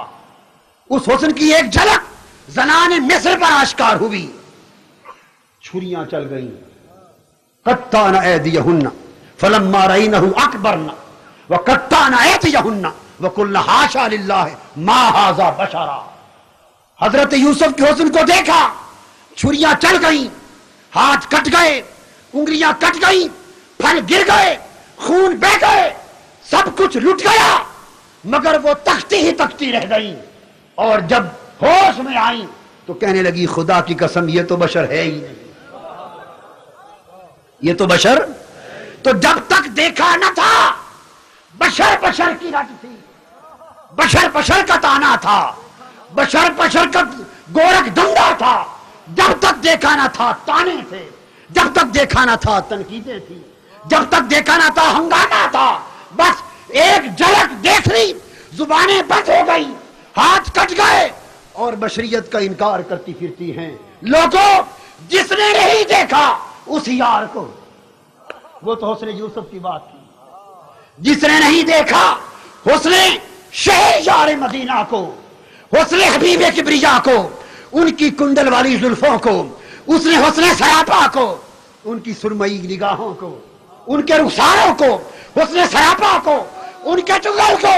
اس حسن کی ایک جھلک زنان مصر پر آشکار ہوئی۔ چھریاں چل گئیں، قطعن ایدیہن فلما رأینہ اکبرن وقطعن ایدیہن وقلن حاشا للہ ما ھذا بشرا۔ حضرت یوسف کے حسن کو دیکھا، چھریاں چل گئیں، ہاتھ کٹ گئے، انگلیاں کٹ گئیں، پھل گر گئے، خون بہ گئے، سب کچھ لٹ گیا، مگر وہ تختی ہی تختی رہ گئیں۔ اور جب ہوش میں آئیں تو کہنے لگی خدا کی قسم یہ تو بشر ہے ہی نہیں، یہ تو بشر۔ تو جب تک دیکھا نہ تھا بشر بشر کی رٹ تھی، بشر بشر کا تانا تھا، بشر بشر کا گورکھ دھندا تھا۔ جب تک دیکھا نہ تھا تانے تھے، جب تک دیکھا نہ تھا تنقیدیں تھی، جب تک دیکھا نہ تھا ہنگامہ تھا۔ بس ایک جھلک دیکھ لی، زبانیں بند ہو گئی، ہاتھ کٹ گئے، اور بشریت کا انکار کرتی پھرتی ہیں۔ لوگوں، جس نے نہیں دیکھا اس یار کو، وہ تو حسن یوسف کی بات کی، جس نے نہیں دیکھا حسن شہر یار مدینہ کو، حسن حبیب کبریا کو، ان کی کنڈل والی زلفوں کو، اس نے حسن سراپا کو، ان کی سرمئی نگاہوں کو، ان کے رخساروں کو، حسن سراپا کو، ان کے چنگل کو،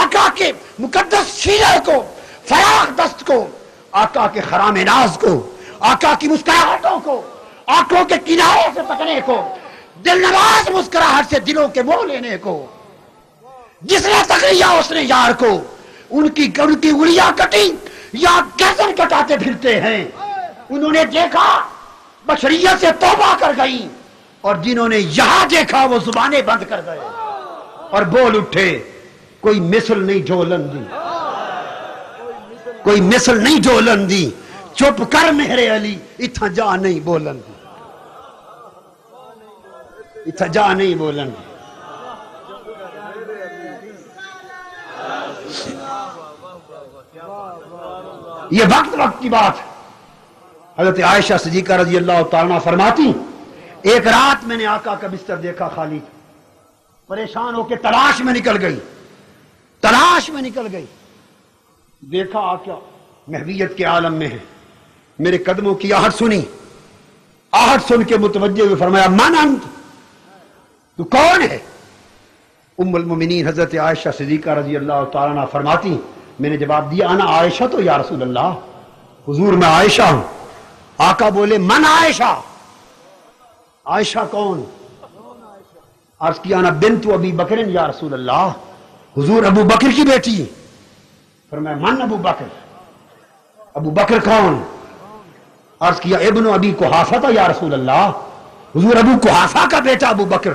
آقا کے مقدس سینے کو، فراخ دست کو، آقا کے خرام ناز کو، آقا کی مسکراہٹوں کو، آنکھوں کے کنارے سے تکنے کو، دل نواز مسکراہٹ سے دلوں کے موہ لینے کو، جس نے تک لیا اس نے یار کو، ان کی انگلیاں کٹی یا گردن کٹاتے پھرتے ہیں۔ انہوں نے دیکھا بشریت سے توبہ کر گئی، اور جنہوں نے یہاں دیکھا وہ زبانیں بند کر گئے اور بول اٹھے کوئی مثل نہیں جولن دی، کوئی مثل نہیں جولن دی، چپ کر میرے علی اتھا جا نہیں بولن دی، اتھا جا نہیں بولن دی۔ یہ وقت کی بات۔ حضرت عائشہ صدیقہ رضی اللہ تعالیٰ عنہ فرماتی، ایک رات میں نے آقا کا بستر دیکھا خالی، پریشان ہو کے تلاش میں نکل گئی، تلاش میں نکل گئی، دیکھا آقا محویت کے عالم میں ہے، میرے قدموں کی آہٹ سنی، آہٹ سن کے متوجہ ہوئے فرمایا من انت، تو کون ہے؟ ام المومنین حضرت عائشہ صدیقہ رضی اللہ تعالیٰ عنہ فرماتی، میں نے جواب دیا انا عائشہ تو یا رسول اللہ، حضور میں عائشہ ہوں۔ آقا بولے من عائشہ، عائشہ کون؟ عرض کیا انا بنت ابی بکر یا رسول اللہ، حضور ابو بکر کی بیٹی۔ فرمایا من ابو بکر، ابو بکر کون؟ عرض کیا ابن ابی قحافہ یا رسول اللہ، حضور ابو قحافہ کا بیٹا ابو بکر۔